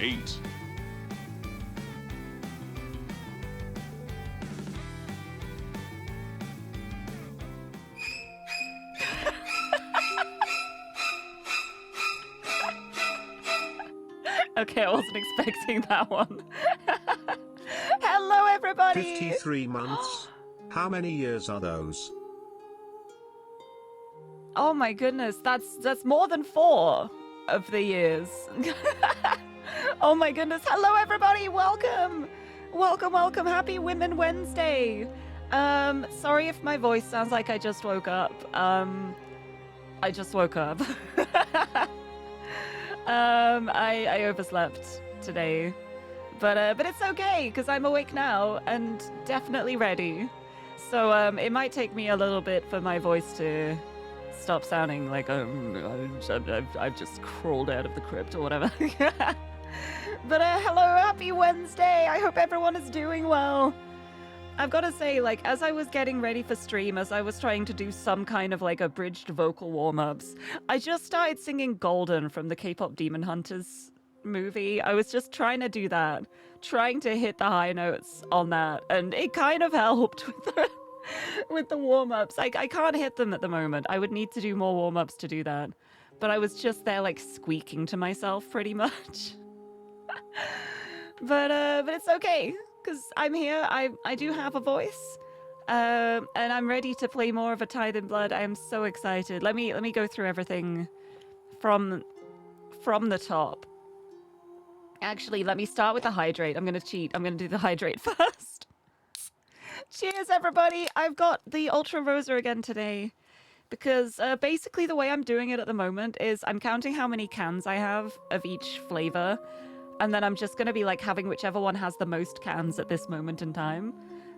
8. Okay, I wasn't expecting that one. Hello, everybody! 53 months. How many years are those? Oh my goodness, that's more than 4 of the years. Oh my goodness. Hello, everybody! Welcome! Welcome, welcome. Happy Women Wednesday. Sorry if my voice sounds like I just woke up. I just woke up. I overslept today, but it's okay because I'm awake now and definitely ready. So it might take me a little bit for my voice to stop sounding like I've just crawled out of the crypt or whatever. But hello, happy Wednesday. I hope everyone is doing well. I've got to say, like, as I was getting ready for stream, as I was trying to do some kind of, like, abridged vocal warm-ups, I just started singing Golden from the K-pop Demon Hunters movie. I was just trying to do that, trying to hit the high notes on that, and it kind of helped with the warm-ups. I can't hit them at the moment. I would need to do more warm-ups to do that. But I was just there like squeaking to myself pretty much. But it's okay, because I'm here. I do have a voice. And I'm ready to play more of a Tithe in Blood. I am so excited. Let me go through everything from the top. Actually, let me start with the hydrate. I'm gonna cheat. I'm gonna do the hydrate first. Cheers, everybody! I've got the Ultra Rosa again today because basically the way I'm doing it at the moment is I'm counting how many cans I have of each flavor, and then I'm just gonna be like having whichever one has the most cans at this moment in time.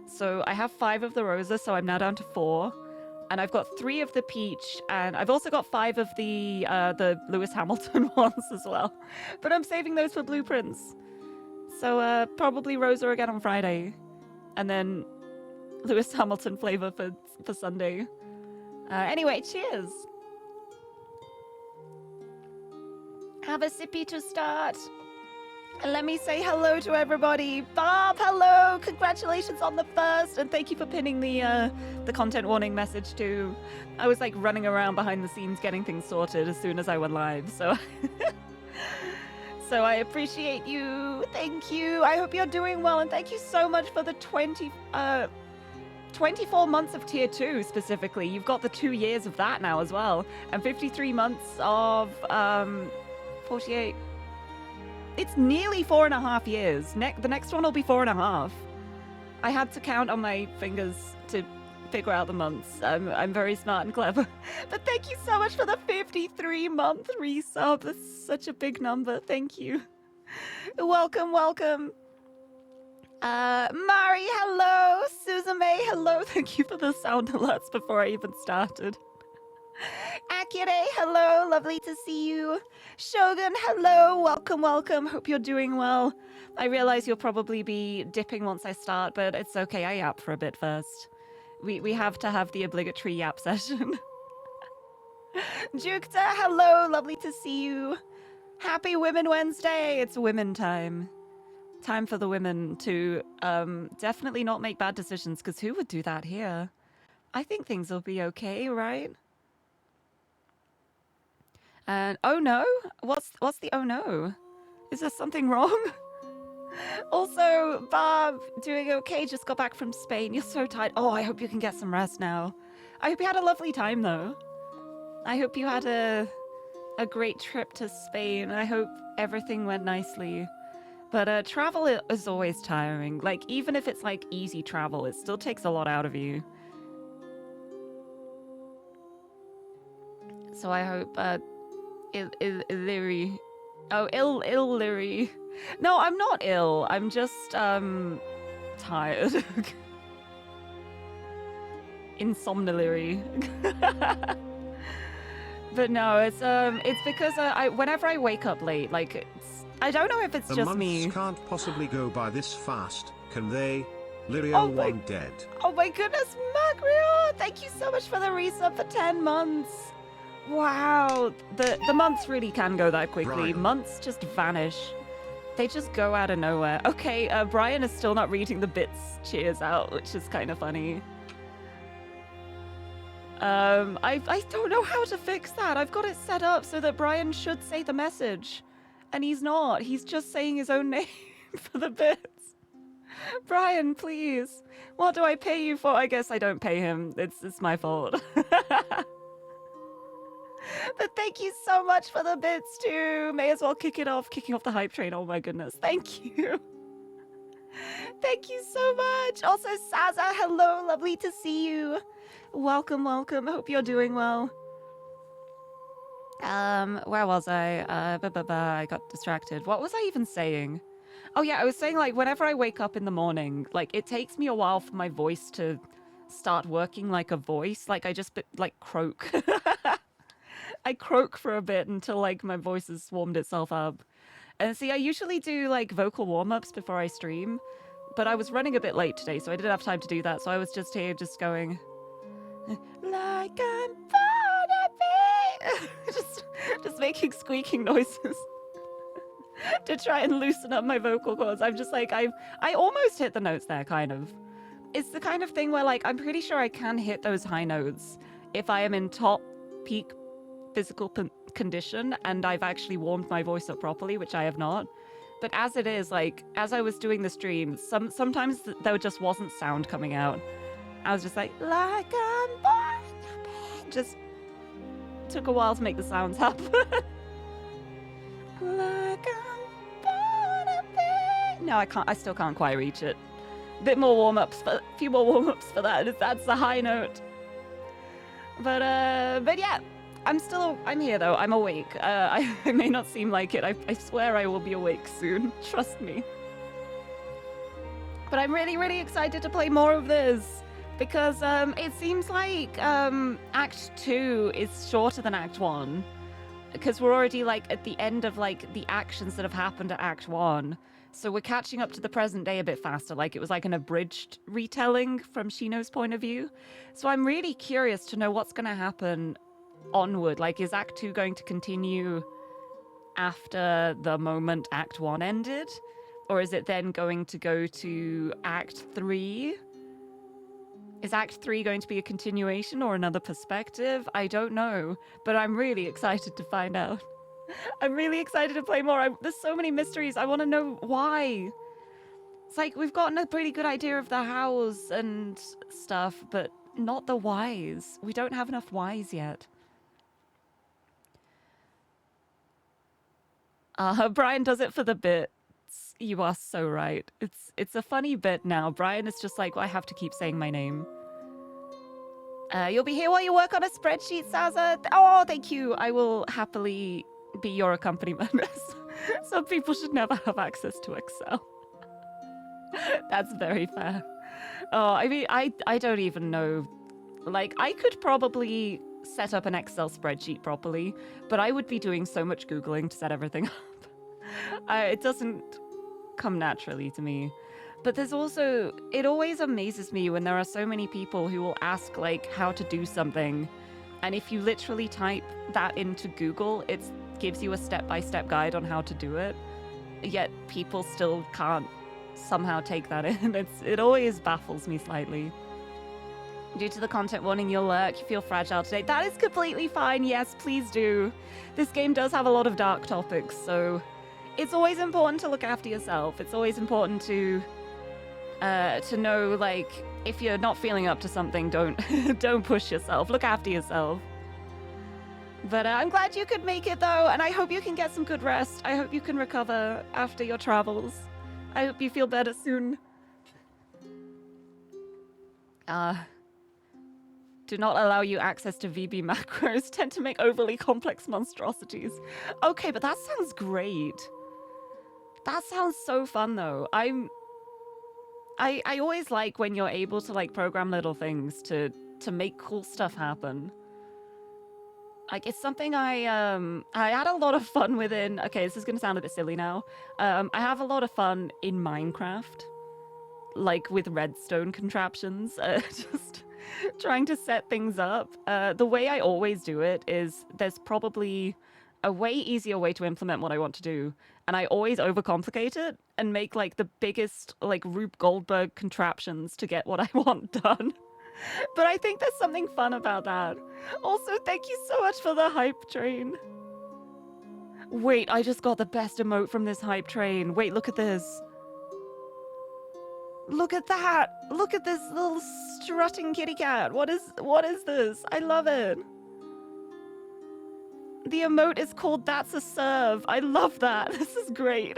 So I have 5 of the Rosa, so I'm now down to 4. And I've got 3 of the peach, and I've also got 5 of the Lewis Hamilton ones as well. But I'm saving those for blueprints. So probably Rosa again on Friday, and then Lewis Hamilton flavor for Sunday. Anyway, cheers. Have a sippy to start. And let me say hello to everybody. Bob, hello! Congratulations on the first, and thank you for pinning the content warning message too. I was like running around behind the scenes getting things sorted as soon as I went live, so so I appreciate you. Thank you. I hope you're doing well, and thank you so much for the 24 months of tier 2 specifically. You've got the 2 years of that now as well, and 53 months of 48. It's nearly 4.5 years. The next one will be 4.5. I had to count on my fingers to figure out the months. I'm very smart and clever. But thank you so much for the 53-month resub. That's such a big number. Thank you. Welcome, welcome. Mari, hello. Suzume, hello. Thank you for the sound alerts before I even started. Akire, hello, lovely to see you. Shogun, hello, welcome, welcome. Hope you're doing well. I realize you'll probably be dipping once I start, but it's okay, I yap for a bit first. We have to have the obligatory yap session. Jukta, hello, lovely to see you. Happy Women Wednesday, it's women time. Time for the women to definitely not make bad decisions, because who would do that here? I think things will be okay, right? And oh no, what's the oh no? Is there something wrong? Also, Bob, doing okay? Just got back from Spain. You're so tired. Oh, I hope you can get some rest now. I hope you had a lovely time though. I hope you had a great trip to Spain. I hope everything went nicely. But travel is always tiring. Like even if it's like easy travel, it still takes a lot out of you. So I hope Lirie. Oh, ill Lirie. No, I'm not ill. I'm just tired. Insomnilirie. But no, it's because whenever I wake up late, like I don't know if it's the just me. The months can't possibly go by this fast, can they? Lirio1 dead. Oh my goodness, Magrio! Thank you so much for the resub for 10 months. Wow, the months really can go that quickly. Brian. Months just vanish. They just go out of nowhere. Okay, Brian is still not reading the bits cheers out, which is kind of funny. I don't know how to fix that. I've got it set up so that Brian should say the message. And he's not. He's just saying his own name for the bits. Brian, please. What do I pay you for? I guess I don't pay him. It's my fault. But thank you so much for the bits too. May as well kicking off the hype train. Oh my goodness. Thank you. Thank you so much. Also, Saza, hello. Lovely to see you. Welcome, welcome. Hope you're doing well. Where was I? I got distracted. What was I even saying? Oh yeah, I was saying like whenever I wake up in the morning, like it takes me a while for my voice to start working like a voice. Like I just like croak. I croak for a bit until like my voice has warmed itself up. And see, I usually do like vocal warm-ups before I stream, but I was running a bit late today, so I didn't have time to do that. So I was just here just going like I'm born to be. just making squeaking noises to try and loosen up my vocal cords. I'm just like I almost hit the notes there, kind of. it's the kind of thing where, like, I'm pretty sure I can hit those high notes if I am in top peak physical condition and I've actually warmed my voice up properly, which I have not. But as it is, like, as I was doing the stream, sometimes there just wasn't sound coming out. I was just like I'm born, just took a while to make the sounds happen. Like I'm born a bit. No, I can't. I still can't quite reach it. A bit more warm-ups, a few more warm-ups for that. That's the high note. But yeah, I'm here though. I'm awake. I may not seem like it. I swear I will be awake soon. Trust me. But I'm really, really excited to play more of this because it seems like Act 2 is shorter than Act 1 because we're already like at the end of like the actions that have happened at Act 1. So we're catching up to the present day a bit faster, like it was like an abridged retelling from Shino's point of view. So I'm really curious to know what's going to happen onward. Like, is Act 2 going to continue after the moment Act 1 ended? Or is it then going to go to Act 3? Is Act 3 going to be a continuation or another perspective? I don't know, but I'm really excited to find out. I'm really excited to play more. There's so many mysteries. I want to know why. It's like we've gotten a pretty good idea of the hows and stuff, but not the whys. We don't have enough whys yet. Brian does it for the bits. You are so right. It's a funny bit now. Brian is just like, well, I have to keep saying my name. You'll be here while you work on a spreadsheet, Saza. Oh, thank you. I will happily be your accompaniment. Some people should never have access to Excel. That's very fair. Oh, I mean, I don't even know. Like, I could probably set up an Excel spreadsheet properly, but I would be doing so much Googling to set everything up. It doesn't come naturally to me. But there's also, it always amazes me when there are so many people who will ask, like, how to do something. And if you literally type that into Google, it gives you a step-by-step guide on how to do it. Yet people still can't somehow take that in. It always baffles me slightly. Due to the content warning, you'll lurk. You feel fragile today. That is completely fine. Yes, please do. This game does have a lot of dark topics, so it's always important to look after yourself. It's always important to know, like, if you're not feeling up to something, don't push yourself. Look after yourself. But I'm glad you could make it, though, and I hope you can get some good rest. I hope you can recover after your travels. I hope you feel better soon. Do not allow you access to VB macros. Tend to make overly complex monstrosities. Okay, but that sounds great. That sounds so fun, though. I always like when you're able to, like, program little things to make cool stuff happen. Like, it's something I had a lot of fun within. Okay, this is gonna sound a bit silly now. I have a lot of fun in Minecraft, like with redstone contraptions, just trying to set things up. The way I always do it is there's probably a way easier way to implement what I want to do, and I always overcomplicate it and make like the biggest like Rube Goldberg contraptions to get what I want done. But I think there's something fun about that. Also, thank you so much for the hype train. Wait, I just got the best emote from this hype train. Wait, look at this. Look at that. Look at this little strutting kitty cat. What is this? I love it. The emote is called That's a Serve. I love that. This is great.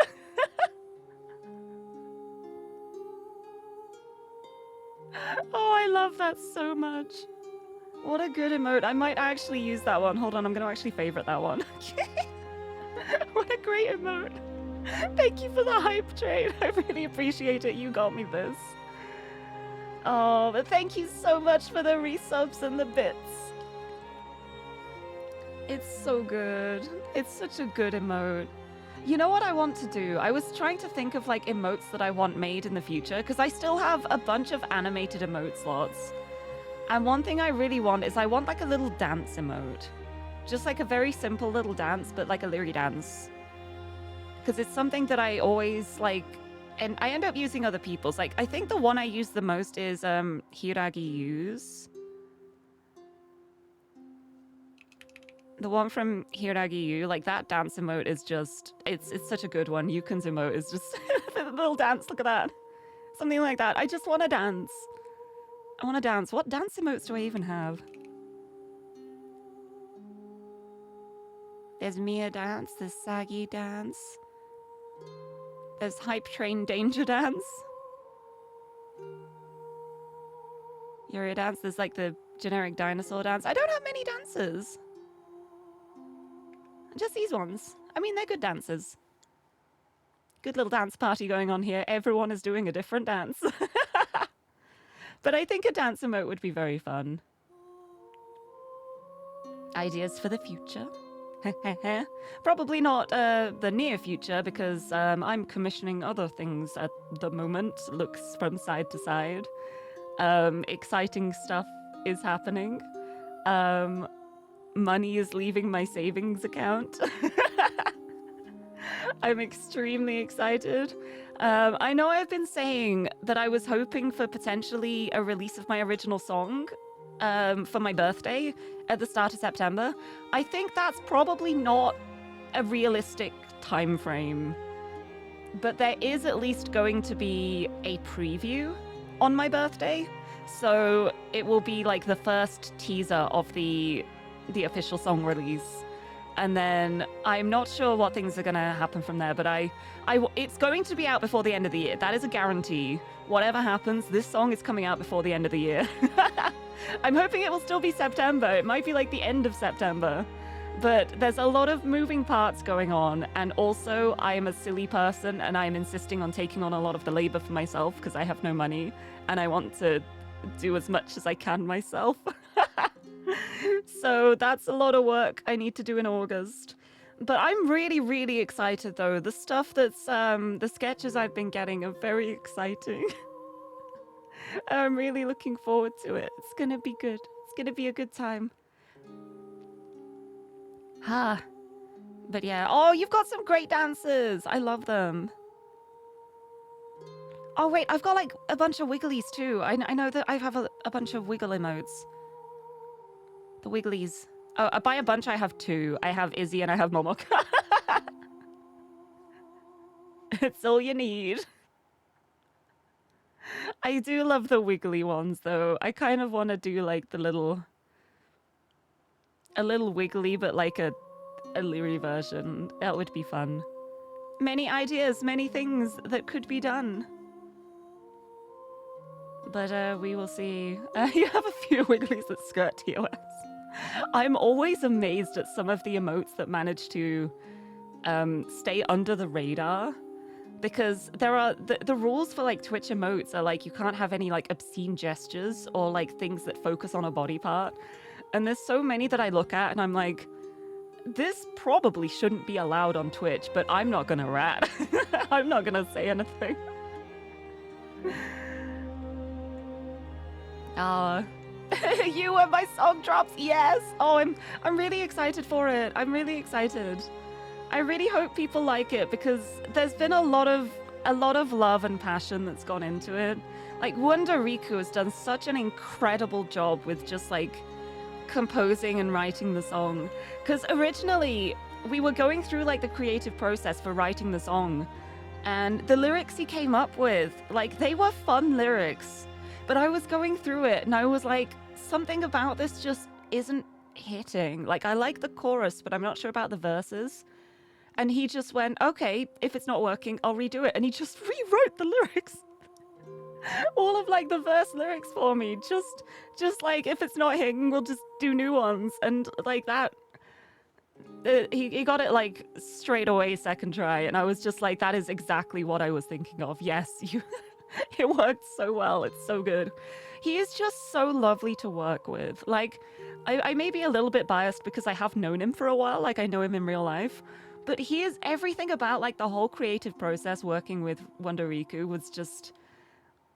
Oh, I love that so much. What a good emote. I might actually use that one. Hold on, I'm going to actually favorite that one. What a great emote. Thank you for the hype train. I really appreciate it. You got me this. Oh, but thank you so much for the resubs and the bits. It's so good. It's such a good emote. You know what I want to do? I was trying to think of like emotes that I want made in the future because I still have a bunch of animated emote slots. And one thing I really want is I want like a little dance emote. Just like a very simple little dance, but like a Lirie dance. Because it's something that I always like and I end up using other people's. Like, I think the one I use the most is Hiragi Yu's. The one from Hiragi Yu, like that dance emote is just, it's such a good one. Yukon's emote is just the little dance, look at that. Something like that. I just want to dance. I want to dance. What dance emotes do I even have? There's Mia dance, there's Sagi dance. There's Hype Train Danger dance. Yuri dance, there's like the generic dinosaur dance. I don't have many dances. Just these ones. I mean, they're good dances. Good little dance party going on here. Everyone is doing a different dance. But I think a dance emote would be very fun. Ideas for the future? Probably not the near future, because I'm commissioning other things at the moment. Looks from side to side. Exciting stuff is happening. Money is leaving my savings account. I'm extremely excited. I know I've been saying that I was hoping for potentially a release of my original song for my birthday at the start of September. I think that's probably not a realistic time frame, but there is at least going to be a preview on my birthday. So it will be like the first teaser of the official song release, and then I'm not sure what things are gonna happen from there, but it's going to be out before the end of the year. That is a guarantee. Whatever happens, this song is coming out before the end of the year. I'm hoping it will still be September. It might be like the end of September, but there's a lot of moving parts going on, and also I am a silly person and I'm insisting on taking on a lot of the labor for myself because I have no money and I want to do as much as I can myself. So that's a lot of work I need to do in August. But I'm really, really excited though. The stuff that's, the sketches I've been getting are very exciting. I'm really looking forward to it. It's gonna be good. It's gonna be a good time. But yeah. Oh, you've got some great dancers. I love them. Oh wait, I've got like a bunch of wigglies too. I know that I have a bunch of wiggle emotes. The wigglies. Oh, by a bunch, I have two. I have Izzy and I have Momok. It's all you need. I do love the wiggly ones, though. I kind of want to do like a little wiggly, but like a Lirie version. That would be fun. Many ideas, many things that could be done. But we will see. You have a few wigglies that skirt TOS. I'm always amazed at some of the emotes that manage to stay under the radar, because there are the rules for like Twitch emotes are like you can't have any like obscene gestures or like things that focus on a body part, and there's so many that I look at and I'm like, this probably shouldn't be allowed on Twitch, but I'm not gonna rat. I'm not gonna say anything. You when my song drops, yes. Oh, I'm really excited for it. I'm really excited. I really hope people like it, because there's been a lot of love and passion that's gone into it. Like Wonder Riku has done such an incredible job with just like composing and writing the song. Because originally we were going through like the creative process for writing the song, and the lyrics he came up with, like they were fun lyrics. But I was going through it and I was like, something about this just isn't hitting. Like, I like the chorus, but I'm not sure about the verses. And he just went, okay, if it's not working, I'll redo it. And he just rewrote the lyrics. All of like the verse lyrics for me. Just like, if it's not hitting, we'll just do new ones. And like that, he got it like straight away second try. And I was just like, that is exactly what I was thinking of. Yes, you... It worked so well. It's so good. He is just so lovely to work with. Like, I may be a little bit biased because I have known him for a while. Like, I know him in real life. But he is everything about, like, the whole creative process working with Wonder Riku was just...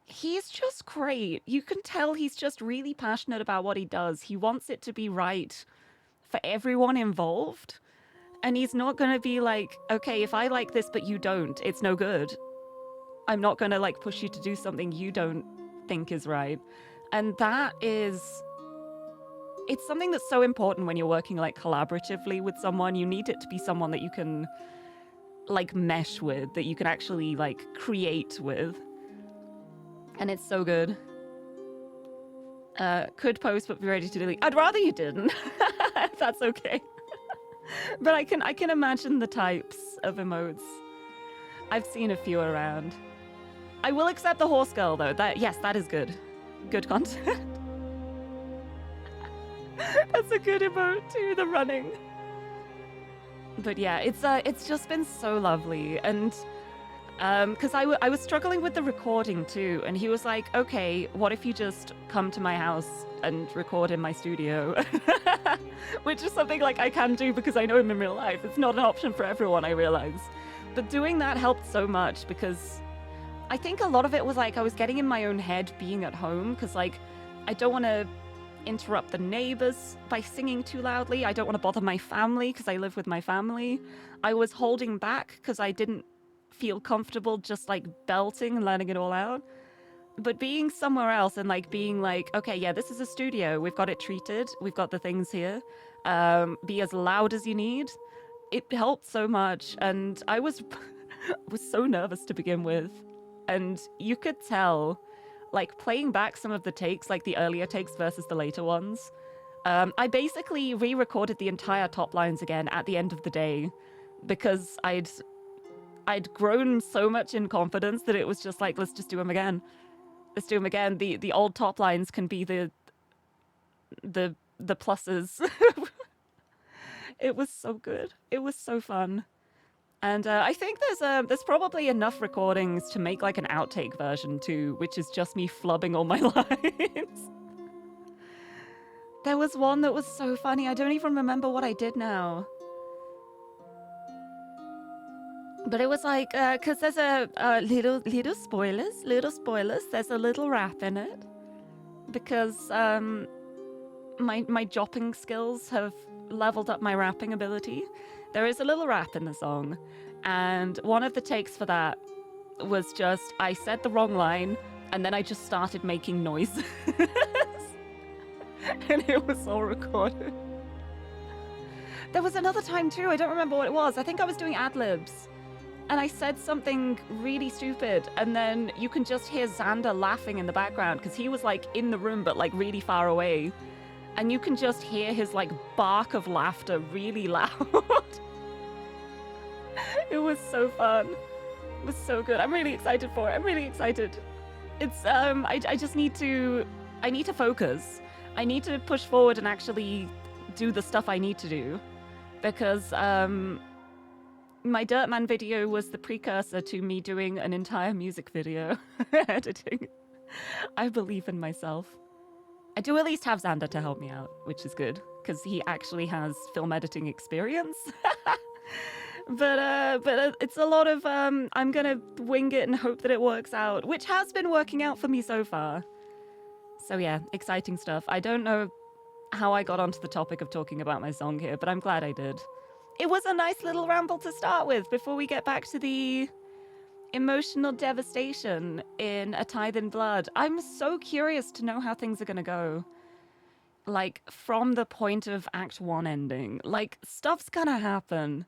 He's just great. You can tell he's just really passionate about what he does. He wants it to be right for everyone involved. And he's not going to be like, okay, if I like this but you don't, it's no good. I'm not gonna like push you to do something you don't think is right. And that is, it's something that's so important when you're working like collaboratively with someone. You need it to be someone that you can like mesh with, that you can actually like create with. And it's so good. Could post but be ready to delete. I'd rather you didn't. If that's okay. But I can imagine the types of emotes. I've seen a few around. I will accept the horse girl though. Yes, that is good. Good content. That's a good emote too, the running. But yeah, it's just been so lovely. And because I was struggling with the recording too, and he was like, okay, what if you just come to my house and record in my studio? Which is something like I can do because I know him in real life. It's not an option for everyone, I realize. But doing that helped so much because I think a lot of it was like I was getting in my own head being at home, because like I don't want to interrupt the neighbors by singing too loudly. I don't want to bother my family because I live with my family. I was holding back because I didn't feel comfortable just like belting and letting it all out. But being somewhere else and like being like, okay, yeah, this is a studio. We've got it treated. We've got the things here. Be as loud as you need. It helped so much. And I was so nervous to begin with. And you could tell, like playing back some of the takes, like the earlier takes versus the later ones. I basically re-recorded the entire top lines again at the end of the day because I'd grown so much in confidence that it was just like, let's just do them again. Let's do them again. The old top lines can be the pluses. It was so good. It was so fun. And I think there's probably enough recordings to make like an outtake version too, which is just me flubbing all my lines. There was one that was so funny. I don't even remember what I did now. But it was like, because there's a little spoilers. There's a little rap in it because my jopping skills have leveled up my rapping ability. There is a little rap in the song, and one of the takes for that was just I said the wrong line, and then I just started making noises, and it was all recorded. There was another time too. I don't remember what it was. I think I was doing ad-libs. And I said something really stupid, and then you can just hear Xander laughing in the background because he was like in the room but like really far away, and you can just hear his like bark of laughter really loud. It was so fun. It was so good. I'm really excited for it. I'm really excited. It's I just need to focus. I need to push forward and actually do the stuff I need to do, because my Dirtman video was the precursor to me doing an entire music video editing. I believe in myself. I do at least have Xander to help me out, which is good, because he actually has film editing experience. But it's a lot of, I'm gonna wing it and hope that it works out, which has been working out for me so far. So yeah, exciting stuff. I don't know how I got onto the topic of talking about my song here, but I'm glad I did. It was a nice little ramble to start with before we get back to the emotional devastation in A Tithe in Blood. I'm so curious to know how things are going to go. Like, from the point of Act 1 ending. Like, stuff's going to happen.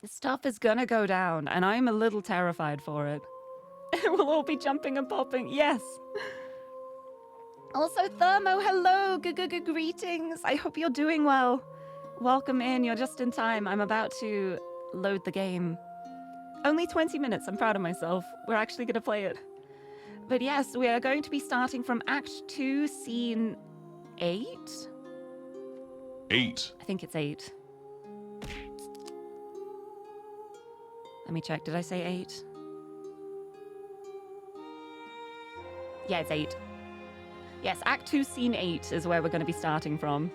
Stuff is going to go down, and I'm a little terrified for it. We'll all be jumping and popping. Yes. Also, Thermo, hello. Greetings. I hope you're doing well. Welcome in, you're just in time. I'm about to load the game. Only 20 minutes, I'm proud of myself. We're actually going to play it. But yes, we are going to be starting from Act 2, Scene 8? 8. I think it's 8. Let me check, did I say 8? Yeah, it's 8. Yes, Act 2, Scene 8 is where we're going to be starting from.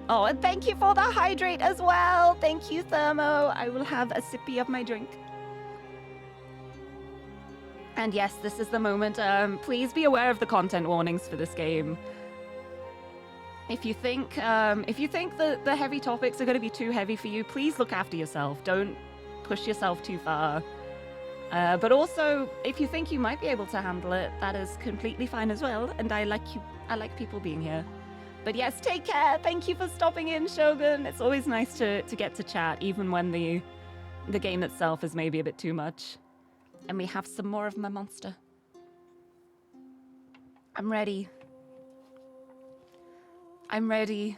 Oh, and thank you for the hydrate as well. Thank you, Thermo. I will have a sippy of my drink. And yes, this is the moment. Please be aware of the content warnings for this game. If you think that the heavy topics are going to be too heavy for you, please look after yourself. Don't push yourself too far. But also, if you think you might be able to handle it, that is completely fine as well. And I like people being here. But yes, take care. Thank you for stopping in, Shogun. It's always nice to get to chat, even when the game itself is maybe a bit too much. And we have some more of my monster. I'm ready. I'm ready.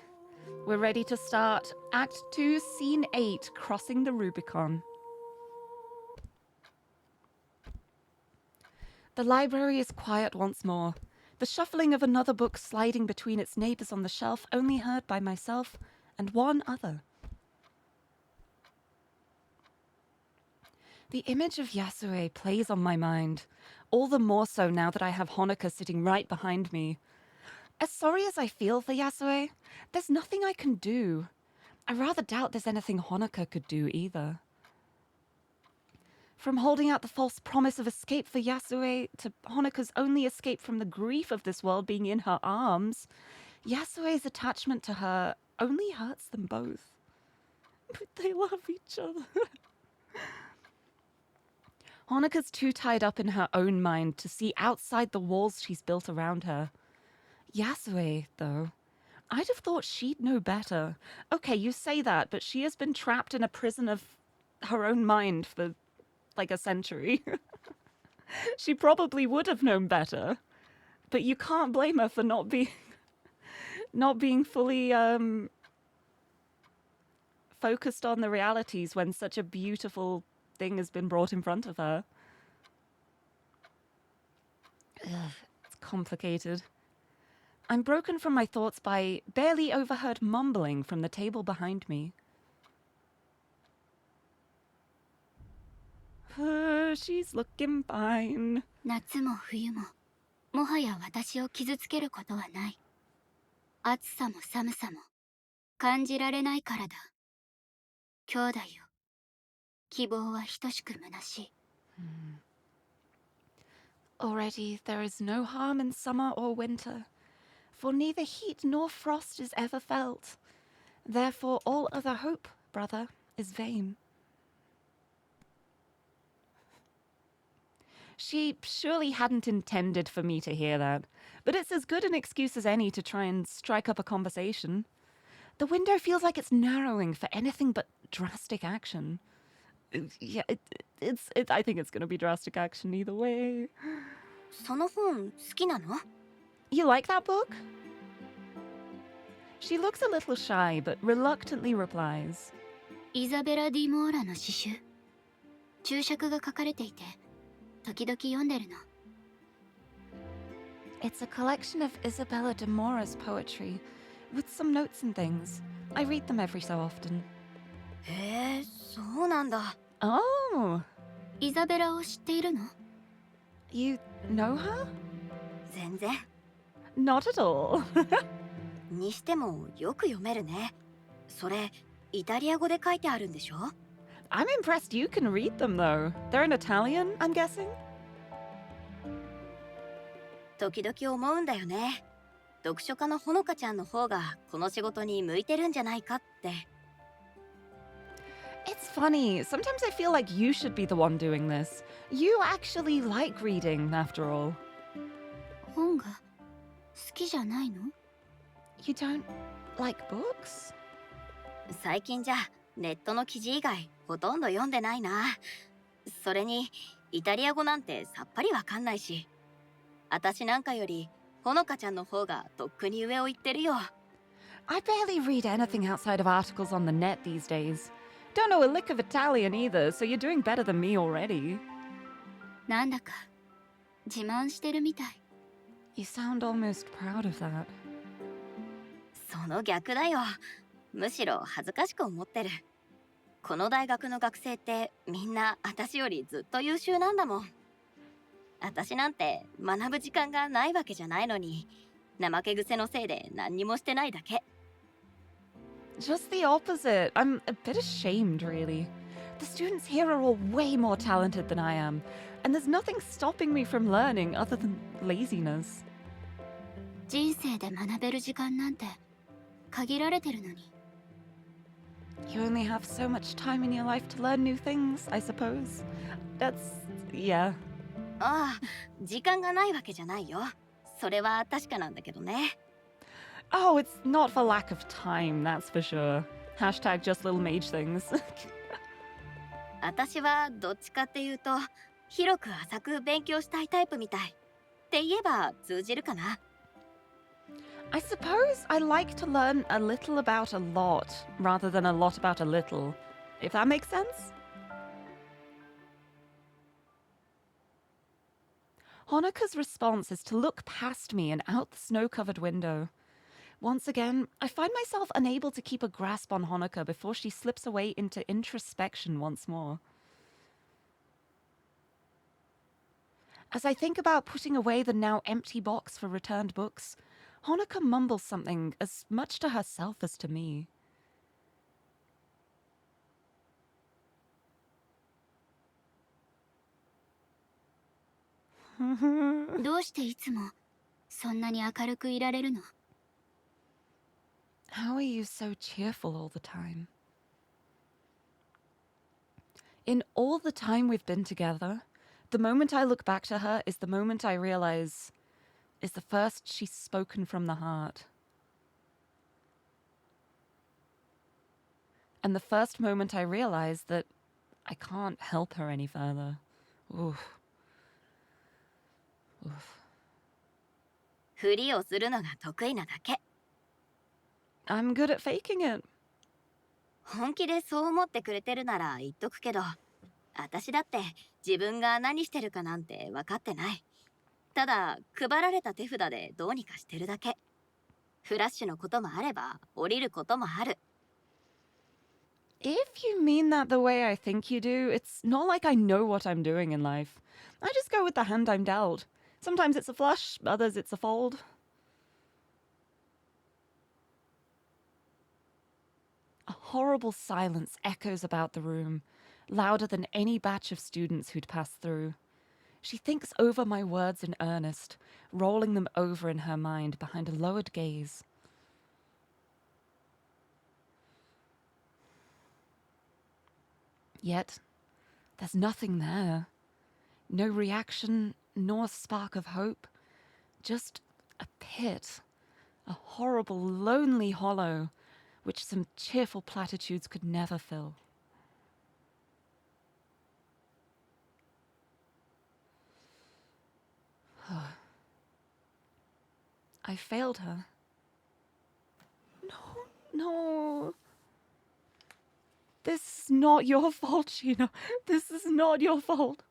We're ready to start Act 2, Scene 8, Crossing the Rubicon. The library is quiet once more. The shuffling of another book sliding between its neighbors on the shelf, only heard by myself and one other. The image of Yasue plays on my mind, all the more so now that I have Honoka sitting right behind me. As sorry as I feel for Yasue, there's nothing I can do. I rather doubt there's anything Honoka could do either. From holding out the false promise of escape for Yasue to Honoka's only escape from the grief of this world being in her arms, Yasue's attachment to her only hurts them both. But they love each other. Honoka's too tied up in her own mind to see outside the walls she's built around her. Yasue, though, I'd have thought she'd know better. Okay, you say that, but she has been trapped in a prison of her own mind for like a century. She probably would have known better, but you can't blame her for not being fully focused on the realities when such a beautiful thing has been brought in front of her. Ugh, it's complicated. I'm broken from my thoughts by barely overheard mumbling from the table behind me. She's looking fine. 夏も冬ももはや私を傷つけることはない。暑さも寒さも感じられないからだ。兄弟よ、希望は等しく虚しい。Already there is no harm in summer or winter, for neither heat nor frost is ever felt. Therefore all other hope, brother, is vain. She surely hadn't intended for me to hear that, but it's as good an excuse as any to try and strike up a conversation. The window feels like it's narrowing for anything but drastic action. Yeah, I think it's gonna be drastic action either way. その本好きなの？ You like that book? She looks a little shy, but reluctantly replies. イザベラ・ディ・モーラの詩集。注釈が書かれていて、時々読んでるの。It's a collection of Isabella de Mora's poetry, with some notes and things. I read them every so often. へえ、そうなんだ。Oh! イザベラを知っているの？ You know her? 全然。Not at all. にしてもよく読めるね。それ、イタリア語で書いてあるんでしょ？ I'm impressed you can read them, though. They're in Italian, I'm guessing? 時々思うんだよね。読書家のほのかちゃんの方がこの仕事に向いてるんじゃないかって。It's funny. Sometimes I feel like you should be the one doing this. You actually like reading, after all. 本が好きじゃないの？ You don't like books? 最近じゃネットの記事以外ほとんど読んでないな。それにイタリア語なんてさっぱりわかんないし。私なんかよりほのかちゃんの方がとっくに上を行ってるよ。I barely read anything outside of articles on the net these days. Don't know a lick of Italian either, so you're doing better than me already. なんだか自慢してるみたい。You sound almost proud of that. その逆だよ。むしろ恥ずかしく思ってる。この大学の学生ってみんな私よりずっと優秀なんだもん。私なんて学ぶ時間がないわけじゃないのに、怠け癖のせいで何にもしてないだけ。Just the opposite. I'm a bit ashamed, really. The students here are all way more talented than I am, and there's nothing stopping me from learning other than laziness. 人生で学べる時間なんて限られてるのに。You only have so much time in your life to learn new things, I suppose. That's, yeah. ああ、時間がないわけじゃないよ。それは確かなんだけどね。Oh, it's not for lack of time, that's for sure. Hashtag just little mage things. 私はどっちかっていうと、広く浅く勉強したいタイプみたい。って言えば通じるかな。I suppose I like to learn a little about a lot rather than a lot about a little, if that makes sense. Honoka's response is to look past me and out the snow-covered window. Once again, I find myself unable to keep a grasp on Honoka before she slips away into introspection once more. As I think about putting away the now empty box for returned books, Honoka mumbles something as much to herself as to me. どうしていつもそんなに明るくいられるの？ How are you so cheerful all the time? In all the time we've been together, the moment I look back to her is the moment I realize is the first she's spoken from the heart. And the first moment I realize that I can't help her any further. Oof. Oof. ふりをするのが得意なだけ。I'm good at faking it. 本気でそう思ってくれてるなら言っとくけど、私だって自分が何してるかなんて分かってない。ただ配られた手札でどうにかしてるだけ。フラッシュのこともあれば降りることもある。If you mean that the way I think you do, it's not like I know what I'm doing in life. I just go with the hand I'm dealt. Sometimes it's a flush, others it's a fold. A horrible silence echoes about the room, louder than any batch of students who'd passed through. She thinks over my words in earnest, rolling them over in her mind behind a lowered gaze. Yet, there's nothing there. No reaction, nor spark of hope. Just a pit. A horrible, lonely hollow, which some cheerful platitudes could never fill. I failed her. No. This is not your fault, Shino. This is not your fault.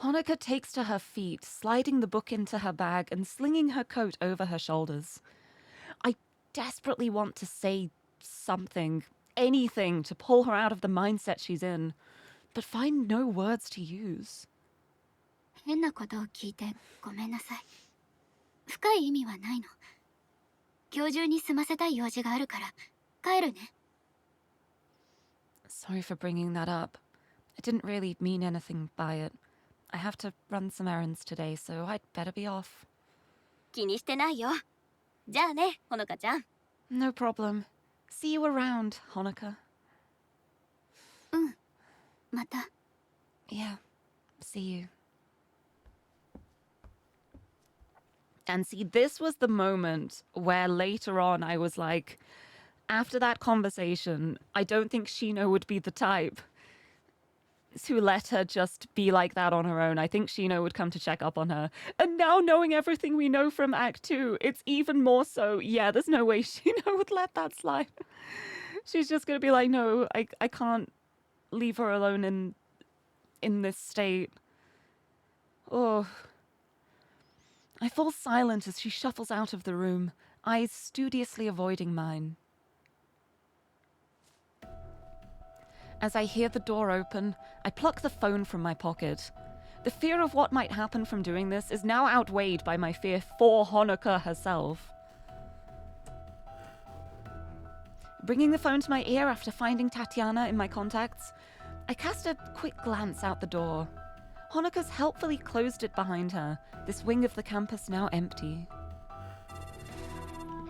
Honoka takes to her feet, sliding the book into her bag and slinging her coat over her shoulders. I desperately want to say something, anything, to pull her out of the mindset she's in, but find no words to use. 変なことを聞いてごめんなさい。深い意味はないの。今日中に済ませたい用事があるから帰るね。Sorry for bringing that up. I didn't really mean anything by it. I have to run some errands today, so I'd better be off. 気にしてないよ。じゃあね、ほのかちゃん。No problem. See you around, Honoka. うん、また。Yeah, see you. And see, this was the moment where later on I was like, after that conversation, I don't think Shino would be the type to let her just be like that on her own. I think Shino would come to check up on her. And now knowing everything we know from Act 2, it's even more so, yeah, there's no way Shino would let that slide. She's just going to be like, no, I can't leave her alone in this state. Oh. I fall silent as she shuffles out of the room, eyes studiously avoiding mine. As I hear the door open, I pluck the phone from my pocket. The fear of what might happen from doing this is now outweighed by my fear for Honoka herself. Bringing the phone to my ear after finding Tatiana in my contacts, I cast a quick glance out the door. Honoka's helpfully closed it behind her, this wing of the campus now empty.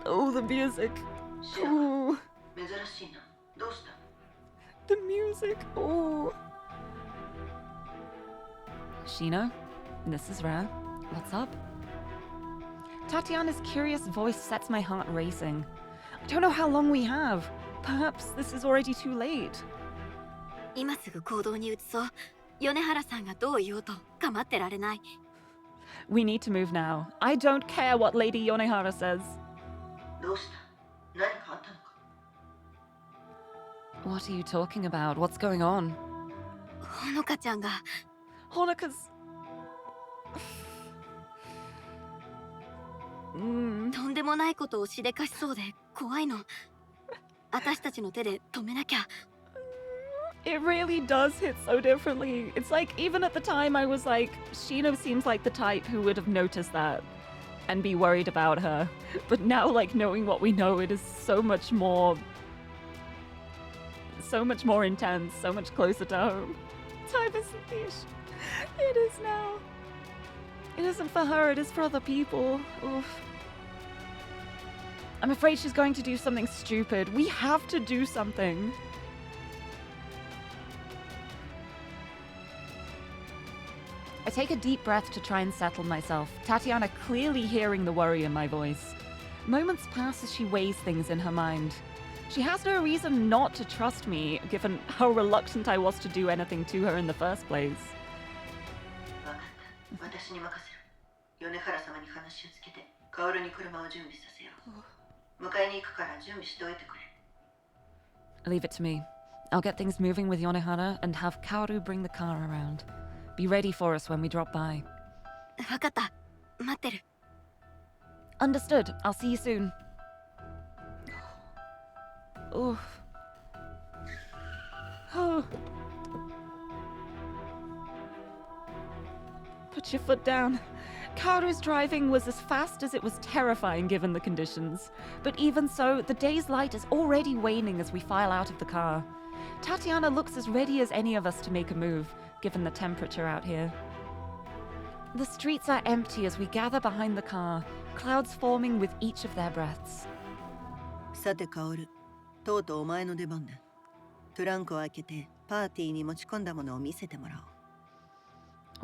Oh, the music. Oh. The music. Oh. Shino, this is Rare. What's up? Tatiana's curious voice sets my heart racing. I don't know how long we have. Perhaps this is already too late. 今すぐ行動に移そう。米原さんがどう言おうと構ってられない。We need to move now. I don't care what Lady Yonehara says. どうした？何かあったのか？ What are you talking about? What's going on? ほのかちゃんが Honoka's... とんでもないことをしでかしそうで怖いの。私たちの手で止めなきゃ。It really does hit so differently. It's like, even at the time I was like, Shino seems like the type who would have noticed that and be worried about her. But now, like, knowing what we know, it is so much more intense, so much closer to home. Time isn't the issue. It is now. It isn't for her, it is for other people. Oof. I'm afraid she's going to do something stupid. We have to do something. I take a deep breath to try and settle myself, Tatiana clearly hearing the worry in my voice. Moments pass as she weighs things in her mind. She has no reason not to trust me, given how reluctant I was to do anything to her in the first place. 分かった。私に任せる。米原様に話をつけて、薫に車を準備させよう。迎えに行くから準備しておいてくれ。Leave it to me. I'll get things moving with Yonehara and have Kaoru bring the car around. Be ready for us when we drop by. わかった。待ってる。Understood. I'll see you soon. Oof. Oh. Put your foot down. Kaoru's driving was as fast as it was terrifying given the conditions. But even so, the day's light is already waning as we file out of the car. Tatiana looks as ready as any of us to make a move, given the temperature out here. The streets are empty as we gather behind the car, clouds forming with each of their breaths. さて薫、とうとうお前の出番だ。トランクを開けてパーティーに持ち込んだものを見せてもらおう。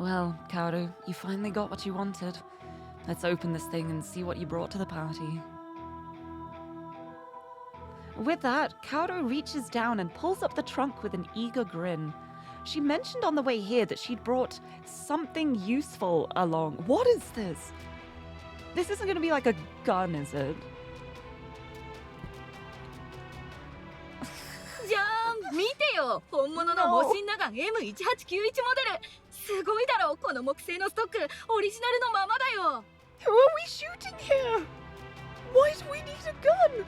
Well, Kaoru, you finally got what you wanted. Let's open this thing and see what you brought to the party. With that, Kaoru reaches down and pulls up the trunk with an eager grin. She mentioned on the way here that she'd brought something useful along. What is this? This isn't going to be like a gun, is it? じゃーん、見てよ、本物のモシンナガン M1891 モデル。すごいだろ、この木製のストック、オリジナルのままだよ。Who are we shooting here? Why do we need a gun?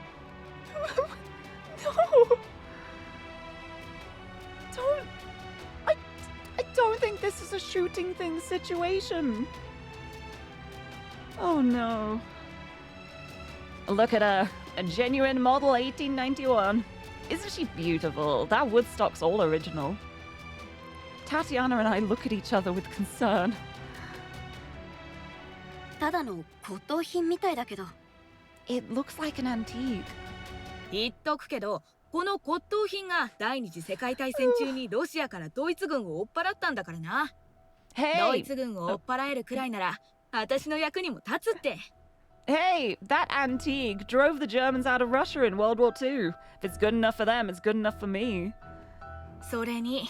No. I don't think this is a shooting thing situation. Oh no. Look at her. A genuine model 1891. Isn't she beautiful? That Woodstock's all original. Tatiana and I look at each other with concern. ただの骨董品みたいだけど。It looks like an antique. 言っとくけど、この骨董品が第二次世界大戦中にロシアからドイツ軍を追っ払ったんだからな。ドイ Hey! ツ軍を追っ払えるくらいなら、私の役にも立つって。Hey! That antique drove the Germans out of Russia in World War II. If it's good enough for them, it's good enough for me. それに、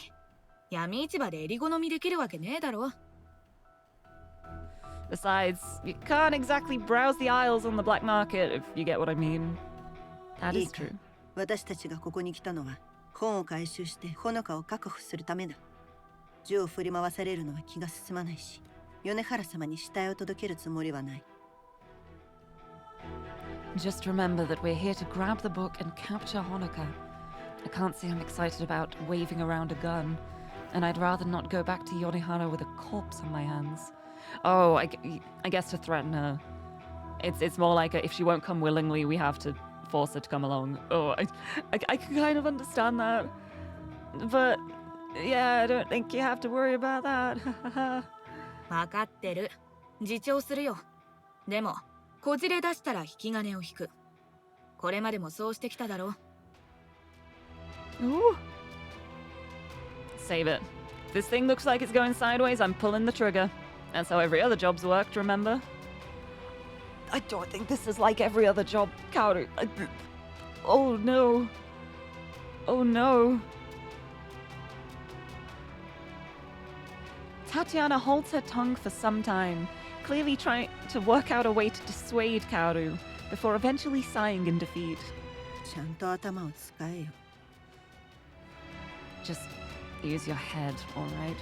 闇市場で襟好みできるわけねえだろ。Besides, you can't exactly browse the aisles on the black market, if you get what I mean. That いい is か、 true. 私たちがここに来たのは本を回収してほのかを確保するためだ。銃を振り回されるのは気が進まないし、米原様に死体を届けるつもりはない。Just remember that we're here to grab the book and capture Honoka. I can't say I'm excited about waving around a gun, and I'd rather not go back to Yonehara with a corpse on my hands. Oh, I guess to threaten her. It's more like if she won't come willingly, we have to force her to come along. Oh, I can kind of understand that. But, yeah, I don't think you have to worry about that. わかってる。自重するよ。でも、こじれ出したら引き金を引く。これまでもそうしてきただろ。Ooh. Save it. If this thing looks like it's going sideways, I'm pulling the trigger. That's how every other job's worked, remember? I don't think this is like every other job, Kaoru. Oh no. Oh no. Tatiana holds her tongue for some time, clearly trying to work out a way to dissuade Kaoru, before eventually sighing in defeat. ちゃんと頭を使えよ。 Just use your head, alright?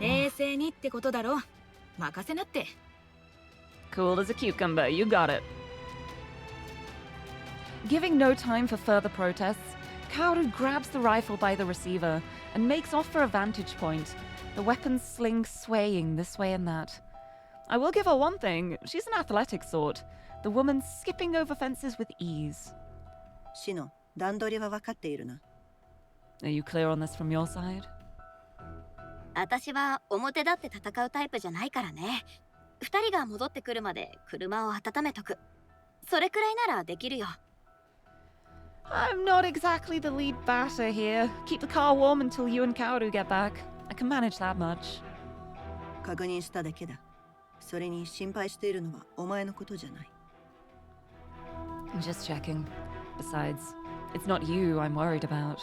冷静にってことだろ。任せなって。Cool as a cucumber, you got it. Giving no time for further protests, Kaoru grabs the rifle by the receiver and makes off for a vantage point, the weapon's sling swaying this way and that. I will give her one thing, she's an athletic sort, the woman skipping over fences with ease. シノ、段取りは分かっているな。 Are you clear on this from your side? 私は表立って戦うタイプじゃないからね。二人が戻ってくるまで車を温めとく。それくらいならできるよ。I'm not exactly the lead batter here. Keep the car warm until you and Kaoru get back. I can manage that much. 確認しただけだ。それに心配しているのはお前のことじゃない。 I'm just checking. Besides, it's not you I'm worried about.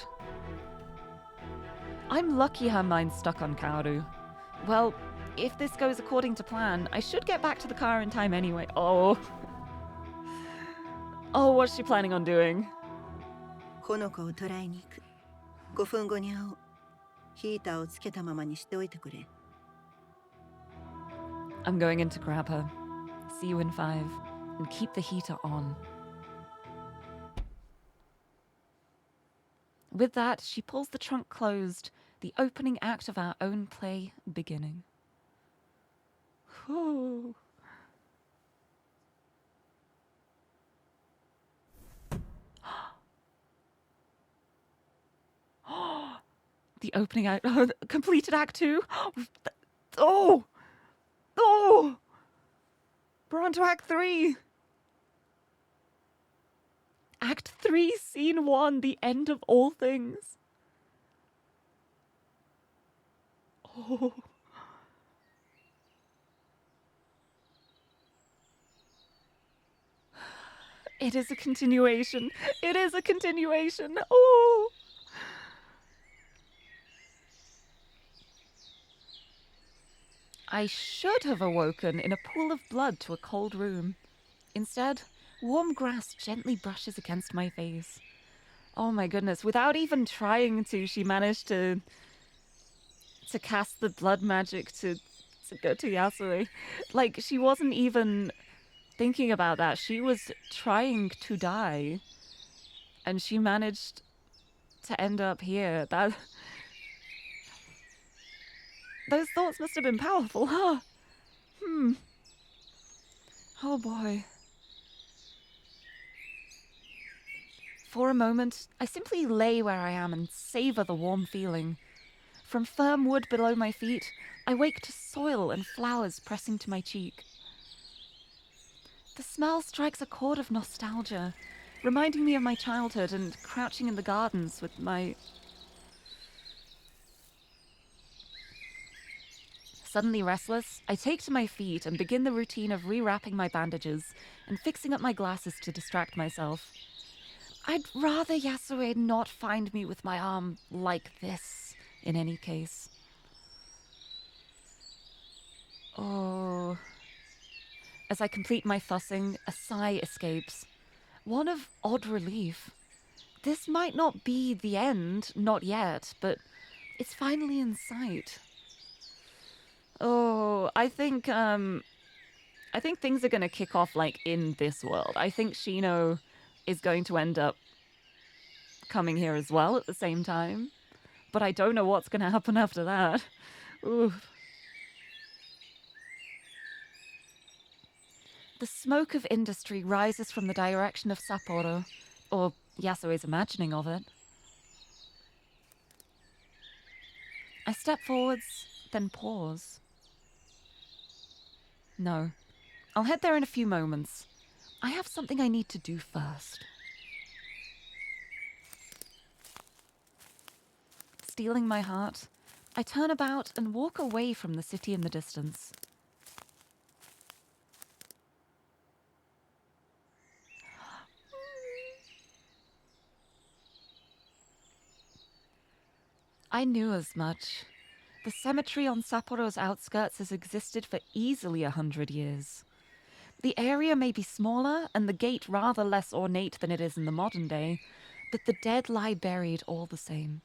I'm lucky her mind's stuck on Kaoru. Well, if this goes according to plan, I should get back to the car in time anyway. Oh. Oh, what's she planning on doing? ほのかを捕らえに行く。5分後に会おう。ヒーターをつけたままにしておいてくれ。 I'm going in to grab her. See you in 5. And keep the heater on. With that, she pulls the trunk closed, the opening act of our own play beginning. Whew. The opening act, completed act 2. Oh! Oh! We're on to act 3. Act 3, scene 1, the end of all things. Oh. It is a continuation. It is a continuation. Oh. I should have awoken in a pool of blood to a cold room. Instead, warm grass gently brushes against my face. Oh my goodness, without even trying to, she managed to cast the blood magic to go to Yasue. Like, she wasn't even thinking about that. She was trying to die. And she managed to end up here. Those thoughts must have been powerful, huh? Oh boy. For a moment, I simply lay where I am and savor the warm feeling. From firm wood below my feet, I wake to soil and flowers pressing to my cheek. The smell strikes a chord of nostalgia, reminding me of my childhood and crouching in the gardens with my... Suddenly restless, I take to my feet and begin the routine of rewrapping my bandages and fixing up my glasses to distract myself. I'd rather Yasue not find me with my arm like this, in any case. Oh. As I complete my fussing, a sigh escapes. One of odd relief. This might not be the end, not yet, but it's finally in sight. Oh, I think things are gonna kick off like in this world. I think Shino is going to end up coming here as well at the same time. But I don't know what's gonna happen after that. Ooh. The smoke of industry rises from the direction of Sapporo, or Yasue's imagining of it. I step forwards, then pause. No, I'll head there in a few moments. I have something I need to do first. Steeling my heart, I turn about and walk away from the city in the distance. I knew as much. The cemetery on Sapporo's outskirts has existed for easily 100 years. The area may be smaller and the gate rather less ornate than it is in the modern day, but the dead lie buried all the same.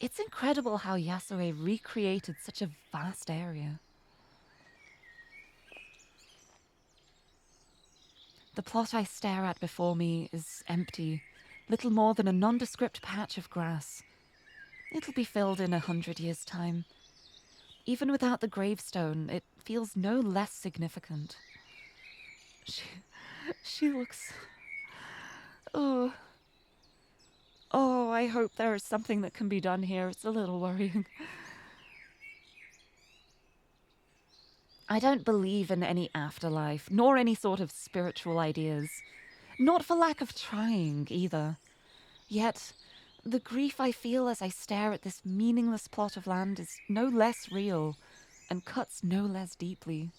It's incredible how Yasue recreated such a vast area. The plot I stare at before me is empty, little more than a nondescript patch of grass. It'll be filled in 100 years' time. Even without the gravestone, it feels no less significant. She looks... Oh, I hope there is something that can be done here. It's a little worrying. I don't believe in any afterlife, nor any sort of spiritual ideas. Not for lack of trying, either. Yet, the grief I feel as I stare at this meaningless plot of land is no less real, and cuts no less deeply.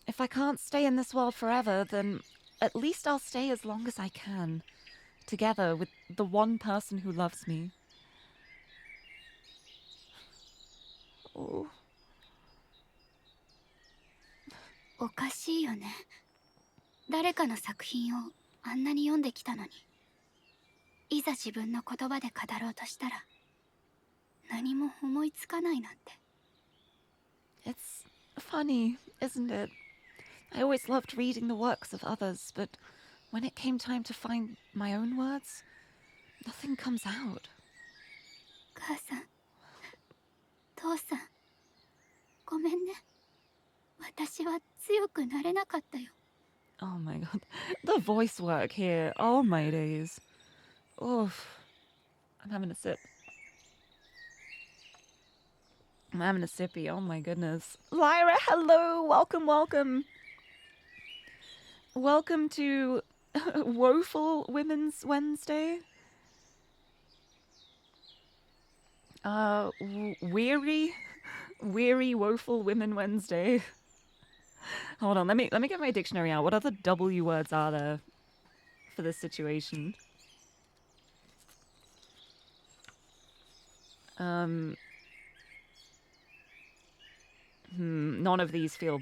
If I can't stay in this world forever, then at least I'll stay as long as I can, together with the one person who loves me. Oh. おかしいよね。誰かの作品をあんなに読んできたのに、いざ自分の言葉で語ろうとしたら、何も思いつかないなんて。It's funny, isn't it? I always loved reading the works of others, but when it came time to find my own words, nothing comes out. 母さん、父さん、ごめんね。私は強くなれなかったよ。Oh my god. The voice work here. Oh my days. Oof. I'm having a sip. I'm having a sippy. Oh my goodness. Lyra, hello. Welcome, welcome. Welcome to Woeful Women's Wednesday. Weary Woeful Women Wednesday. Hold on, let me get my dictionary out. What other W words are there for this situation? None of these feel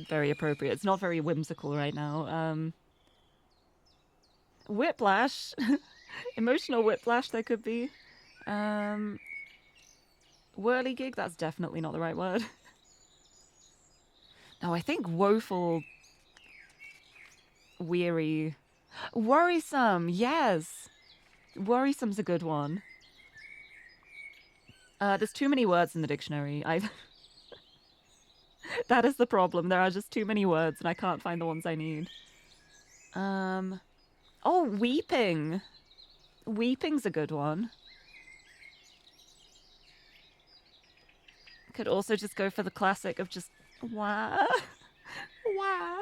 very appropriate. It's not very whimsical right now. Whiplash. Emotional whiplash there could be. Whirligig, that's definitely not the right word. No, I think woeful, weary, worrisome, yes. Worrisome's a good one. There's too many words in the dictionary. That is the problem. There are just too many words and I can't find the ones I need. Oh, weeping. Weeping's a good one. Could also just go for the classic of just wah. Wah.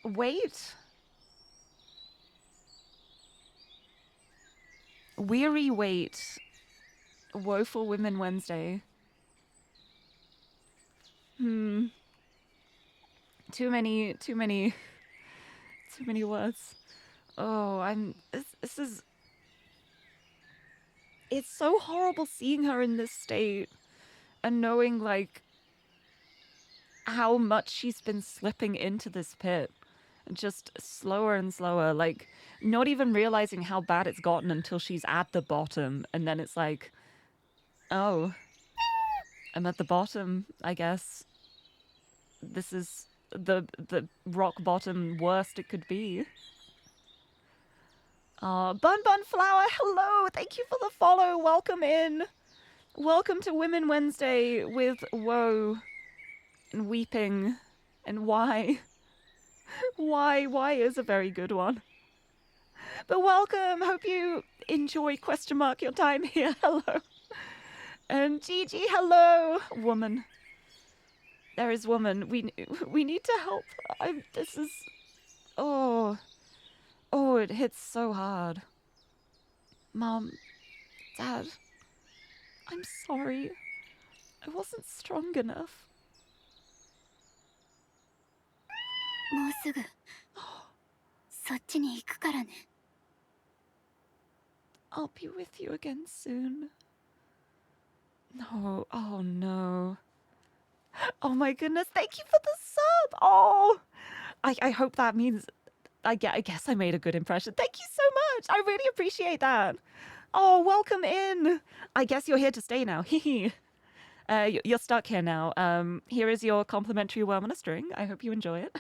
Wait. Weary wait. Woeful Women Wednesday. Too many words. Oh, this is... It's so horrible seeing her in this state and knowing, like, how much she's been slipping into this pit. Just slower and slower, like, not even realizing how bad it's gotten until she's at the bottom. And then it's like, oh, I'm at the bottom, I guess. This is the rock bottom worst it could be. Bun Bun Flower, hello! Thank you for the follow. Welcome in. Welcome to Women Wednesday with woe and weeping and why. Why is a very good one. But welcome. Hope you enjoy your time here. Hello. And Gigi, hello. Woman. There is woman. We need to help. This is... Oh... Oh, it hits so hard. Mom, Dad, I'm sorry. I wasn't strong enough. もうすぐそっちに行くからね。 I'll be with you again soon. No, oh no. Oh my goodness, thank you for the sub! Oh! I hope that means... I guess I made a good impression. Thank you so much! I really appreciate that! Oh, welcome in! I guess you're here to stay now. Hehe. You're stuck here now. Here is your complimentary worm on a string. I hope you enjoy it.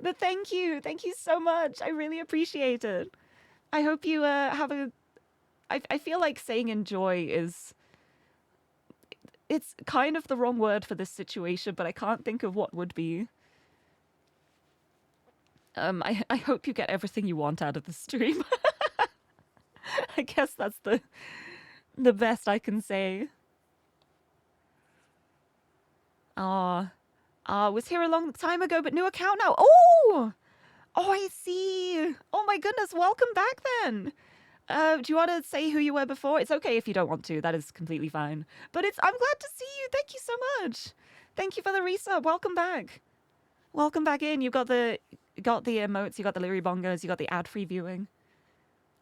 But thank you so much. I really appreciate it. I hope you have a... I feel like saying enjoy is... It's kind of the wrong word for this situation, but I can't think of what would be. I hope you get everything you want out of the stream. I guess that's the best I can say. Was here a long time ago, but new account now. Oh, I see. Oh my goodness, welcome back then. Do you want to say who you were before? It's okay if you don't want to. That is completely fine. But I'm glad to see you. Thank you so much. Thank you for the resub. Welcome back. Welcome back in. You got the emotes, you got the Lirie bongos, you got the ad-free viewing.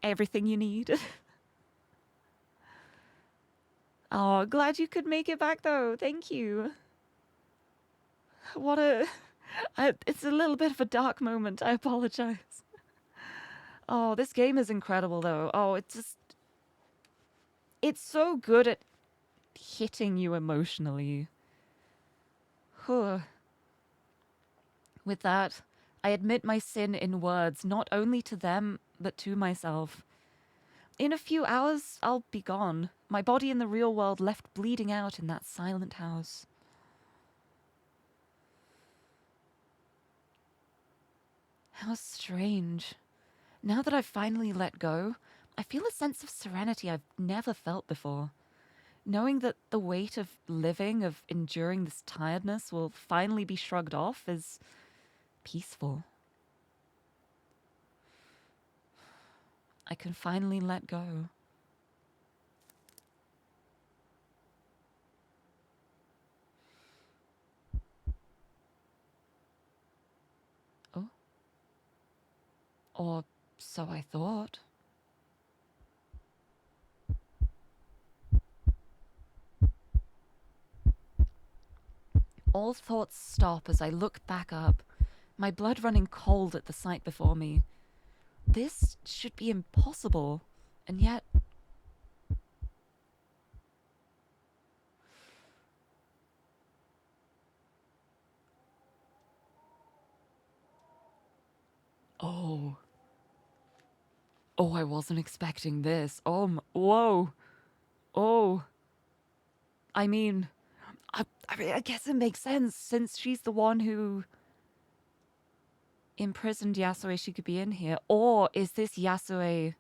Everything you need. Oh, glad you could make it back though. Thank you. It's a little bit of a dark moment. I apologize. Oh, this game is incredible though. Oh, it's so good at hitting you emotionally. With that, I admit my sin in words, not only to them, but to myself. In a few hours, I'll be gone. My body in the real world left bleeding out in that silent house. How strange. Now that I've finally let go, I feel a sense of serenity I've never felt before. Knowing that the weight of living, of enduring this tiredness will finally be shrugged off is peaceful. I can finally let go. Oh? Or so I thought. All thoughts stop as I look back up, my blood running cold at the sight before me. This should be impossible, and yet... Oh. Oh, I wasn't expecting this. Whoa. Oh. I mean, I guess it makes sense, since she's the one who imprisoned Yasue. She could be in here. Or is this Yasue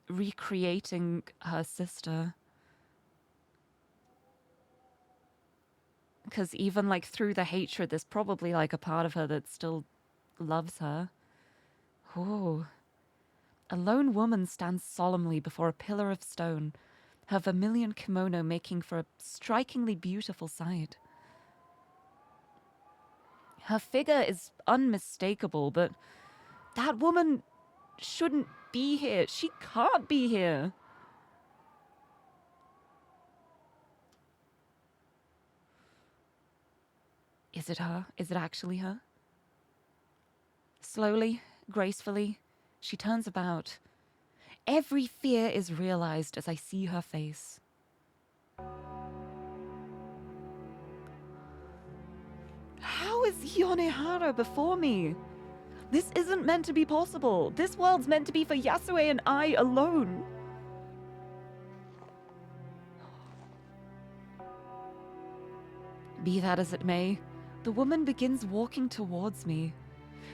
recreating her sister? Because even like through the hatred, there's probably like a part of her that still loves her. Oh. A lone woman stands solemnly before a pillar of stone, her vermilion kimono making for a strikingly beautiful sight. Her figure is unmistakable, but that woman shouldn't be here. She can't be here. Is it her? Is it actually her? Slowly, gracefully, she turns about. Every fear is realized as I see her face. How is Yonehara before me? This isn't meant to be possible. This world's meant to be for Yasue and I alone. Be that as it may, the woman begins walking towards me.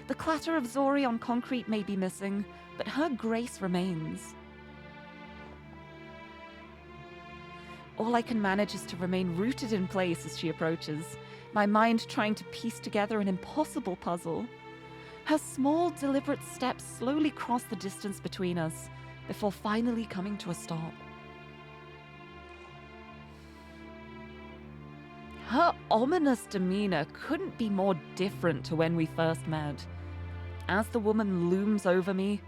The clatter of Zori on concrete may be missing, but her grace remains. All I can manage is to remain rooted in place as she approaches, my mind trying to piece together an impossible puzzle. Her small, deliberate steps slowly cross the distance between us before finally coming to a stop. Her ominous demeanor couldn't be more different to when we first met. As the woman looms over me,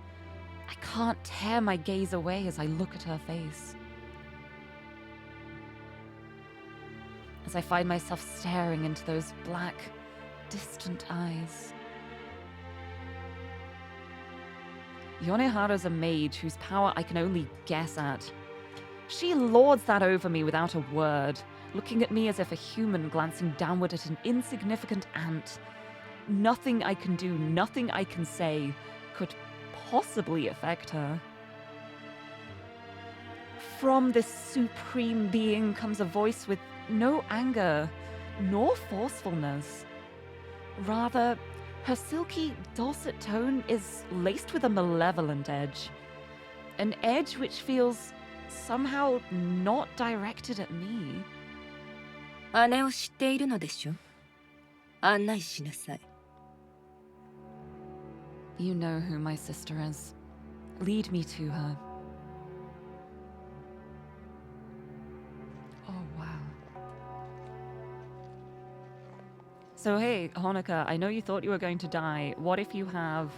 I can't tear my gaze away as I look at her face. As I find myself staring into those black, distant eyes. Yonehara's a mage whose power I can only guess at. She lords that over me without a word, looking at me as if a human glancing downward at an insignificant ant. Nothing I can do, nothing I can say could possibly affect her. From this supreme being comes a voice with no anger, nor forcefulness. Rather, her silky, dulcet tone is laced with a malevolent edge. An edge which feels somehow not directed at me. 姉を知っているのでしょ？案内しなさい。You know who my sister is. Lead me to her. Oh, wow. So hey, Honoka, I know you thought you were going to die. What if you have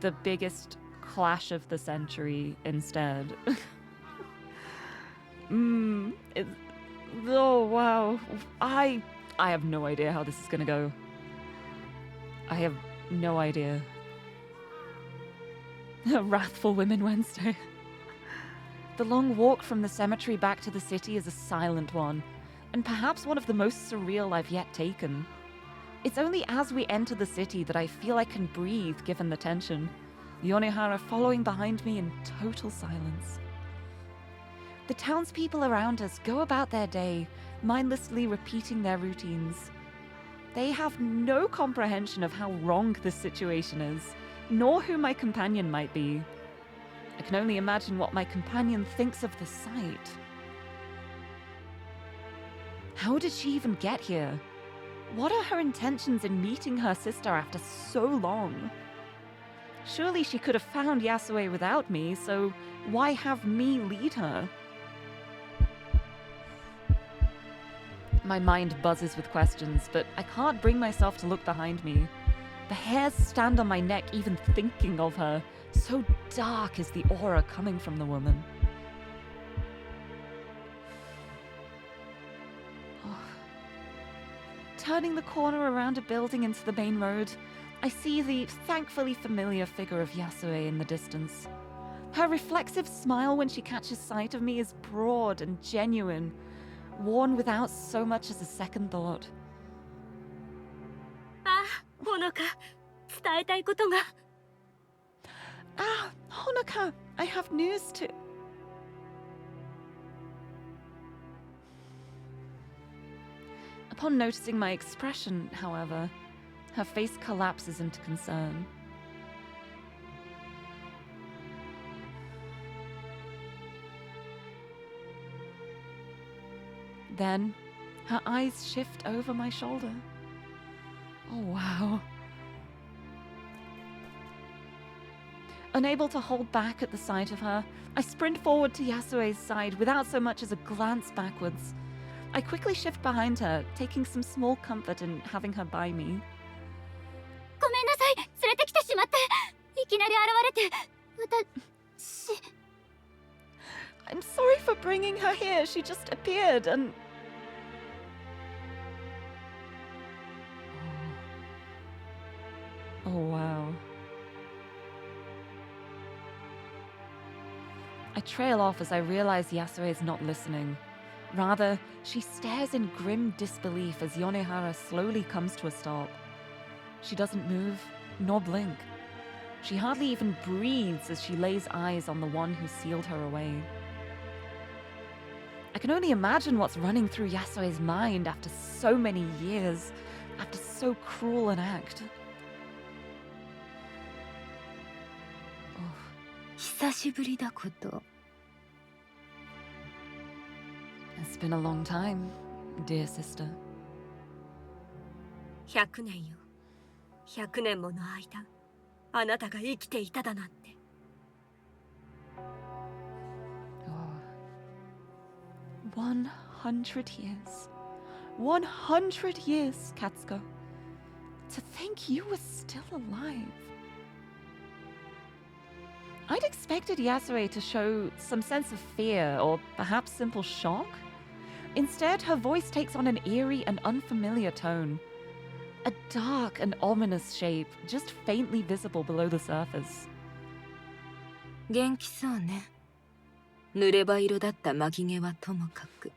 the biggest clash of the century instead? Oh, wow. I have no idea how this is gonna go. I have no idea. Wrathful Women Wednesday. The long walk from the cemetery back to the city is a silent one, and perhaps one of the most surreal I've yet taken. It's only as we enter the city that I feel I can breathe given the tension, Yonehara following behind me in total silence. The townspeople around us go about their day, mindlessly repeating their routines. They have no comprehension of how wrong this situation is, nor who my companion might be. I can only imagine what my companion thinks of the sight. How did she even get here? What are her intentions in meeting her sister after so long? Surely she could have found Yasue without me, so why have me lead her? My mind buzzes with questions, but I can't bring myself to look behind me. The hairs stand on my neck even thinking of her. So dark is the aura coming from the woman. Oh. Turning the corner around a building into the main road, I see the thankfully familiar figure of Yasue in the distance. Her reflexive smile when she catches sight of me is broad and genuine, worn without so much as a second thought. ほのか、伝えたいことが。Ah, Honoka, I have news to... Upon noticing my expression, however, her face collapses into concern. Then, her eyes shift over my shoulder. Oh, wow. Unable to hold back at the sight of her, I sprint forward to Yasue's side without so much as a glance backwards. I quickly shift behind her, taking some small comfort in having her by me. ごめんなさい、連れてきてしまって。いきなり現れて、私。I'm sorry for bringing her here. She just appeared and... Oh, wow. I trail off as I realize Yasue is not listening. Rather, she stares in grim disbelief as Yonehara slowly comes to a stop. She doesn't move, nor blink. She hardly even breathes as she lays eyes on the one who sealed her away. I can only imagine what's running through Yasue's mind after so many years, after so cruel an act. 久しぶりだこと。It's been a long time, dear sister. 100年よ。100年もの間あなたが生きていただなんて。Oh. 100 years. 100 years, Katsuko. To think you were still alive. I'd expected Yasue to show some sense of fear or perhaps simple shock. Instead, her voice takes on an eerie and unfamiliar tone. A dark and ominous shape, just faintly visible below the surface. 元気そうね。濡れ歯色だった巻毛はともかく。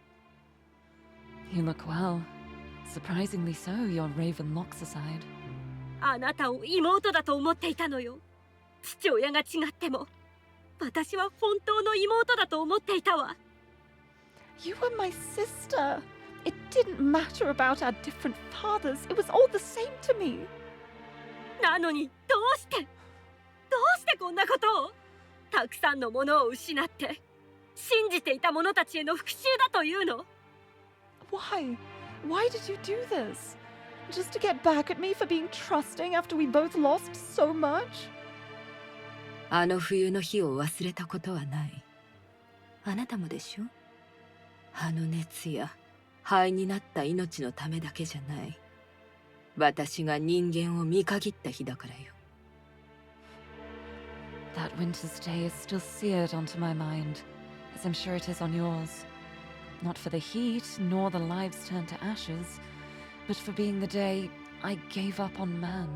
You look well. Surprisingly so, your raven locks aside. あなたを妹だと思っていたのよ。父親が違っても私は本当の妹だと思っていたわ。 You were my sister. It didn't matter about our different fathers. It was all the same to me. なのにどうしてこんなことを。たくさんのものを失って信じていた者たちへの復讐だというの。 Why? Why did you do this? Just to get back at me for being trusting after we both lost so much? あの冬の日を忘れたことはない。あなたもでしょ。あの熱や灰になった命のためだけじゃない。私が人間を見限った日だからよ。That winter's day is still seared onto my mind, as I'm sure it is on yours. Not for the heat, nor the lives turned to ashes, but for being the day I gave up on man.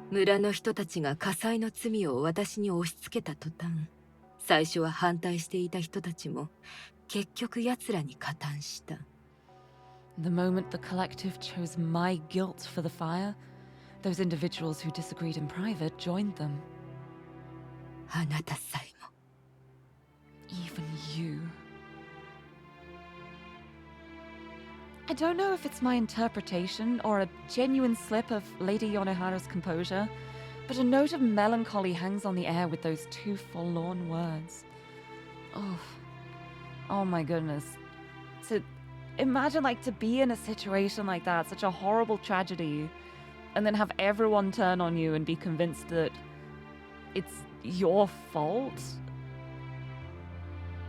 村の人たちが火災の罪を私に押し付けた途端、最初は反対していた人たちも結局奴らに加担した。The moment the collective chose my guilt for the fire, those individuals who disagreed in private joined them. あなたさえも。Even you. I don't know if it's my interpretation or a genuine slip of Lady Yonohara's composure, but a note of melancholy hangs on the air with those two forlorn words. Oh my goodness. To imagine, like, to be in a situation like that, such a horrible tragedy, and then have everyone turn on you and be convinced that it's your fault?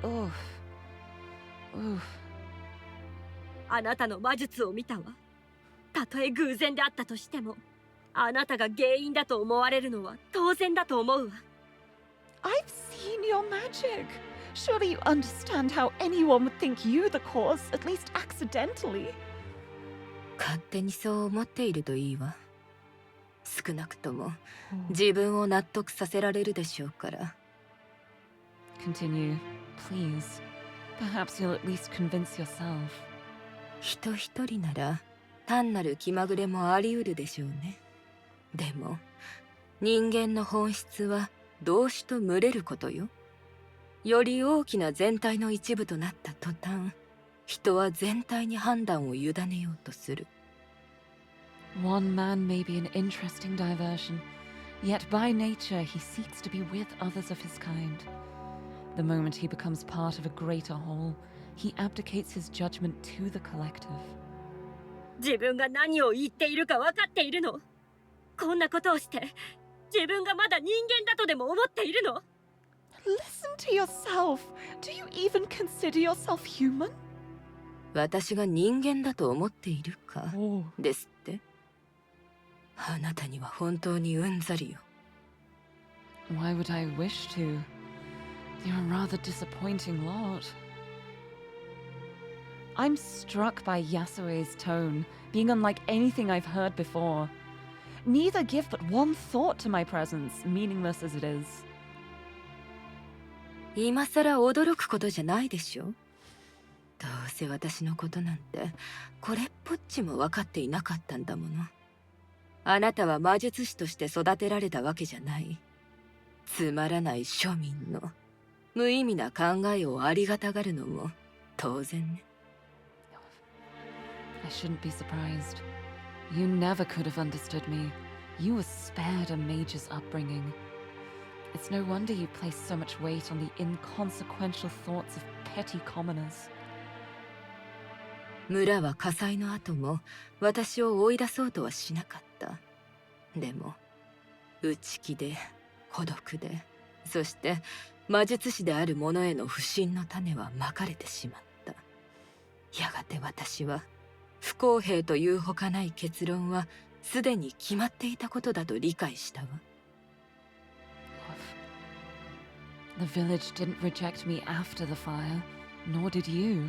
Oof. あなたの魔術を見たわ。たとえ偶然であったとしてもあなたが原因だと思われるのは当然だと思うわ。 I've seen your magic. Surely you understand how anyone would think you the cause, at least accidentally. 勝手にそう思っているといいわ。少なくとも自分を納得させられるでしょうから。 Continue, please. Perhaps you'll at least convince yourself. 人一人なら単なる気まぐれもあり得るでしょうね。でも人間の本質は同種と群れることよ。より大きな全体の一部となった途端、人は全体に判断を委ねようとする。One man may be an interesting diversion, yet by nature he seeks to be with others of his kind. The moment he becomes part of a greater whole, he abdicates his judgment to the collective. 自分が何を言っているか分かっているの？こんなことをして自分がまだ人間だとでも思っているの？ Listen to yourself. Do you even consider yourself human? 私が人間だと思っているか Oh. ですって。あなたには本当にうんざりよ。 Why would I wish to? You're a rather disappointing lot. I'm struck by Yasue's tone, being unlike anything I've heard before. Neither give but one thought to my presence, meaningless as it is. 今さら驚くことじゃないでしょ。どうせ私のことなんてこれっぽっちも分かっていなかったんだもの。あなたは魔術師として育てられたわけじゃない。つまらない庶民の無意味な考えをありがたがるのも当然ね。I shouldn't be surprised. You never could have understood me. You were spared a mage's upbringing. It's no wonder you place so much weight on the inconsequential thoughts of petty commoners. 村は火災の後も私を追い出そうとはしなかった。でも内気で孤独で、そして魔術師である者への不信の種はまかれてしまった。やがて私は不公平というほかない結論はすでに決まっていたことだと理解したわ。The village didn't reject me after the fire, nor did you.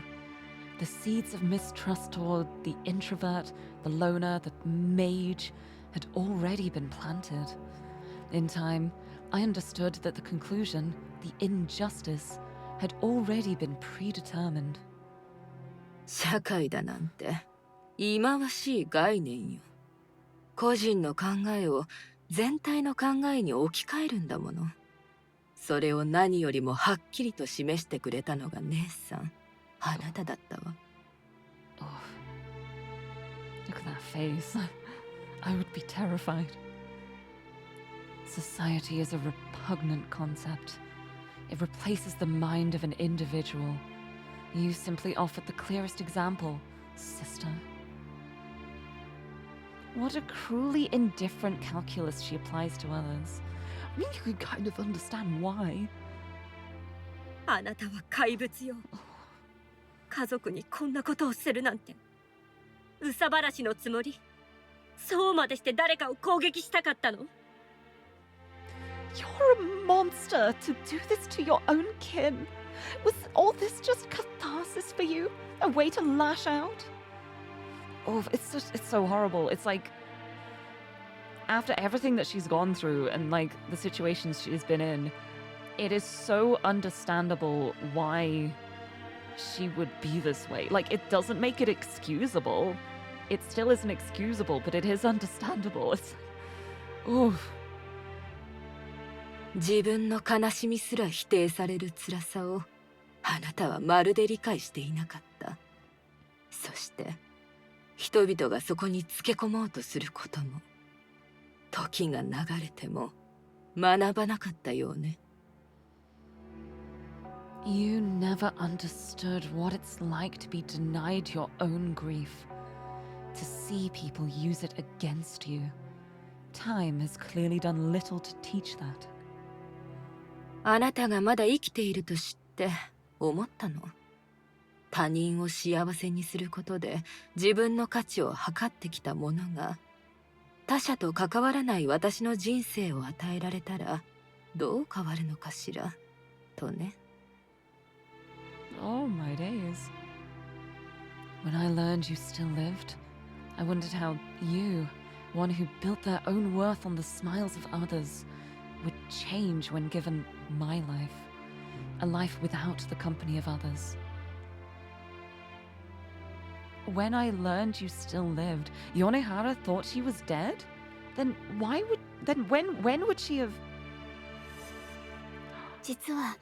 The seeds of mistrust toward the introvert, the loner, the mage had already been planted. In time, I understood that the conclusion, the injustice, had already been predetermined. 社会だなんて忌まわしい概念よ。個人の考えを全体の考えに置き換えるんだもの。それを何よりもはっきりと示してくれたのが姉さん、あなただったわ。Oh, look at that face. I would be terrified. Society is a repugnant concept. It replaces the mind of an individual. You simply offered the clearest example, sister. What a cruelly indifferent calculus she applies to others. I mean, you can kind of understand why. あなたは怪物よ。家族にこんなことをするなんて。憂さ晴らしのつもり？そうまでして誰かを攻撃したかったの？ You're a monster to do this to your own kin. Was all this just catharsis for you? A way to lash out? Oh, it's so horrible. It's like, after everything that she's gone through and like the situations she's been in, it is so understandable why she would be this way. Like, it doesn't make it excusable. It still isn't excusable, but it is understandable. It's, oh. 自分の悲しみすら否定される辛さをあなたはまるで理解していなかった。そして人々がそこにつけ込もうとすることも時が流れても学ばなかったようね。You never understood what it's like to be denied your own grief, to see people use it against you. Time has clearly done little to teach that. あなたがまだ生きていると知って思ったの。他人を幸せにすることで自分の価値を測ってきたものが他者と関わらない私の人生を与えられたらどう変わるのかしらとね。Oh my days. When I learned you still lived, I wondered how you, one who built their own worth on the smiles of others, would change when given my life, a life without the company of others. When I learned you still lived, Yonehara thought she was dead? Then when would she have... 実は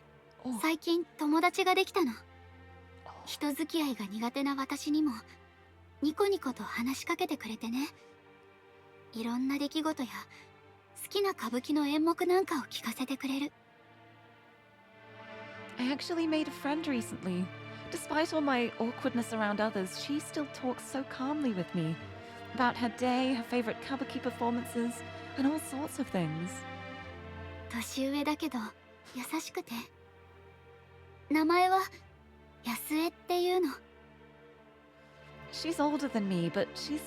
Oh. 最近友達ができたの。人付き合いが苦手な私にもニコニコと話しかけてくれてね。いろんな出来事や好きな歌舞伎の演目なんかを聞かせてくれる。I actually made a friend recently. Despite all my awkwardness around others, she still talks so calmly with me about her day, her favorite kabuki performances, and all sorts of things. 年上だけど優しくて。名前は安江っていうの。She's older than me, but she's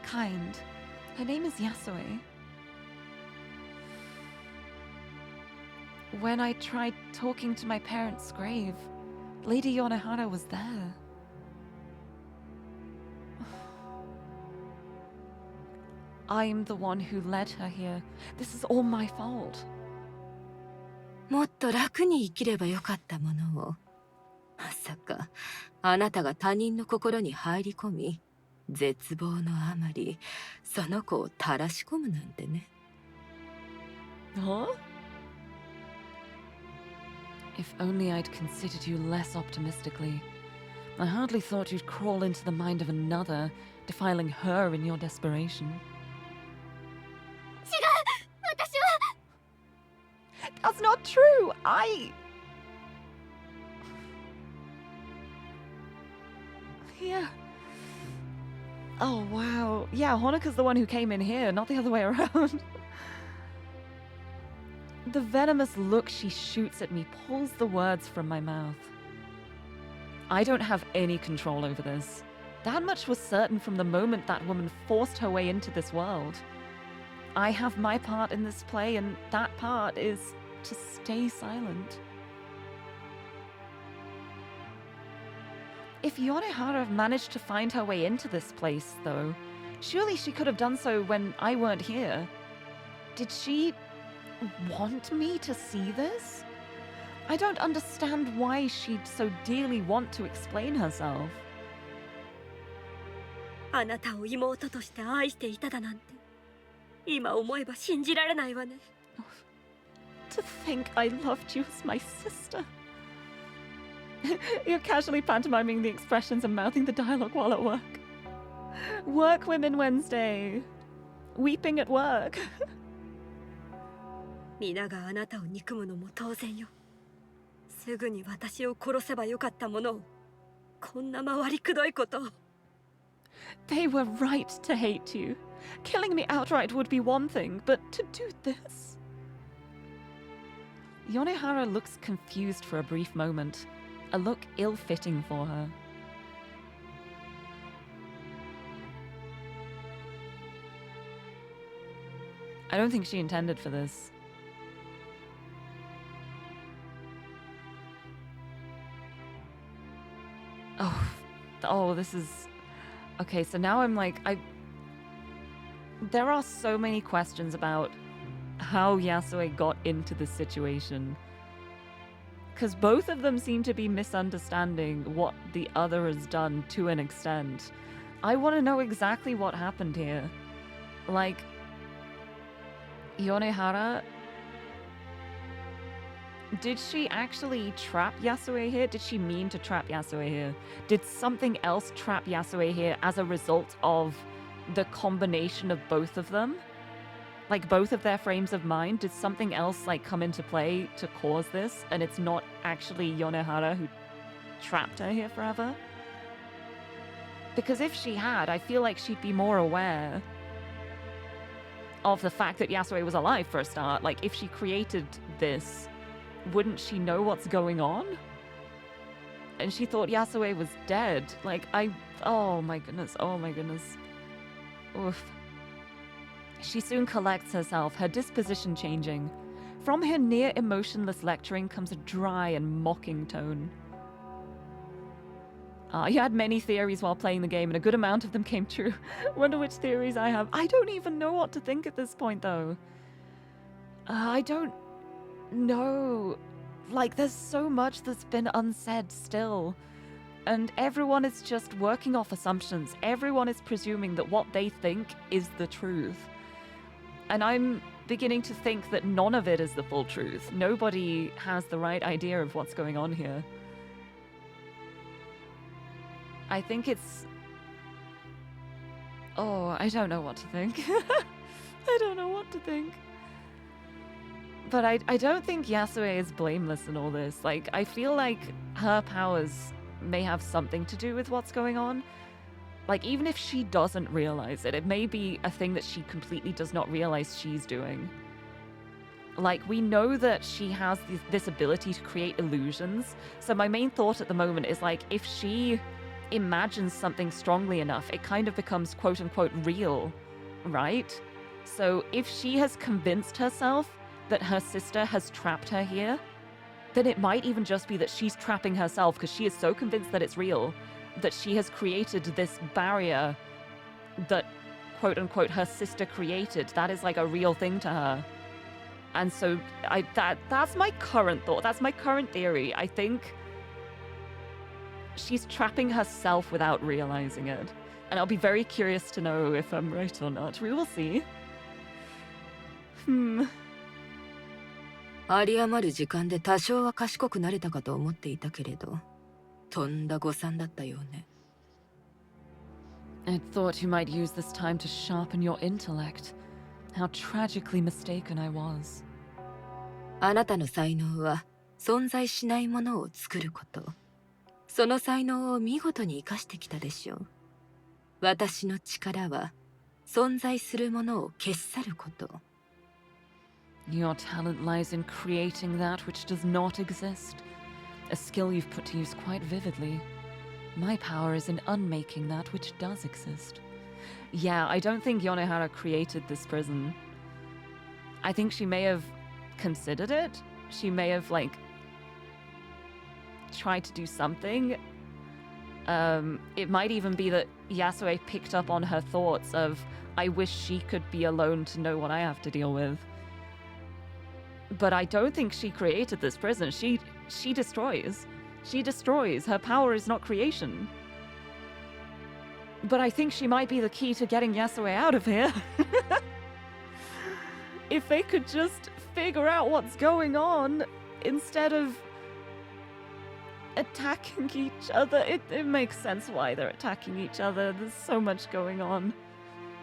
kind. Her name is Yasue. When I tried talking to my parents' grave, Lady Yonehara was there. I'm the one who led her here. This is all my fault. もっと楽に生きればよかったものをまさかあなたが他人の心に入り込み絶望のあまりその子を垂らし込むなんてね。 Huh? If only I'd considered you less optimistically. I hardly thought you'd crawl into the mind of another, defiling her in your desperation. 違う、私は。 That's not true! Yeah. Oh, wow. Yeah, Honoka's the one who came in here, not the other way around. The venomous look she shoots at me pulls the words from my mouth. I don't have any control over this. That much was certain from the moment that woman forced her way into this world. I have my part in this play, and that part is to stay silent. If Yonehara managed to find her way into this place, though, surely she could have done so when I weren't here. Did she want me to see this? I don't understand why she'd so dearly want to explain herself. あなたを妹として愛していただなんて今思えば信じられないわね。 To think I loved you as my sister. You're casually pantomiming the expressions and mouthing the dialogue while at work. Work Women Wednesday. Weeping at work. 皆があなたを憎むのも当然よ。すぐに私を殺せばよかったものをこんな回りくどいことを。 They were right to hate you. Killing me outright would be one thing, but to do this... Yonehara looks confused for a brief moment, a look ill-fitting for her. I don't think she intended for this. Oh, this is... Okay, so now I'm like, there are so many questions about how Yasue got into this situation. Because both of them seem to be misunderstanding what the other has done to an extent. I want to know exactly what happened here. Like, Yonehara... Did she actually trap Yasue here? Did she mean to trap Yasue here? Did something else trap Yasue here as a result of the combination of both of them? Like both of their frames of mind? Did something else like come into play to cause this? And it's not actually Yonehara who trapped her here forever? Because if she had, I feel like she'd be more aware of the fact that Yasue was alive for a start. Like if she created this, wouldn't she know what's going on? And she thought Yasue was dead. Like, oh my goodness, oh my goodness. Oof. She soon collects herself, her disposition changing. From her near emotionless lecturing comes a dry and mocking tone. You had many theories while playing the game, and a good amount of them came true. Wonder which theories I have. I don't even know what to think at this point, though. I don't... No, like there's so much that's been unsaid still, and everyone is just working off assumptions. Everyone is presuming that what they think is the truth, and I'm beginning to think that none of it is the full truth. Nobody has the right idea of what's going on here. I think it's... Oh, I don't know what to think. I don't know what to think. But I don't think Yasue is blameless in all this. Like, I feel like her powers may have something to do with what's going on. Like, even if she doesn't realize it, it may be a thing that she completely does not realize she's doing. Like, we know that she has this ability to create illusions. So my main thought at the moment is, like, if she imagines something strongly enough, it kind of becomes quote-unquote real, right? So if she has convinced herself that her sister has trapped her here, then it might even just be that she's trapping herself because she is so convinced that it's real that she has created this barrier that, quote-unquote, her sister created. That is like a real thing to her. And so that's my current thought. That's my current theory. I think she's trapping herself without realizing it. And I'll be very curious to know if I'm right or not. We will see. 有り余る時間で多少は賢くなれたかと思っていたけれど、とんだ誤算だったようね。I thought you might use this time to sharpen your intellect. How tragically mistaken I was. あなたの才能は存在しないものを作ること。その才能を見事に生かしてきたでしょう。私の力は存在するものを消し去ること。Your talent lies in creating that which does not exist. A skill you've put to use quite vividly. My power is in unmaking that which does exist. Yeah, I don't think Yonehara created this prison. I think she may have considered it. She may have, like, tried to do something. It might even be that Yasue picked up on her thoughts of, I wish she could be alone to know what I have to deal with. But I don't think she created this prison. She destroys. She destroys. Her power is not creation. But I think she might be the key to getting Yasue out of here. If they could just figure out what's going on instead of attacking each other. It makes sense why they're attacking each other. There's so much going on.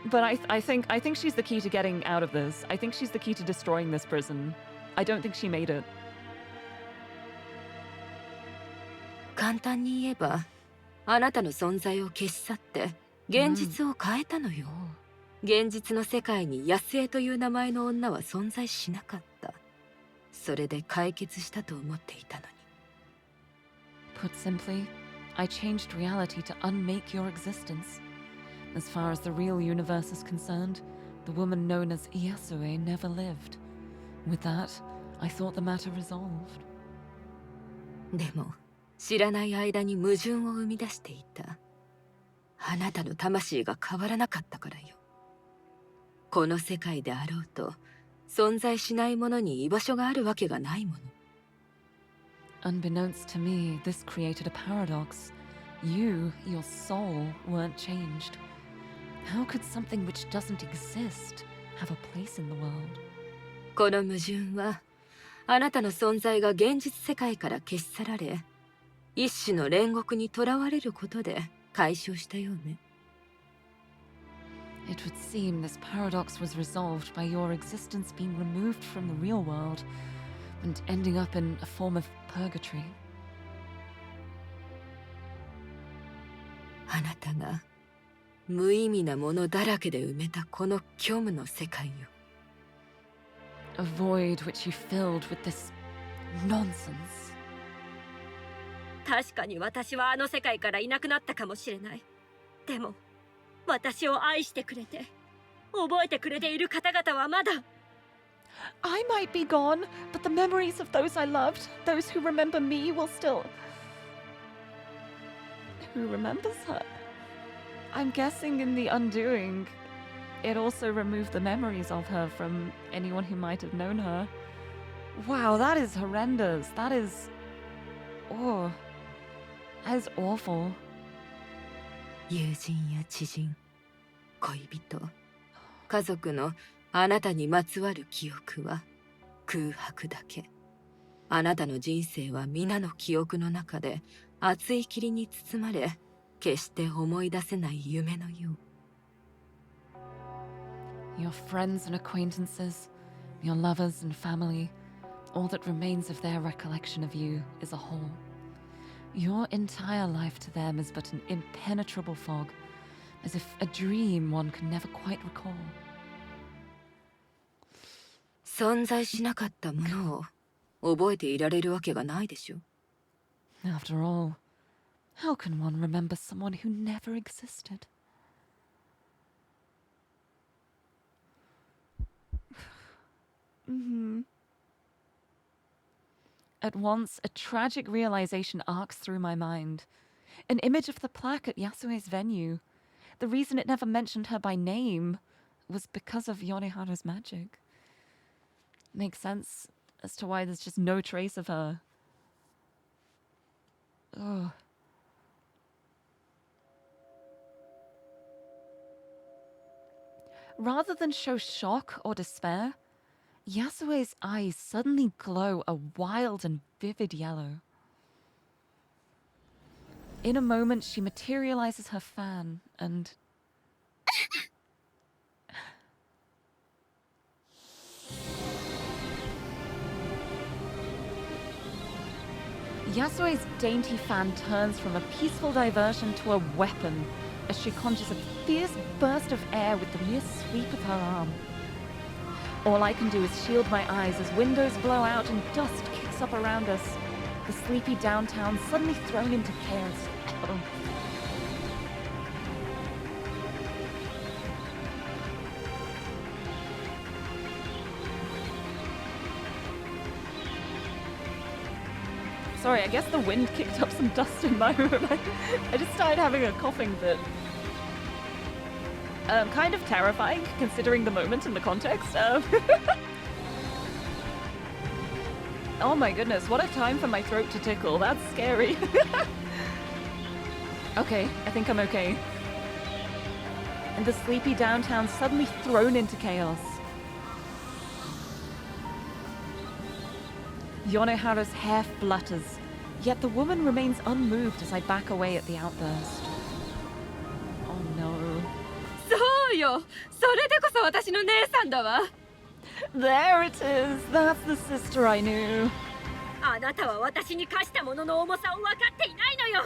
But I think she's the key to getting out of this. I think she's the key to destroying this prison. I don't think she made it. 簡単に言えば、あなたの存在を消し去って現実を変えたのよ。現実の世界に安江という名前の女は存在しなかった。それで解決したと思っていたのに。Put simply, I changed reality to unmake your existence. As far as the real universe is concerned, the woman known as Yasue never lived. With that, I thought the matter resolved. でも、知らない間に矛盾を生み出していた。あなたの魂が変わらなかったからよ。この世界であろうと、存在しないものに居場所があるわけがないもの。Unbeknownst to me, this created a paradox. You, your soul, weren't changed. How could something which doesn't exist have a place in the world? この矛盾は、あなたの存在が現実世界から消し去られ、一種の煉獄に囚われることで解消したようね。It would seem this paradox was resolved by your existence being removed from the real world and ending up in a form of purgatory. あなたが無意味なものだらけで埋めたこの虚無の世界よ。A void which you filled with this nonsense. 確かに私はあの世界からいなくなったかもしれない。でも私を愛してくれて覚えてくれている方々はまだ。 I might be gone, but the memories of those I loved, those who remember me, will still... Who remembers her? I'm guessing in the undoing, it also removed the memories of her from anyone who might have known her. Wow, that is horrendous. That is... Oh... That is awful. 友人や知人、恋人、家族のあなたにまつわる記憶は空白だけ。あなたの人生は皆の記憶の中で熱い霧に包まれ、決して思い出せない夢のよう。Your friends and acquaintances, your lovers and family, all that remains of their recollection of you is a whole. Your entire life to them is but an impenetrable fog, as if a dream one can never quite recall. 存在しなかったものを覚えていられるわけがないでしょ。After all, how can one remember someone who never existed? At once, a tragic realization arcs through my mind. An image of the plaque at Yasue's venue. The reason it never mentioned her by name was because of Yonehara's magic. Makes sense as to why there's just no trace of her. Ugh. Rather than show shock or despair, Yasue's eyes suddenly glow a wild and vivid yellow. In a moment, she materializes her fan and... Yasue's dainty fan turns from a peaceful diversion to a weapon, as she conjures a fierce burst of air with the mere sweep of her arm. All I can do is shield my eyes as windows blow out and dust kicks up around us, the sleepy downtown suddenly thrown into chaos. Sorry, I guess the wind kicked up some dust in my room. I just started having a coughing fit. Kind of terrifying, considering the moment and the context. Oh my goodness, what a time for my throat to tickle. That's scary. Okay, I think I'm okay. And the sleepy downtown suddenly thrown into chaos. Yonehara's hair flutters, yet the woman remains unmoved as I back away at the outburst. Oh no. そうよ、それでこそ私の姉さんだわ。 There it is! That's the sister I knew. あなたは私に課したものの重さを分かっていないのよ。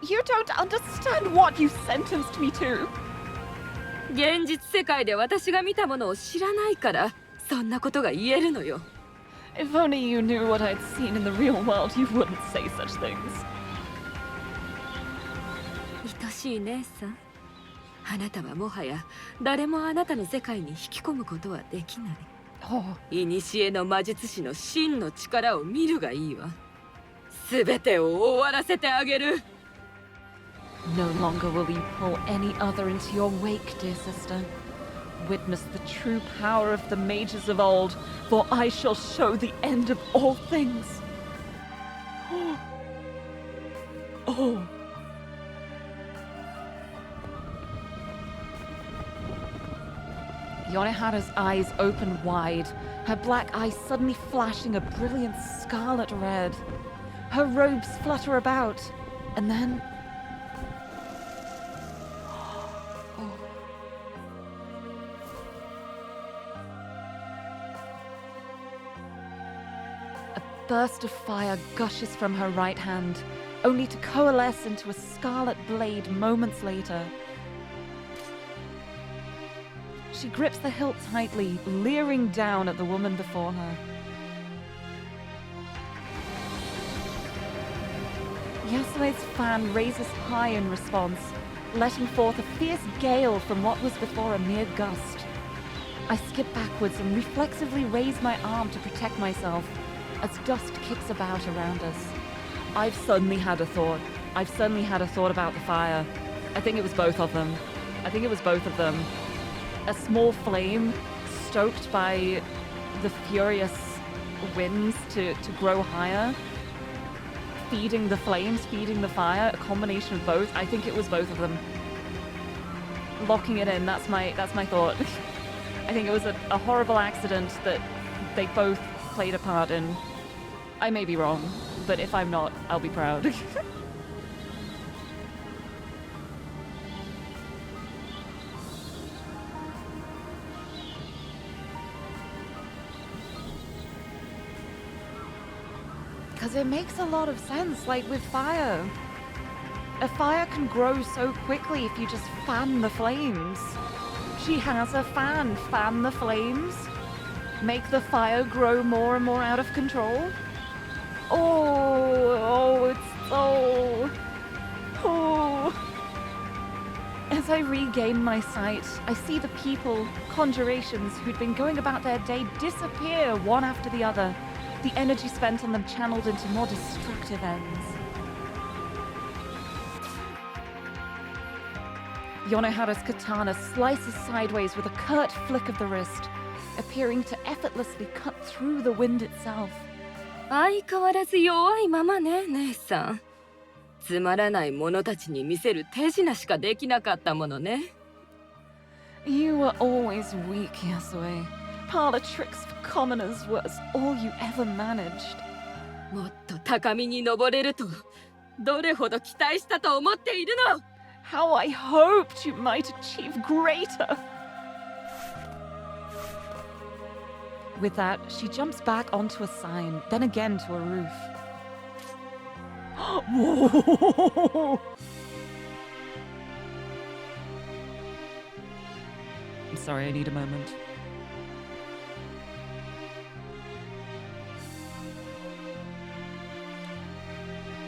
You don't understand what you sentenced me to! 現実世界で私が見たものを知らないから、そんなことが言えるのよ。 If only you knew what I'd seen in the real world, you wouldn't say such things. 愛しい姉さん、あなたはもはや誰もあなたの世界に引き込むことはできない。 Oh. 古の魔術師の真の力を見るがいいわ。すべてを終わらせてあげる。 No longer will you pull any other into your wake, dear sister. Witness the true power of the mages of old, for I shall show the end of all things. Oh. Yonehara's eyes open wide, her black eyes suddenly flashing a brilliant scarlet red. Her robes flutter about, and then... A burst of fire gushes from her right hand, only to coalesce into a scarlet blade moments later. She grips the hilt tightly, leering down at the woman before her. Yasue's fan raises high in response, letting forth a fierce gale from what was before a mere gust. I skip backwards and reflexively raise my arm to protect myself as dust kicks about around us. I've suddenly had a thought. About the fire. I think it was both of them. A small flame stoked by the furious winds to grow higher, feeding the flames, feeding the fire, a combination of both. I think it was both of them. Locking it in, that's my thought. I think it was a horrible accident that they both played a part in. I may be wrong, but if I'm not, I'll be proud. Because it makes a lot of sense, like with fire. A fire can grow so quickly if you just fan the flames. She has a fan. Fan the flames. Make the fire grow more and more out of control. Oh, it's so... Oh. As I regain my sight, I see the people, conjurations, who'd been going about their day disappear one after the other. The energy spent on them channeled into more destructive ends. Yonehara's katana slices sideways with a curt flick of the wrist, appearing to effortlessly cut through the wind itself. 相変わらず弱いままね、姉さん。つまらない者たちに見せる手品しかできなかったものね。You were always weak, Yasue. Parlor tricks for commoners was all you ever managed. もっと高みに登れると、どれほど期待したと思っているの。 How I hoped you might achieve greater! With that, she jumps back onto a sign, then again to a roof. Whoa! I'm sorry, I need a moment.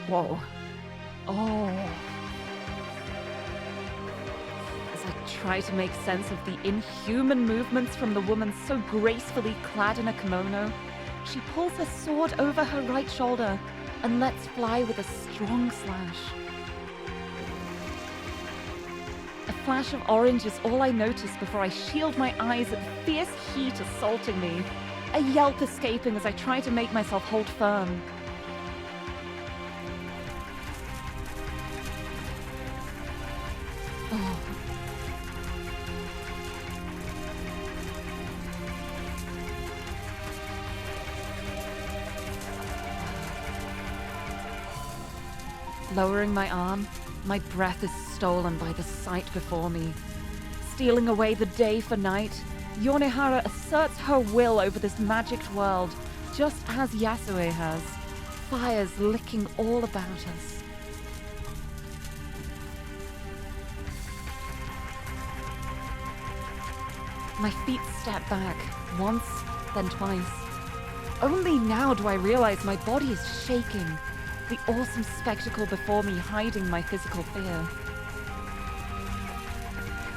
Whoa. Oh. As I try to make sense of the inhuman movements from the woman so gracefully clad in a kimono, she pulls her sword over her right shoulder and lets fly with a strong slash. A flash of orange is all I notice before I shield my eyes at the fierce heat assaulting me, a yelp escaping as I try to make myself hold firm. Oh. Lowering my arm, my breath is stolen by the sight before me. Stealing away the day for night, Yonehara asserts her will over this magicked world, just as Yasue has, fires licking all about us. My feet step back, once, then twice. Only now do I realize my body is shaking, the awesome spectacle before me hiding my physical fear.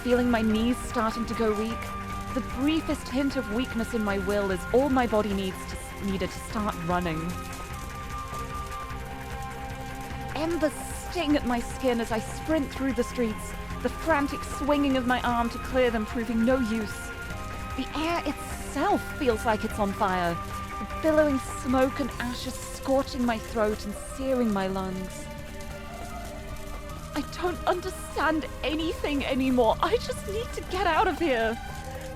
Feeling my knees starting to go weak, the briefest hint of weakness in my will is all my body needed to start running. Embers sting at my skin as I sprint through the streets, the frantic swinging of my arm to clear them proving no use. The air itself feels like it's on fire, the billowing smoke and ashes scorching my throat and searing my lungs. I don't understand anything anymore. I just need to get out of here.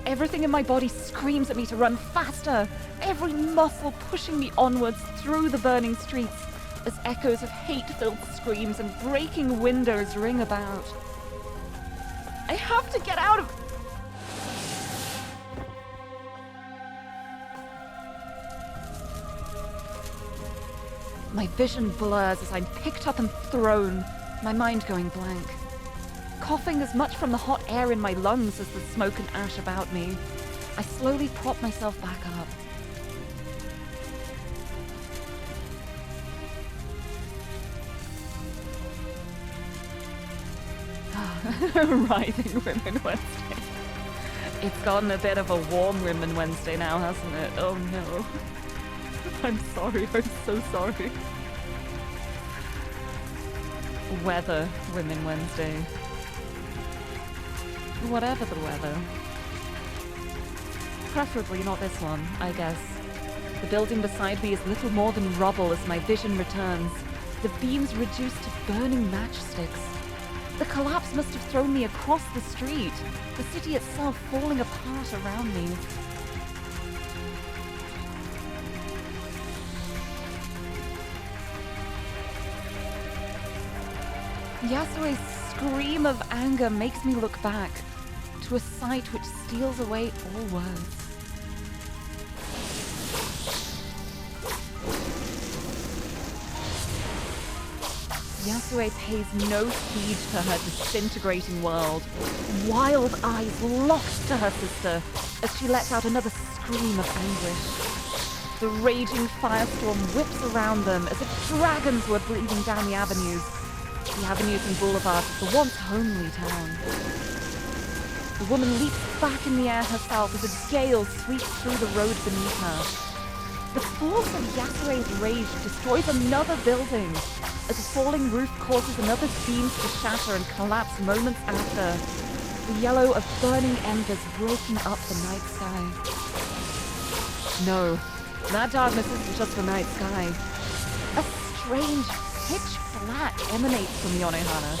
Everything in my body screams at me to run faster, every muscle pushing me onwards through the burning streets as echoes of hate-filled screams and breaking windows ring about. I have to get out of... My vision blurs as I'm picked up and thrown, my mind going blank. Coughing as much from the hot air in my lungs as the smoke and ash about me, I slowly prop myself back up. Writhing Women Wednesday. It's gotten a bit of a warm Women Wednesday now, hasn't it? Oh no. I'm sorry, I'm so sorry. Weather Women Wednesday. Whatever the weather. Preferably not this one, I guess. The building beside me is little more than rubble as my vision returns, the beams reduced to burning matchsticks. The collapse must have thrown me across the street, the city itself falling apart around me. Yasue's scream of anger makes me look back to a sight which steals away all words. Yasue pays no heed to her disintegrating world, wild eyes locked to her sister as she lets out another scream of anguish. The raging firestorm whips around them as if dragons were bleeding down the avenues and boulevards of the once homely town. The woman leaps back in the air herself as a gale sweeps through the road beneath her. The force of Yasue's rage destroys another building, as a falling roof causes another beams to shatter and collapse moments after, the yellow of burning embers breaking up the night sky. No, that darkness isn't just the night sky. A strange pitch black emanates from Yonehana,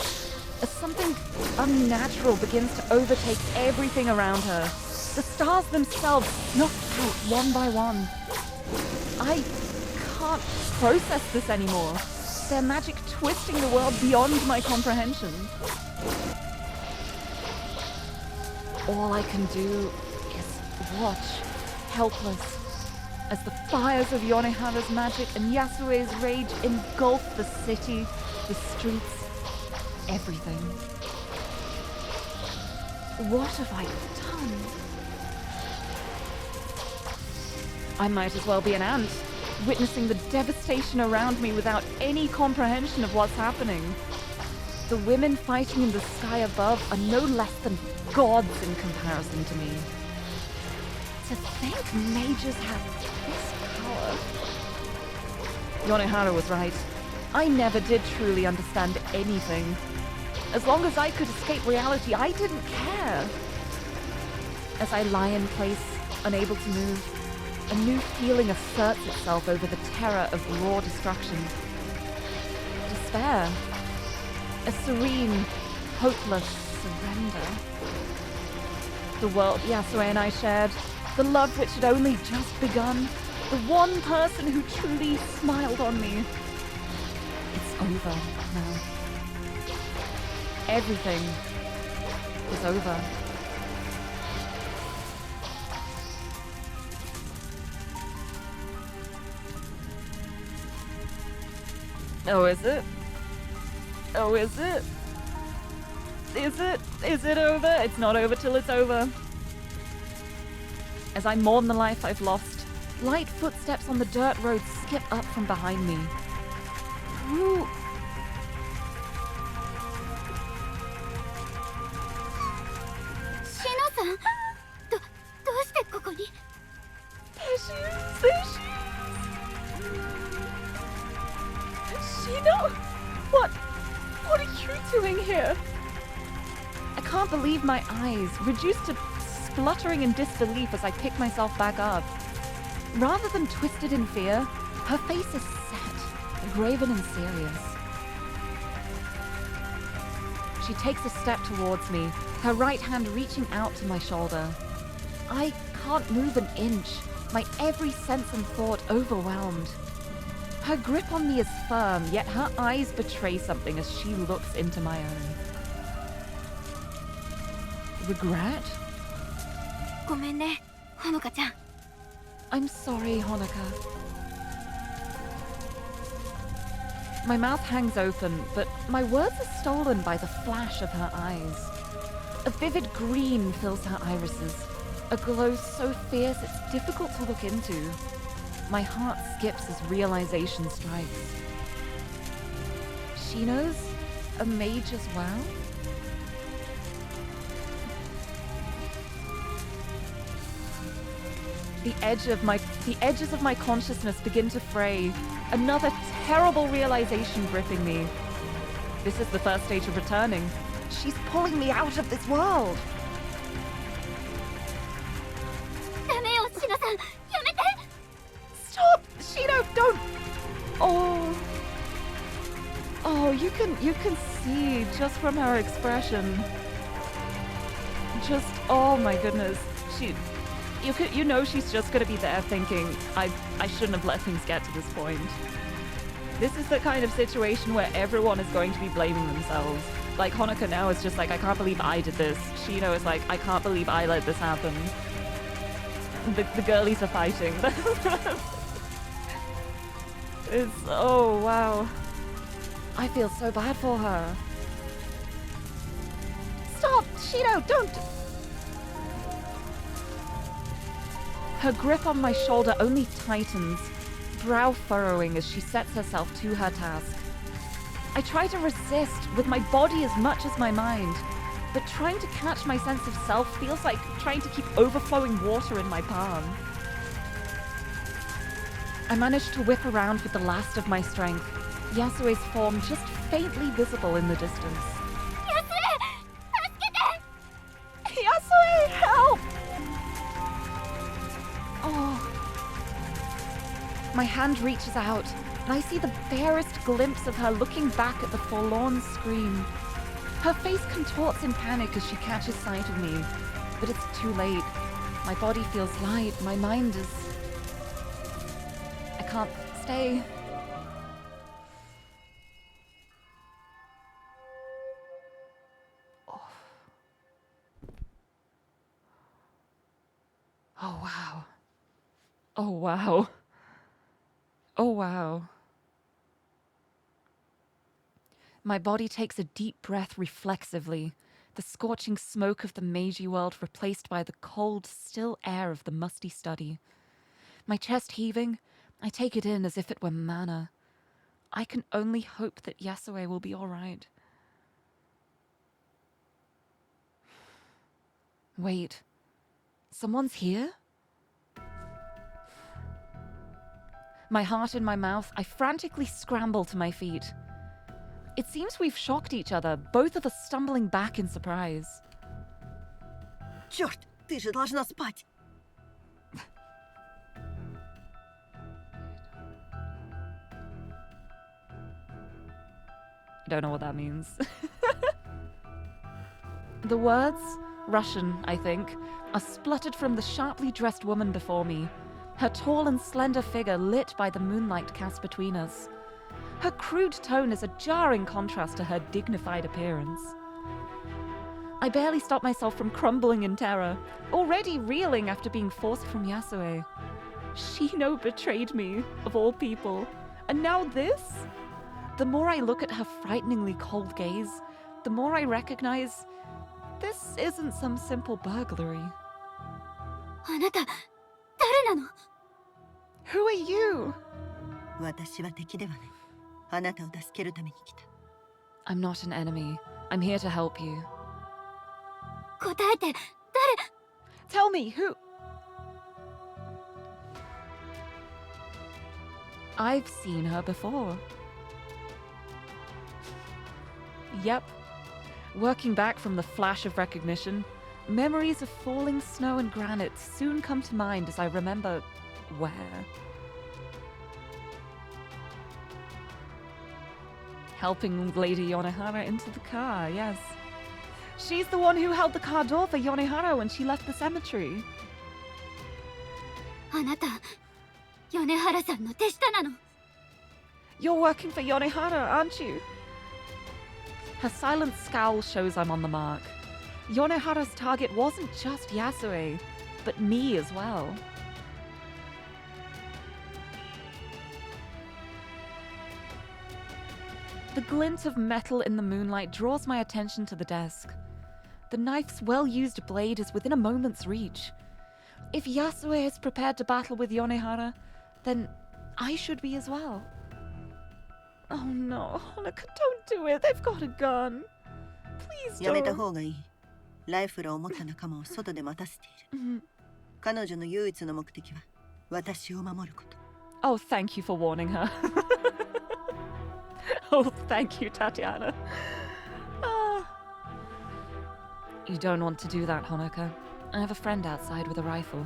as something unnatural begins to overtake everything around her. The stars themselves snuffed out one by one. I can't process this anymore. Their magic twisting the world beyond my comprehension. All I can do is watch, helpless, as the fires of Yonehara's magic and Yasue's rage engulf the city, the streets, everything. What have I done? on? I might as well be an ant, witnessing the devastation around me without any comprehension of what's happening. The women fighting in the sky above are no less than gods in comparison to me. To think mages have this power. Yonehara was right. I never did truly understand anything. As long as I could escape reality, I didn't care. As I lie in place, unable to move, a new feeling asserts itself over the terror of raw destruction. Despair. A serene, hopeless surrender. The world Yasue and I shared, the love which had only just begun, the one person who truly smiled on me. It's over now. Everything is over. Oh, is it? Oh, is it? Is it? Is it over? It's not over till it's over. As I mourn the life I've lost, light footsteps on the dirt road skip up from behind me. Who? Shino-san! どうしてここに? There she is! There she is! Shino! What are you doing here? I can't believe my eyes, reduced to spluttering in disbelief as I pick myself back up. Rather than twisted in fear, her face is set, graven and serious. She takes a step towards me, her right hand reaching out to my shoulder. I can't move an inch, my every sense and thought overwhelmed. Her grip on me is firm, yet her eyes betray something as she looks into my own. Regret? ごめんね、ほのかちゃん。 I'm sorry, Honoka. My mouth hangs open, but my words are stolen by the flash of her eyes. A vivid green fills her irises, a glow so fierce it's difficult to look into. My heart skips as realization strikes. Shino's a mage as well? The edges of my consciousness begin to fray. Another terrible realization gripping me. This is the first stage of returning. She's pulling me out of this world. ダメよ、シノさん、やめて! Stop! Shino, don't! Oh, you can see just from her expression. Just, oh my goodness. You know she's just gonna be there thinking, I shouldn't have let things get to this point. This is the kind of situation where everyone is going to be blaming themselves. Like, Honoka now is just like, I can't believe I did this. Shino is like, I can't believe I let this happen. The girlies are fighting. It's, oh wow. I feel so bad for her. Stop! Shino, don't! Her grip on my shoulder only tightens, brow furrowing as she sets herself to her task. I try to resist with my body as much as my mind, but trying to catch my sense of self feels like trying to keep overflowing water in my palm. I manage to whip around with the last of my strength, Yasue's form just faintly visible in the distance. Yasue, help! Oh. My hand reaches out, and I see the barest glimpse of her looking back at the forlorn scream. Her face contorts in panic as she catches sight of me, but it's too late. My body feels light, my mind is... I can't stay. Oh wow. Oh wow. Oh wow. My body takes a deep breath reflexively, The scorching smoke of the Meiji world replaced by the cold, still air of the musty study. My chest heaving, I take it in as if it were manna. I can only hope that Yasue will be all right. Wait, someone's here? My heart in my mouth, I frantically scramble to my feet. It seems we've shocked each other, both of us stumbling back in surprise. Черт, ты же должна спать. I don't know what that means. The words, Russian, I think, are spluttered from the sharply dressed woman before me, her tall and slender figure lit by the moonlight cast between us. Her crude tone is a jarring contrast to her dignified appearance. I barely stop myself from crumbling in terror, already reeling after being forced from Yasue. Shino betrayed me, of all people, and now this? The more I look at her frighteningly cold gaze, the more I recognize this isn't some simple burglary. あなた誰なの？ Who are you? 私は敵ではない。あなたを助けるために来た。I'm not an enemy. I'm here to help you. 答えて。 Tell me, who? I've seen her before. Yep. Working back from the flash of recognition, memories of falling snow and granite soon come to mind as I remember where. Helping Lady Yonehara into the car, yes. She's the one who held the car door for Yonehara when she left the cemetery. あなた米原さんの手下なの？ You're working for Yonehara, aren't you? Her silent scowl shows I'm on the mark. Yonehara's target wasn't just Yasue, but me as well. The glint of metal in the moonlight draws my attention to the desk. The knife's well-used blade is within a moment's reach. If Yasue is prepared to battle with Yonehara, then I should be as well. Oh no, Honoka, don't do it. They've got a gun. Please やめた don't. 方がいい。ライフルを持った仲間を外で待たせている。彼女の唯一の目的は私を守ること。Oh, thank you for warning her. Oh, thank you, Tatiana. Ah. You don't want to do that, Honoka. I have a friend outside with a rifle.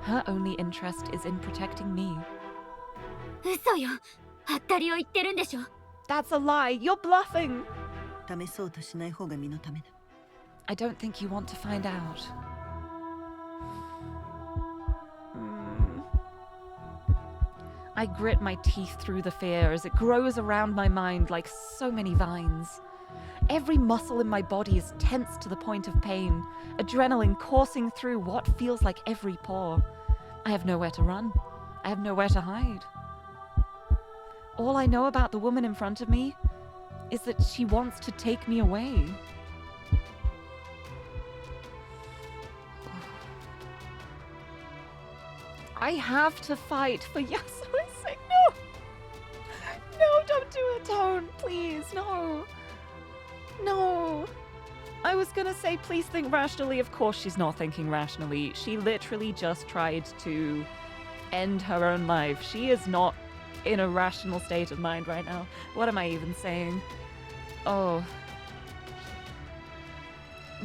Her only interest is in protecting me. 嘘よ。はったりを言ってるんでしょ。 That's a lie. You're bluffing. 試そうとしない方が身のためだ。I don't think you want to find out. I grit my teeth through the fear as it grows around my mind like so many vines. Every muscle in my body is tense to the point of pain, adrenaline coursing through what feels like every pore. I have nowhere to run. I have nowhere to hide. All I know about the woman in front of me is that she wants to take me away. I have to fight for Yasuo's sake. No! No, don't do it, Tone. Please, no. No. I was gonna say, please think rationally. Of course she's not thinking rationally. She literally just tried to end her own life. She is not in a rational state of mind right now. What am I even saying? Oh.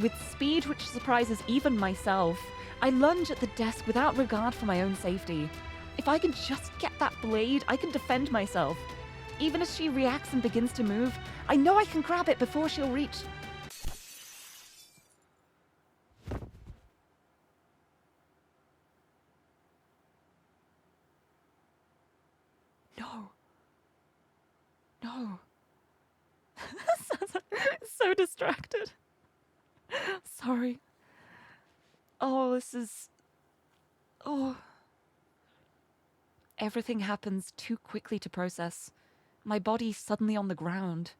With speed which surprises even myself, I lunge at the desk without regard for my own safety. If I can just get that blade, I can defend myself. Even as she reacts and begins to move, I know I can grab it before she'll reach. No. No. So distracted. Sorry. Oh, this is... Oh. Everything happens too quickly to process. My body's suddenly on the ground.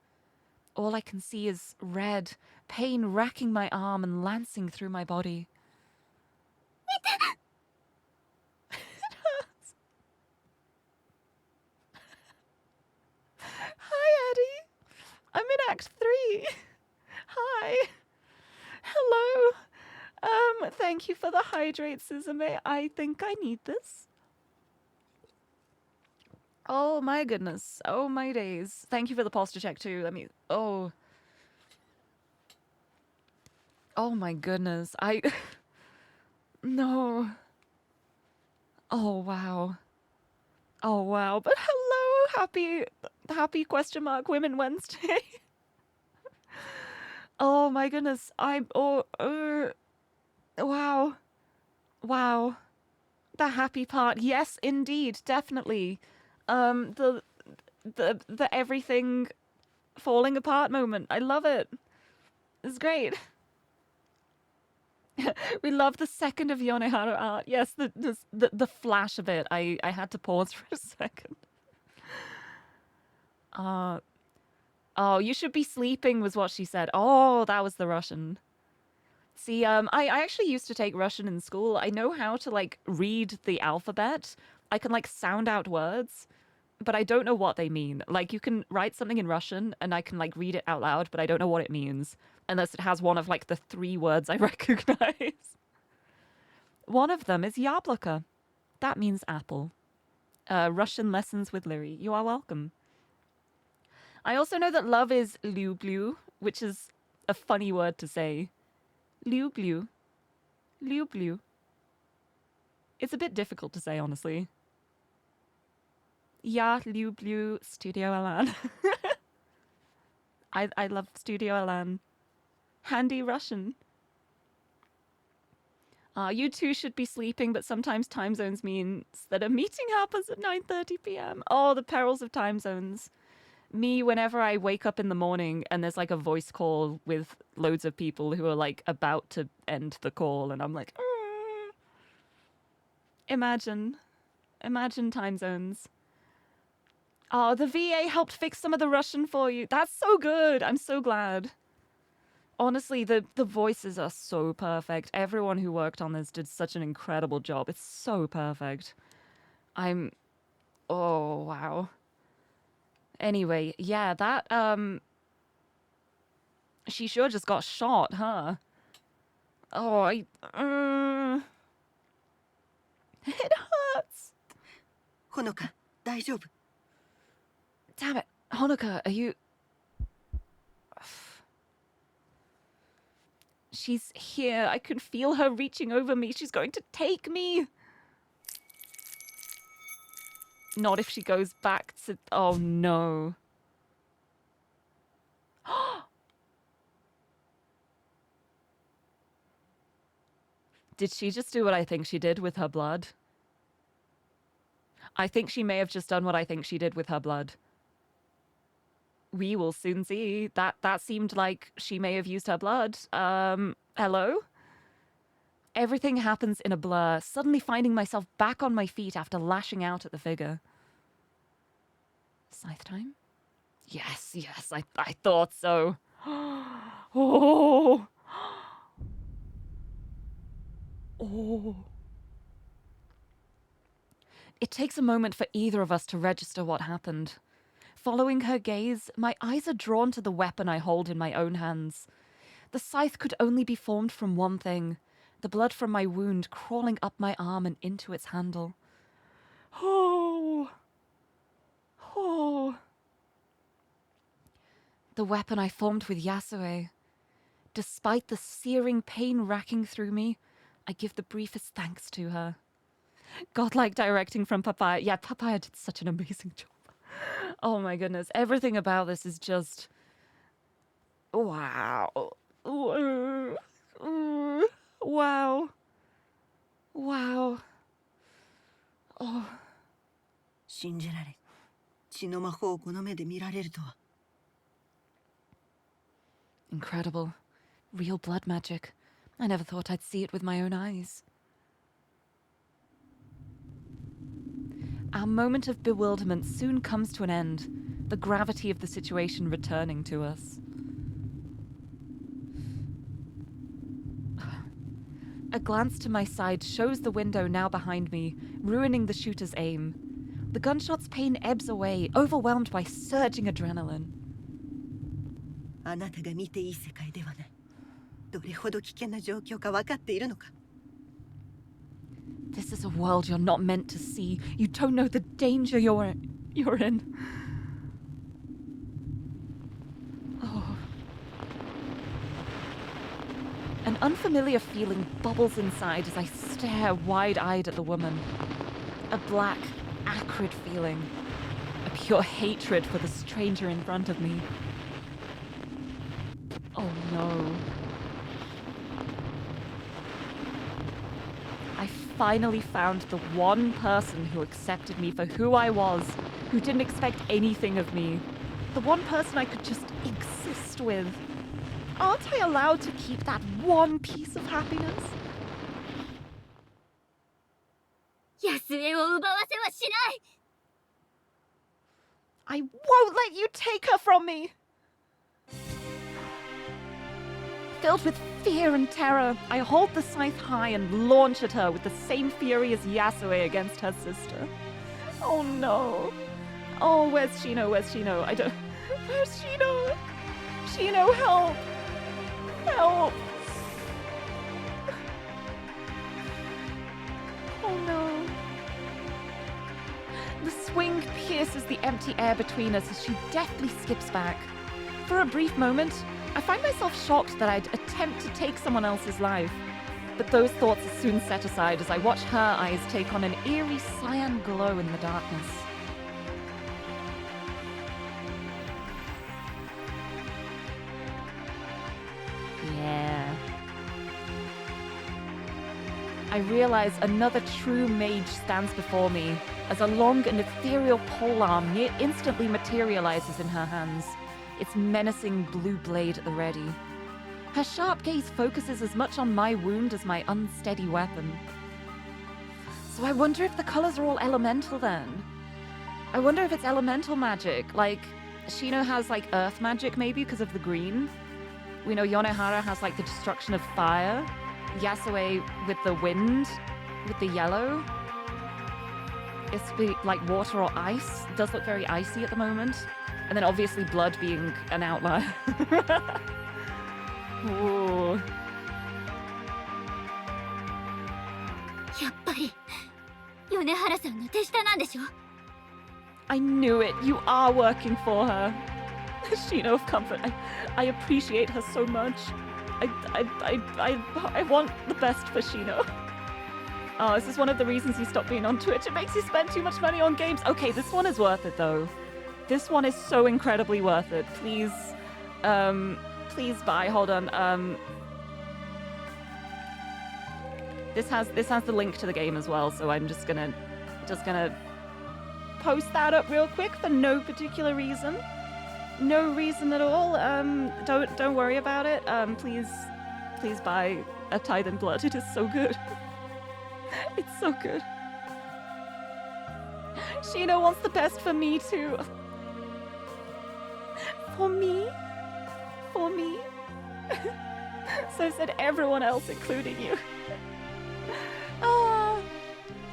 All I can see is red, pain racking my arm and lancing through my body. It hurts. Hi, Eddie. I'm in Act 3. Hi. Hello. Thank you for the hydrate, Suzume. I think I need this. Oh my goodness. Oh my days. Thank you for the posture check too. Let me... Oh. Oh my goodness. No. Oh wow. Oh wow. But hello, happy question mark Women Wednesday. Oh my goodness. Wow. Wow. The happy part. Yes, indeed, definitely. The everything falling apart moment. I love it. It's great. We love the second of Yoneharu art. Yes, the flash of it. I had to pause for a second. Oh, you should be sleeping was what she said. Oh, that was the Russian. See, I actually used to take Russian in school. I know how to, like, read the alphabet. I can, like, sound out words, but I don't know what they mean. Like, you can write something in Russian, and I can, like, read it out loud, but I don't know what it means, unless it has one of, like, the 3 words I recognize. One of them is яблоко. That means apple. Russian lessons with Lirie. You are welcome. I also know that love is люблю, which is a funny word to say. Люблю. Люблю. It's a bit difficult to say, honestly. Я люблю Studio Alan. I love Studio Alan. Handy Russian. You two should be sleeping, but sometimes time zones means that a meeting happens at 9:30 p.m. Oh, the perils of time zones. Me, whenever I wake up in the morning and there's like a voice call with loads of people who are like about to end the call, and I'm like, Imagine time zones. Oh, the VA helped fix some of the Russian for you. That's so good. I'm so glad. Honestly, the voices are so perfect. Everyone who worked on this did such an incredible job. It's so perfect. Oh, wow. Anyway, yeah, that, she sure just got shot, huh? Oh, it hurts. Honoka, 大丈夫? Damn it. Honoka, are you... She's here. I can feel her reaching over me. She's going to take me. Not if she goes back to... Oh, no. Did she just do what I think she did with her blood? I think she may have just done what I think she did with her blood. We will soon see. That seemed like she may have used her blood. Hello? Everything happens in a blur, suddenly finding myself back on my feet after lashing out at the figure. Scythe time? Yes, I thought so. Oh! Oh. It takes a moment for either of us to register what happened. Following her gaze, my eyes are drawn to the weapon I hold in my own hands. The scythe could only be formed from one thing, the blood from my wound crawling up my arm and into its handle. Oh! Oh! The weapon I formed with Yasue. Despite the searing pain racking through me, I give the briefest thanks to her. Godlike directing from Papaya. Yeah, Papaya did such an amazing job. Oh my goodness. Everything about this is just... Wow. Wow. Wow. Oh. 信じられん。血の魔法をこの目で見られるとは。Incredible. Real blood magic. I never thought I'd see it with my own eyes. Our moment of bewilderment soon comes to an end. the gravity of the situation returning to us. A glance to my side shows the window now behind me, ruining the shooter's aim. The gunshot's pain ebbs away, overwhelmed by surging adrenaline. あなたが見ていい世界ではない。どれほど危険な状況か分かっているのか。This is a world you're not meant to see. You don't know the danger you're in. Oh. An unfamiliar feeling bubbles inside as I stare wide-eyed at the woman. A black, acrid feeling. A pure hatred for the stranger in front of me. Oh no. I finally found the one person who accepted me for who I was, who didn't expect anything of me. The one person I could just exist with. Aren't I allowed to keep that one piece of happiness? 安江を奪わせはしない。 I won't let you take her from me! Filled with fear and terror, I hold the scythe high and launch at her with the same fury as Yasue against her sister. Oh no. Oh, where's Shino? Where's Shino? I don't... Where's Shino? Shino, help! Help! Oh no. The swing pierces the empty air between us as she deftly skips back. For a brief moment, I find myself shocked that I'd attempt to take someone else's life. But those thoughts are soon set aside as I watch her eyes take on an eerie cyan glow in the darkness. Yeah. I realize another true mage stands before me as a long and ethereal polearm near instantly materializes in her hands, its menacing blue blade at the ready. Her sharp gaze focuses as much on my wound as my unsteady weapon. So I wonder if the colors are all elemental then. I wonder if it's elemental magic, like Shino has like earth magic maybe because of the green. We know Yonehara has like the destruction of fire. Yasue with the wind, with the yellow. It's like water or ice. It does look very icy at the moment. And then obviously blood being an outlier. Ooh. やっぱり米原さんの手下なんでしょ。 I knew it. You are working for her. Shino of comfort. I appreciate her so much. I want the best for Shino. Oh, this is one of the reasons you stopped being on Twitch. It makes you spend too much money on games. Okay, this one is worth it though. This one is so incredibly worth it. Please, please buy. Hold on. This has the link to the game as well, so I'm just gonna post that up real quick for no particular reason. No reason at all. Don't worry about it. Please buy a Tithe in Blood. It is so good. It's so good. Shino wants the best for me too. For me? For me? So said everyone else, including you.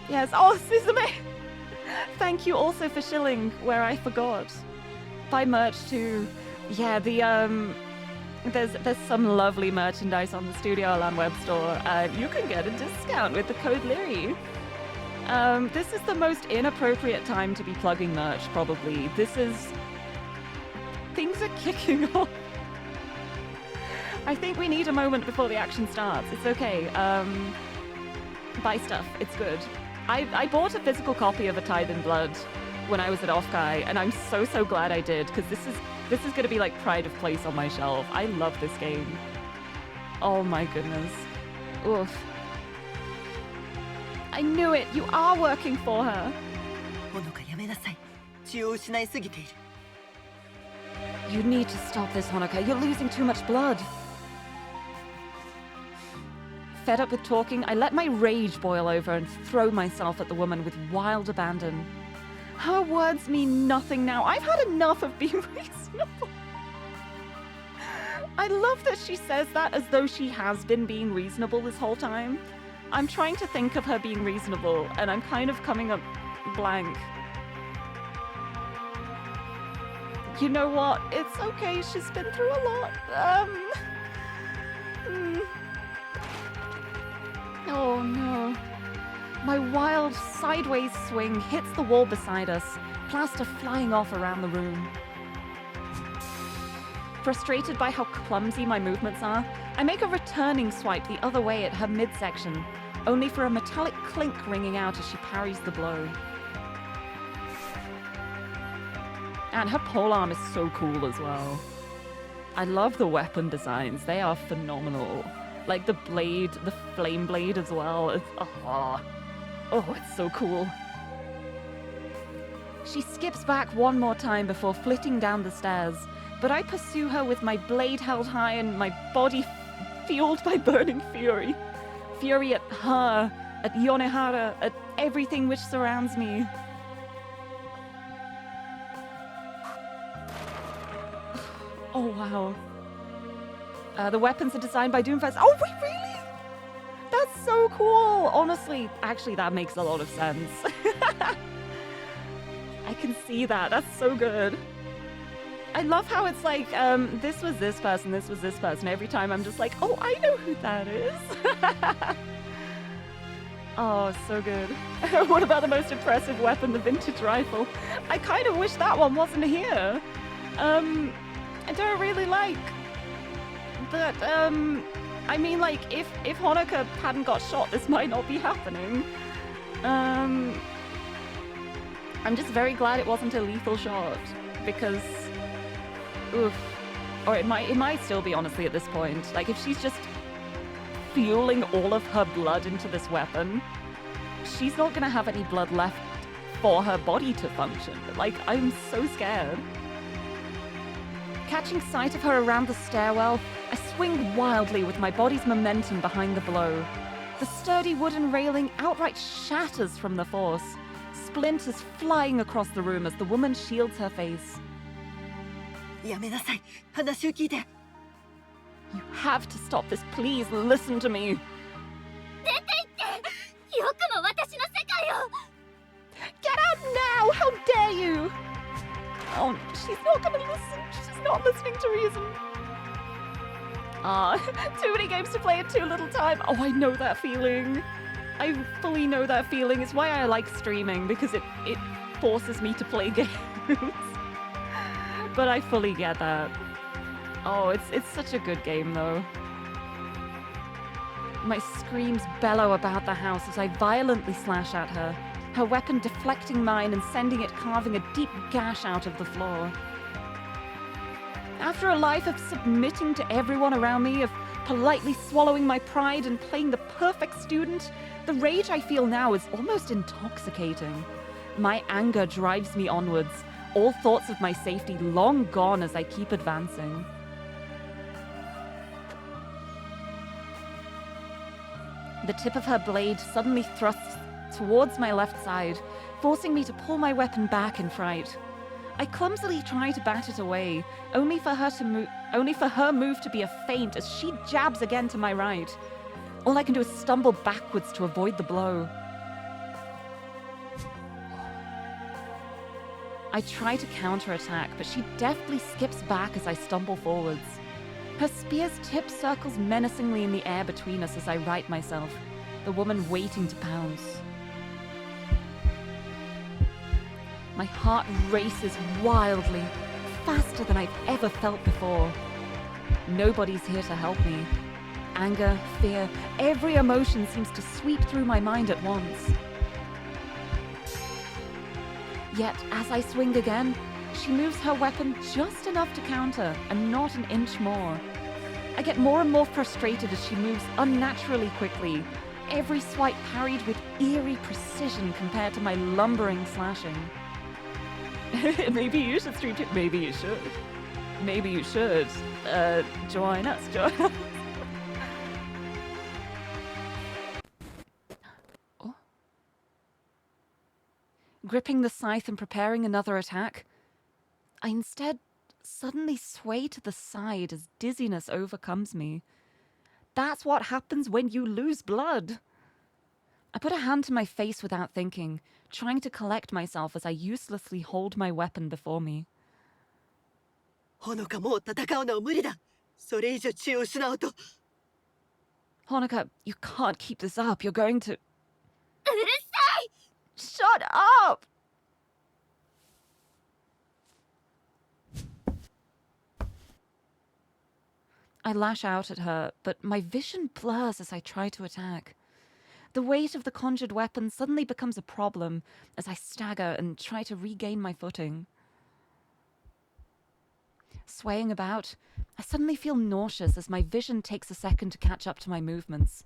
Yes. Oh, Suzume! Thank you also for shilling where I forgot. Buy merch too. Yeah, there's some lovely merchandise on the Studio Alarm web store. You can get a discount with the code Lirie. This is the most inappropriate time to be plugging merch, probably. Things are kicking off. I think we need a moment before the action starts. It's okay. Buy stuff. It's good. I bought a physical copy of A Tithe in Blood when I was at Offguy, and I'm so glad I did, because this is going to be like pride of place on my shelf. I love this game. Oh my goodness. Oof. I knew it. You are working for her. You need to stop this, Honoka. You're losing too much blood. Fed up with talking, I let my rage boil over and throw myself at the woman with wild abandon. Her words mean nothing now. I've had enough of being reasonable. I love that she says that as though she has been being reasonable this whole time. I'm trying to think of her being reasonable, and I'm kind of coming up blank. You know what? It's okay. She's been through a lot. Oh no. My wild sideways swing hits the wall beside us, plaster flying off around the room. Frustrated by how clumsy my movements are, I make a returning swipe the other way at her midsection, only for a metallic clink ringing out as she parries the blow. And her polearm is so cool as well. I love the weapon designs. They are phenomenal. Like the blade, the flame blade as well. It's so cool. She skips back one more time before flitting down the stairs, but I pursue her with my blade held high and my body fueled by burning fury. Fury at her, at Yonehara, at everything which surrounds me. Oh, wow. The weapons are designed by Doomfist. Oh, wait, really? That's so cool. Honestly, actually, that makes a lot of sense. I can see that. That's so good. I love how it's like, this was this person, this was this person. Every time I'm just like, oh, I know who that is. Oh, so good. What about the most impressive weapon, the vintage rifle? I kind of wish that one wasn't here. I don't really like that, I mean, like, if Honoka hadn't got shot, this might not be happening. I'm just very glad it wasn't a lethal shot, because, oof. Or it might still be, honestly, at this point. Like, if she's just fueling all of her blood into this weapon, she's not gonna have any blood left for her body to function. Like, I'm so scared. Catching sight of her around the stairwell, I swing wildly with my body's momentum behind the blow. The sturdy wooden railing outright shatters from the force, splinters flying across the room as the woman shields her face. やめなさい。話を聞いて。 You have to stop this, please listen to me. よくも私の世界を。 Get out now! How dare you! Oh, she's not gonna listen. She's not listening to reason. Too many games to play in too little time. Oh, I know that feeling. I fully know that feeling. It's why I like streaming, because it forces me to play games. But I fully get that. Oh, it's such a good game, though. My screams bellow about the house as I violently slash at her, her weapon deflecting mine and sending it carving a deep gash out of the floor. After a life of submitting to everyone around me, of politely swallowing my pride and playing the perfect student, the rage I feel now is almost intoxicating. My anger drives me onwards, all thoughts of my safety long gone as I keep advancing. The tip of her blade suddenly thrusts towards my left side, forcing me to pull my weapon back in fright. I clumsily try to bat it away, only for her move to be a feint as she jabs again to my right. All I can do is stumble backwards to avoid the blow. I try to counterattack, but she deftly skips back as I stumble forwards. Her spear's tip circles menacingly in the air between us as I right myself, the woman waiting to pounce. My heart races wildly, faster than I've ever felt before. Nobody's here to help me. Anger, fear, every emotion seems to sweep through my mind at once. Yet, as I swing again, she moves her weapon just enough to counter, and not an inch more. I get more and more frustrated as she moves unnaturally quickly, every swipe parried with eerie precision compared to my lumbering slashing. Maybe you should stream too. Maybe you should. Maybe you should. Join us. gripping the scythe and preparing another attack. I instead suddenly sway to the side as dizziness overcomes me. That's what happens when you lose blood. I put a hand to my face without thinking, trying to collect myself as I uselessly hold my weapon before me. ほのかもう戦うのは無理だ。それ以上血を失うと。Honoka, you can't keep this up. You're going to... うるさい Shut up! I lash out at her, but my vision blurs as I try to attack. The weight of the conjured weapon suddenly becomes a problem as I stagger and try to regain my footing. Swaying about, I suddenly feel nauseous as my vision takes a second to catch up to my movements.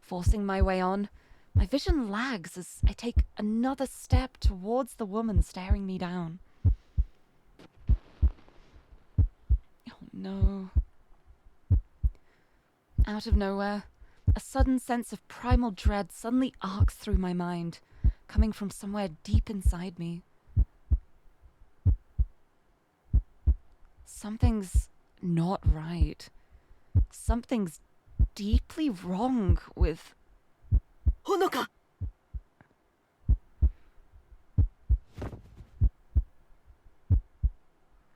Forcing my way on, my vision lags as I take another step towards the woman staring me down. Oh no. Out of nowhere, a sudden sense of primal dread suddenly arcs through my mind, coming from somewhere deep inside me. Something's not right. Something's deeply wrong with... ほのか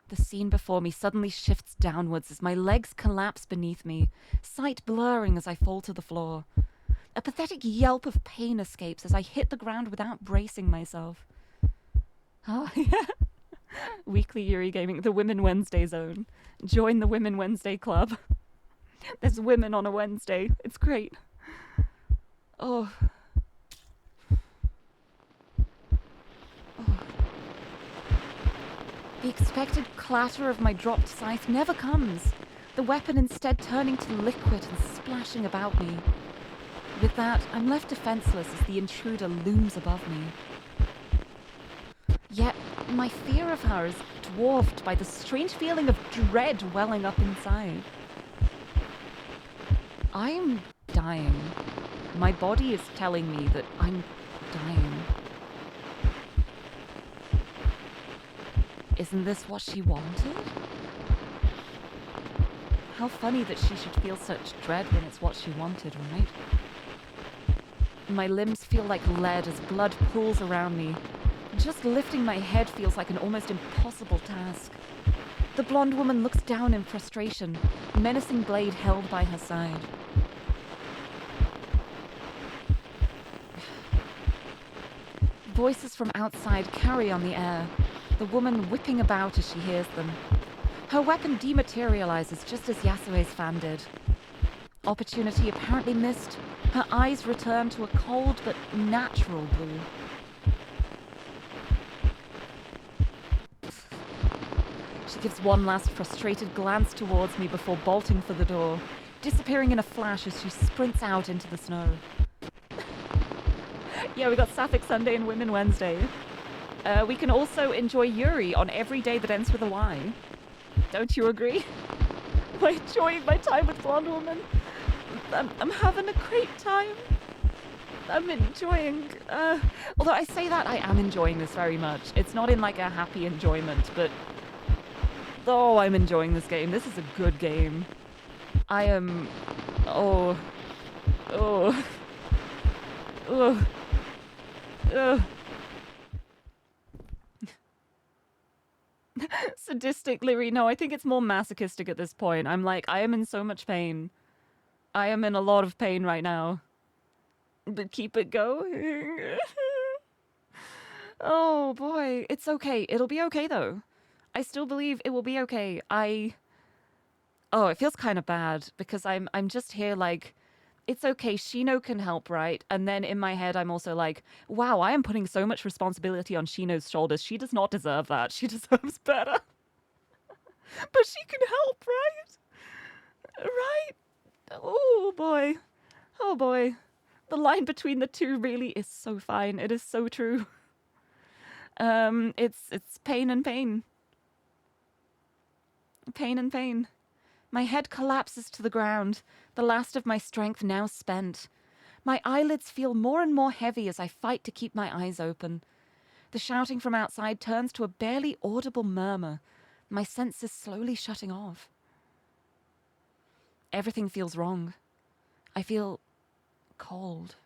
The scene before me suddenly shifts downwards as my legs collapse beneath me, sight blurring as I fall to the floor. A pathetic yelp of pain escapes as I hit the ground without bracing myself. Oh, yeah. Weekly Yuri Gaming, the Women Wednesday zone. Join the Women Wednesday club. There's women on a Wednesday. It's great. Oh. The expected clatter of my dropped scythe never comes, the weapon instead turning to liquid and splashing about me. With that, I'm left defenseless as the intruder looms above me. Yet, my fear of her is dwarfed by the strange feeling of dread welling up inside. I'm dying. My body is telling me that I'm dying. Isn't this what she wanted? How funny that she should feel such dread when it's what she wanted, right? My limbs feel like lead as blood pools around me. Just lifting my head feels like an almost impossible task. The blonde woman looks down in frustration, menacing blade held by her side. Voices from outside carry on the air, the woman whipping about as she hears them. Her weapon dematerializes just as Yasue's fan did. Opportunity apparently missed, her eyes return to a cold but natural blue. She gives one last frustrated glance towards me before bolting for the door, disappearing in a flash as she sprints out into the snow. Yeah, we got Sapphic Sunday and Women Wednesday. We can also enjoy Yuri on every day that ends with a Y. Don't you agree? I'm enjoying my time with Blonde Woman. I'm having a great time. I'm enjoying... although I say that, I am enjoying this very much. It's not in like a happy enjoyment, but... Oh, I'm enjoying this game. This is a good game. I am... Oh. Oh. Oh. Oh. Sadistic, Lirie. No, I think it's more masochistic at this point. I'm like, I am in so much pain. I am in a lot of pain right now. But keep it going. Oh, boy. It's okay. It'll be okay, though. I still believe it will be okay. Oh, it feels kind of bad because I'm just here like, it's okay, Shino can help, right? And then in my head, I'm also like, wow, I am putting so much responsibility on Shino's shoulders. She does not deserve that. She deserves better. But she can help, right? Right? Oh, boy. Oh, boy. The line between the two really is so fine. It is so true. It's pain and pain. Pain and pain. My head collapses to the ground, the last of my strength now spent. My eyelids feel more and more heavy as I fight to keep my eyes open. The shouting from outside turns to a barely audible murmur, my senses slowly shutting off. Everything feels wrong. I feel cold.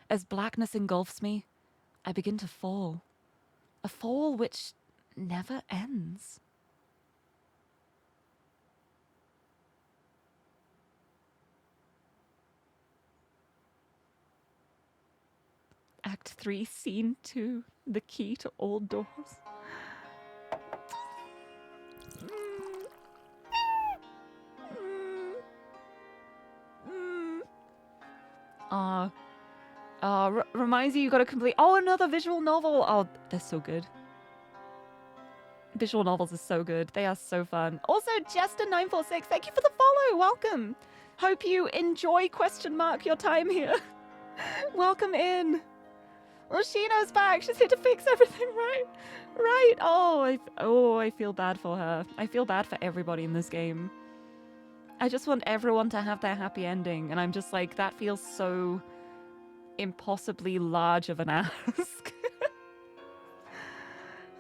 As blackness engulfs me, I begin to fall. A fall which never ends. Act 3, Scene 2, The Key to All Doors. Reminds you gotta complete... Oh, another visual novel! Oh, they're so good. Visual novels are so good. They are so fun. Also, Jester946, thank you for the follow! Welcome! Hope you enjoy, your time here. Welcome in! Well, Shino's back. She's here to fix everything, right? Right. Oh, I feel bad for her. I feel bad for everybody in this game. I just want everyone to have their happy ending, and I'm just like, that feels so impossibly large of an ask.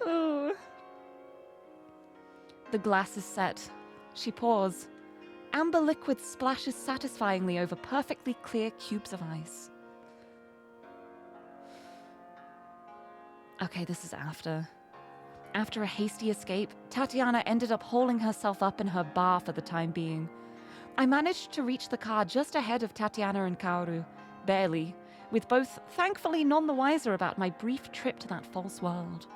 Oh. The glass is set. She pours. Amber liquid splashes satisfyingly over perfectly clear cubes of ice. Okay, this is after. After a hasty escape, Tatiana ended up hauling herself up in her bar for the time being. I managed to reach the car just ahead of Tatiana and Kaoru, barely, with both thankfully none the wiser about my brief trip to that false world.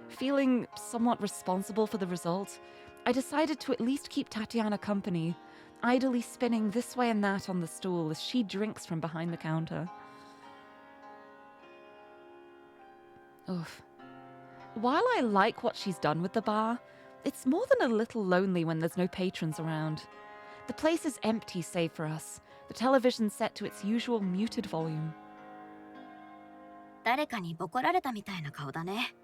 Feeling somewhat responsible for the result, I decided to at least keep Tatiana company, idly spinning this way and that on the stool as she drinks from behind the counter. Oof. While I like what she's done with the bar, it's more than a little lonely when there's no patrons around. The place is empty save for us, the television set to its usual muted volume. 誰かにボコられたみたいな顔だね。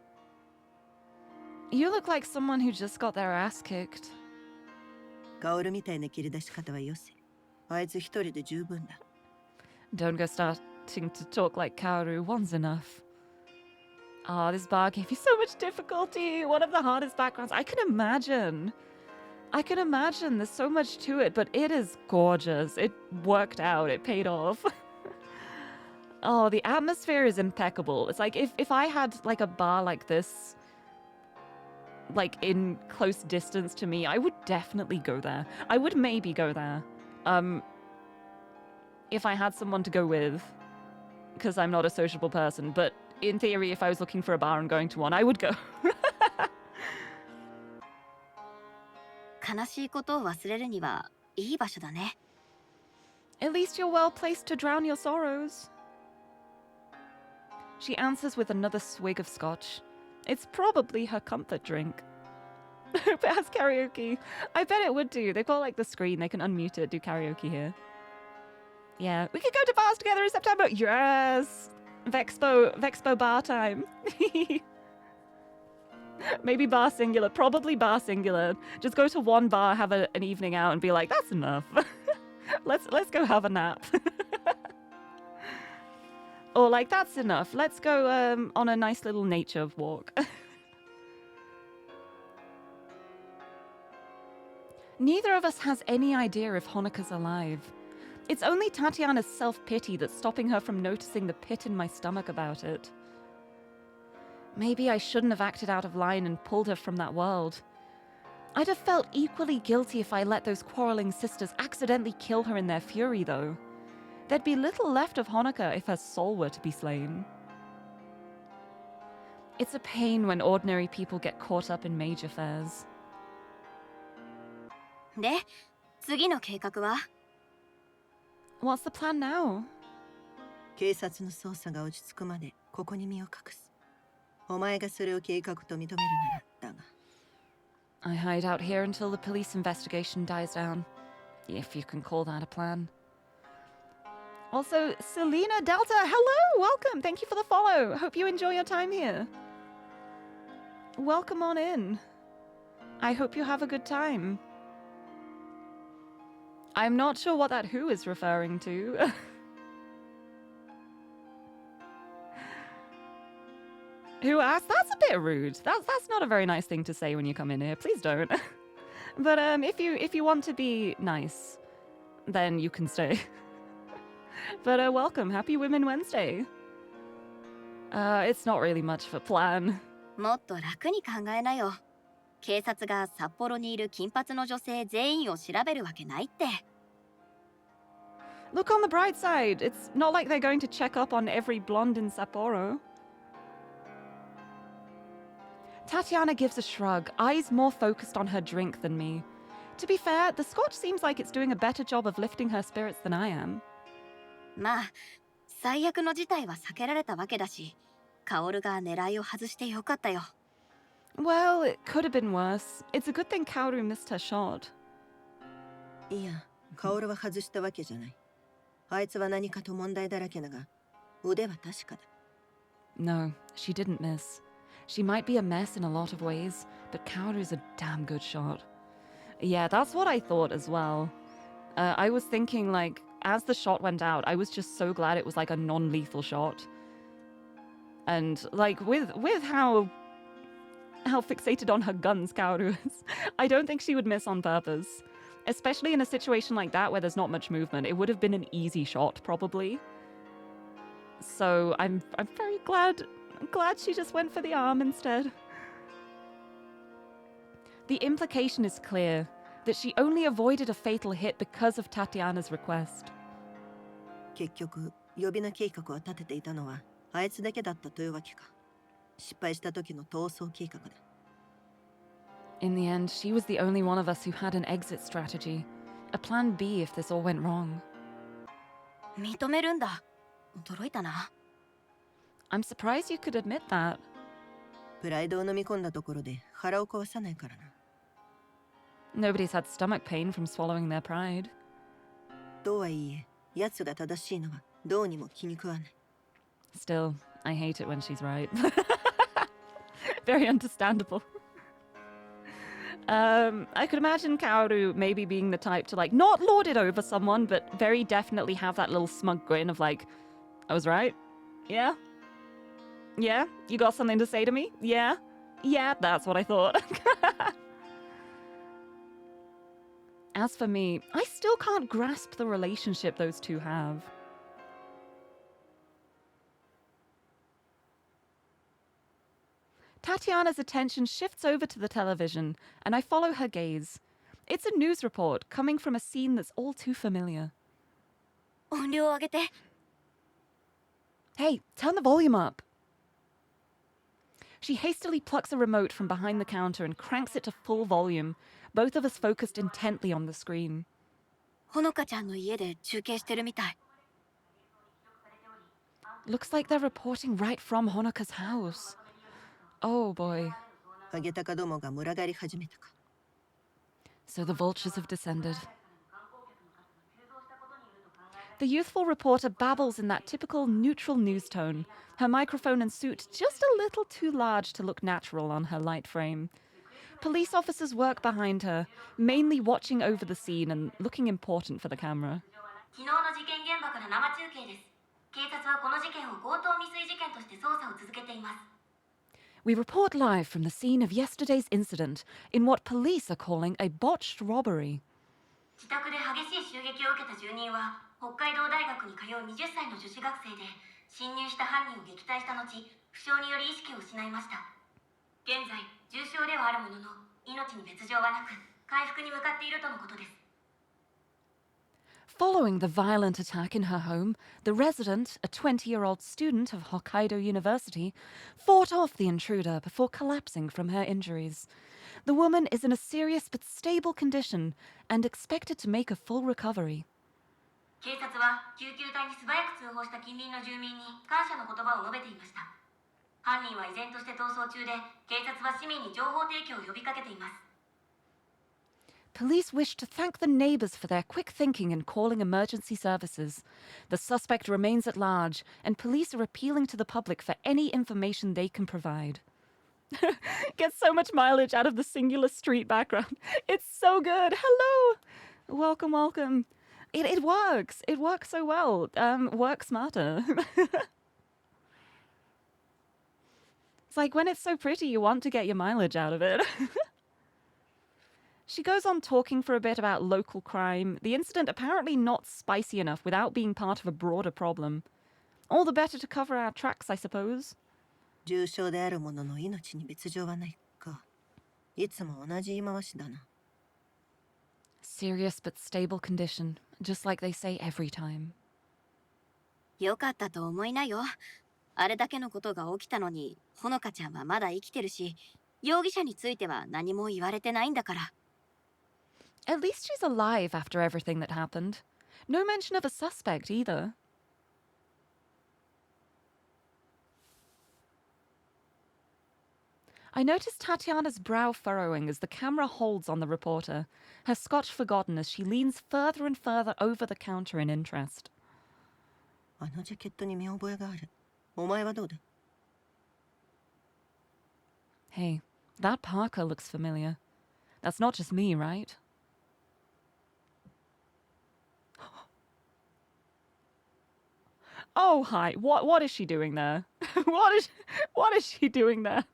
You look like someone who just got their ass kicked. カオルみたいな切り出し方はよせ。あいつ一人で十分だ。 Don't go starting to talk like Kaoru, one's enough. Ah, this bar gave you so much difficulty. One of the hardest backgrounds. I can imagine. There's so much to it, but it is gorgeous. It worked out. It paid off. Oh, the atmosphere is impeccable. It's like if I had like a bar like this, like in close distance to me, I would definitely go there. I would maybe go there. If I had someone to go with, because I'm not a sociable person, but in theory, if I was looking for a bar and going to one, I would go. 悲しいことを忘れるにはいい場所だね。 At least you're well placed to drown your sorrows. She answers with another swig of scotch. It's probably her comfort drink. Hope it has karaoke. I bet it would do. They've got like the screen. They can unmute it, do karaoke here. Yeah, we could go to bars together in September. Yes! Vexpo bar time. Maybe bar singular. Probably bar singular. Just go to one bar, have an evening out, and be like, that's enough. let's go have a nap. Or like, that's enough. Let's go on a nice little nature walk. Neither of us has any idea if Honoka's alive. It's only Tatiana's self-pity that's stopping her from noticing the pit in my stomach about it. Maybe I shouldn't have acted out of line and pulled her from that world. I'd have felt equally guilty if I let those quarreling sisters accidentally kill her in their fury, though. There'd be little left of Honoka if her soul were to be slain. It's a pain when ordinary people get caught up in major affairs. で、次の計画は？ What's the plan now? 警察の捜査が落ち着くまでここに身を隠す。お前がそれを計画と認めるならだが。I hide out here until the police investigation dies down. If you can call that a plan. Also, Selena Delta, hello! Welcome! Thank you for the follow. Hope you enjoy your time here. Welcome on in. I hope you have a good time. I'm not sure what that who is referring to. Who asked? That's a bit rude. That's not a very nice thing to say when you come in here. Please don't. But if you want to be nice, then you can stay. But welcome, happy Women Wednesday. It's not really much of a plan. もっと楽に考えなよ。警察が札幌にいる金髪の女性全員を調べるわけないって。Look on the bright side. It's not like they're going to check up on every blonde in Sapporo. Tatiana gives a shrug, eyes more focused on her drink than me. To be fair, the scotch seems like it's doing a better job of lifting her spirits than I am. まあ、最悪の事態は避けられたわけだし、薫が狙いを外してよかったよ。Well, it could have been worse. It's a good thing Kaoru missed her shot. いや、薫は外したわけじゃない。あいつは何かと問題だらけだが、腕は確かだ。No, she didn't miss. She might be a mess in a lot of ways, but Kaoru's a damn good shot. Yeah, that's what I thought as well. I was thinking, like, as the shot went out, I was just so glad it was like a non-lethal shot. And like with how fixated on her guns Kaoru is, I don't think she would miss on purpose. Especially in a situation like that where there's not much movement, it would have been an easy shot probably. So I'm very glad she just went for the arm instead. The implication is clear that she only avoided a fatal hit because of Tatiana's request. 結局、予備の計画を立てていたのはあいつだけだったというわけか。失敗した時の逃走計画だ。In the end, she was the only one of us who had an exit strategy, a plan B if this all went wrong. 認めるんだ。驚いたな。I'm surprised you could admit that. プライドを飲み込んだところで腹を壊さないからな。Nobody's had stomach pain from swallowing their pride. とはいえ、奴が正しいのはどうにも気に食わない。Still, I hate it when she's right. Very understandable. I could imagine Kaoru maybe being the type to like not lord it over someone, but very definitely have that little smug grin of like, I was right. Yeah? Yeah? You got something to say to me? Yeah? Yeah, that's what I thought. As for me, I still can't grasp the relationship those two have. Tatiana's attention shifts over to the television, and I follow her gaze. It's a news report coming from a scene that's all too familiar. 音量上げて。Hey, turn the volume up. She hastily plucks a remote from behind the counter and cranks it to full volume, both of us focused intently on the screen. ほのかちゃんの家で中継してるみたい。Looks like they're reporting right from Honoka's house. Oh boy. ハゲタカどもが群がり始めたか。So the vultures have descended. The youthful reporter babbles in that typical neutral news tone, her microphone and suit just a little too large to look natural on her light frame. Police officers work behind her, mainly watching over the scene and looking important for the camera. 昨日の事件現場から生中継です。警察はこの事件を強盗未遂事件として捜査を続けています。We report live from the scene of yesterday's incident in what police are calling a botched robbery. 自宅で激しい襲撃を受けた住人は北海道大学に通う20歳の女子学生で侵入した犯人を撃退した後負傷により意識を失いました。現在重傷ではあるものの命に別状はなく回復に向かっているとのことです。 Following the violent attack in her home, the resident, a 20-year-old student of Hokkaido University, fought off the intruder before collapsing from her injuries. The woman is in a serious but stable condition and expected to make a full recovery. 警察は救急隊に素早く通報した近隣の住民に感謝の言葉を述べていました。犯人は依然として逃走中で、警察は市民に情報提供を呼びかけています。 Police wish to thank the neighbors for their quick thinking in calling emergency services. The suspect remains at large, and police are appealing to the public for any information they can provide. Get so much mileage out of the singular street background. It's so good. Hello. Welcome, welcome. It works. It works so well. Work smarter. It's like when it's so pretty, you want to get your mileage out of it. She goes on talking for a bit about local crime, the incident apparently not spicy enough without being part of a broader problem. All the better to cover our tracks, I suppose. 重傷である者の命に別状はないか。いつも同じ言い回しだな。Serious but stable condition, just like they say every time. よかったと思いなよ。あれだけのことが起きたのに、ほのかちゃんはまだ生きてるし、容疑者については何も言われてないんだから。At least she's alive after everything that happened. No mention of a suspect either. I noticed Tatiana's brow furrowing as the camera holds on the reporter, her scotch forgotten as she leans further and further over the counter in interest. あのジャケットに見覚えがある。お前はどうだ? Hey, that parka looks familiar. That's not just me, right? Oh, hi. What is she doing there? What is she doing there?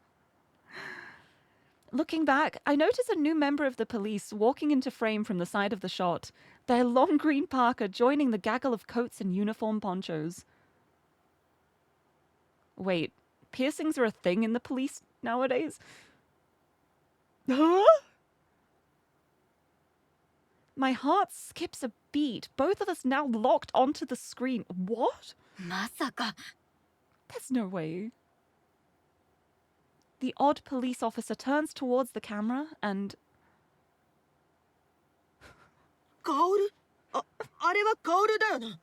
Looking back, I notice a new member of the police walking into frame from the side of the shot, their long green parka joining the gaggle of coats and uniform ponchos. Wait, piercings are a thing in the police nowadays? Huh? My heart skips a beat, both of us now locked onto the screen. What? まさか。 There's no way. The odd police officer turns towards the camera and... カオル? あれはカオルだよな。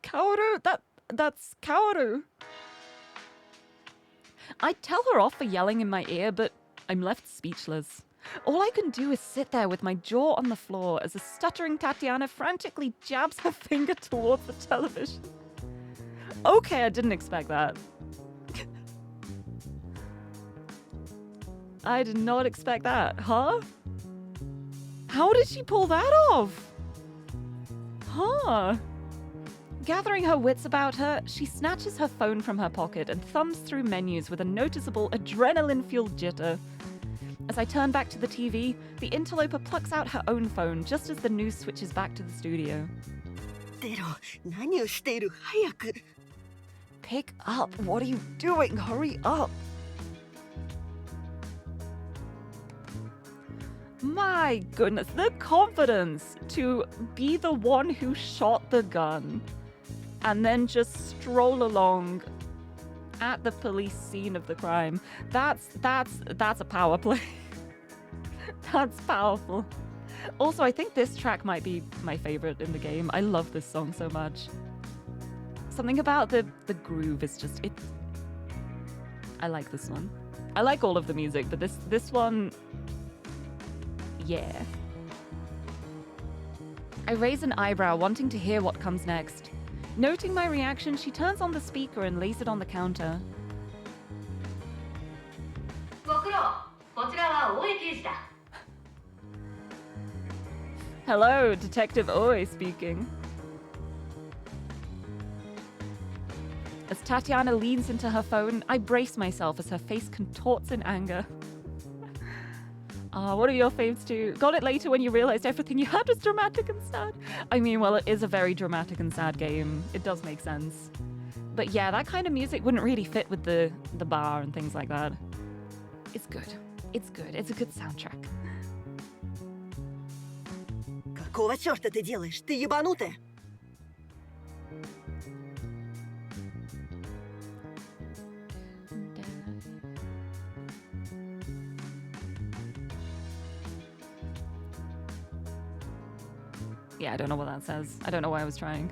Kaoru? That's Kaoru. I'd tell her off for yelling in my ear, but I'm left speechless. All I can do is sit there with my jaw on the floor as a stuttering Tatiana frantically jabs her finger towards the television. Okay, I didn't expect that. I did not expect that, huh? How did she pull that off? Huh? Gathering her wits about her, she snatches her phone from her pocket and thumbs through menus with a noticeable adrenaline-fueled jitter. As I turn back to the TV, the interloper plucks out her own phone just as the news switches back to the studio. テロ、何をしている? 早く! Pick up! What are you doing? Hurry up! My goodness, the confidence to be the one who shot the gun and then just stroll along at the police scene of the crime. That's a power play. That's powerful. Also, I think this track might be my favorite in the game. I love this song so much. Something about the groove is just it. I like this one. I like all of the music, but this one, yeah. I raise an eyebrow, wanting to hear what comes next. Noting my reaction, she turns on the speaker and lays it on the counter. ご苦労。こちらは大江刑事だ。 Hello, Detective Oe speaking. As Tatiana leans into her phone, I brace myself as her face contorts in anger. What are your faves too? Got it later when you realized everything you had was dramatic and sad. I mean, well, it is a very dramatic and sad game. It does make sense. But yeah, that kind of music wouldn't really fit with the bar and things like that. It's good. It's good. It's a good soundtrack. Какого черта ты делаешь? Ты ебанутая? Yeah, I don't know what that says. I don't know why I was trying.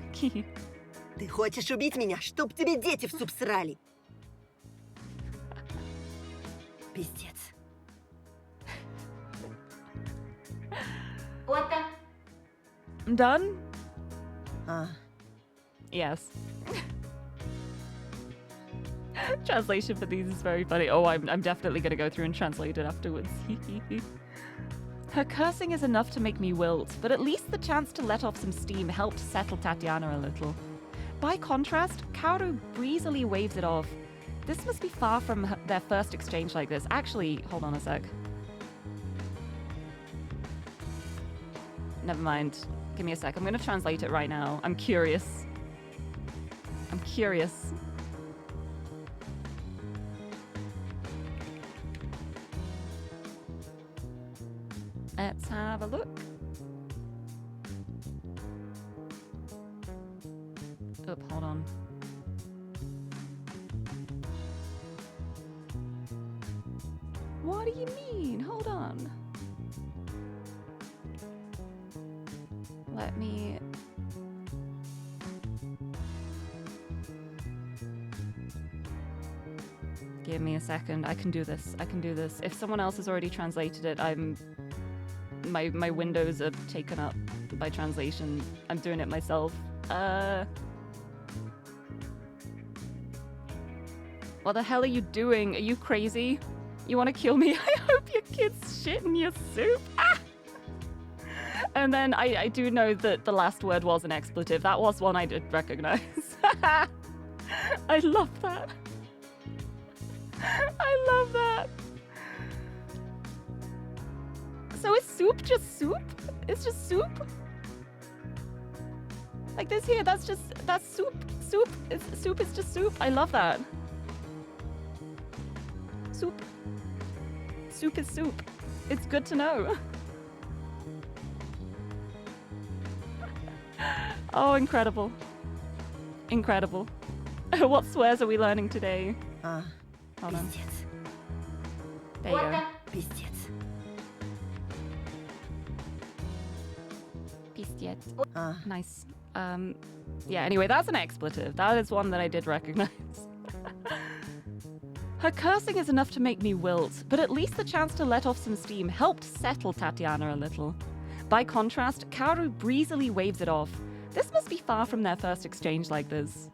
Ты хочешь убить меня, чтоб тебе дети в суп срали? Пиздец. 終わった？ I'm done? Yes. Translation for these is very funny. Oh, I'm definitely gonna go through and translate it afterwards. Her cursing is enough to make me wilt, but at least the chance to let off some steam helped settle Tatiana a little. By contrast, Kaoru breezily waves it off. This must be far from their first exchange like this. Actually, hold on a sec. Never mind. Give me a sec. I'm going to translate it right now. I'm curious. I'm curious. Let's have a look. Oh, hold on. What do you mean? Hold on. Let me... Give me a second. I can do this. I can do this. If someone else has already translated it, my windows are taken up by translation. I'm doing it myself. What the hell are you doing? Are you crazy? You want to kill me? I hope your kid's shit in your soup. Ah! And then I do know that the last word was an expletive. That was one I did recognize. I love that. I love that. So is soup just soup? It's just soup? Like this here, that's soup. Soup is just soup. I love that. Soup. Soup is soup. It's good to know. Oh, incredible. Incredible. What swears are we learning today? Hold on. There you go. Pistiet. Nice. Yeah, anyway, that's an expletive. That is one that I did recognize. Her cursing is enough to make me wilt, but at least the chance to let off some steam helped settle Tatiana a little. By contrast, Kaoru breezily waves it off. This must be far from their first exchange like this.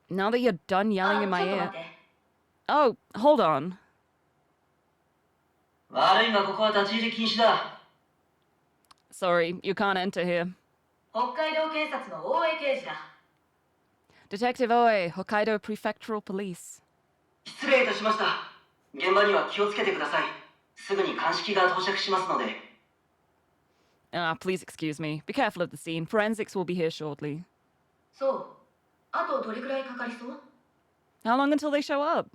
Now that you're done yelling in my ear... Oh, hold on. Sorry, you can't enter here. Detective Oe, Hokkaido Prefectural Police. Please excuse me. Be careful of the scene. Forensics will be here shortly. How long until they show up?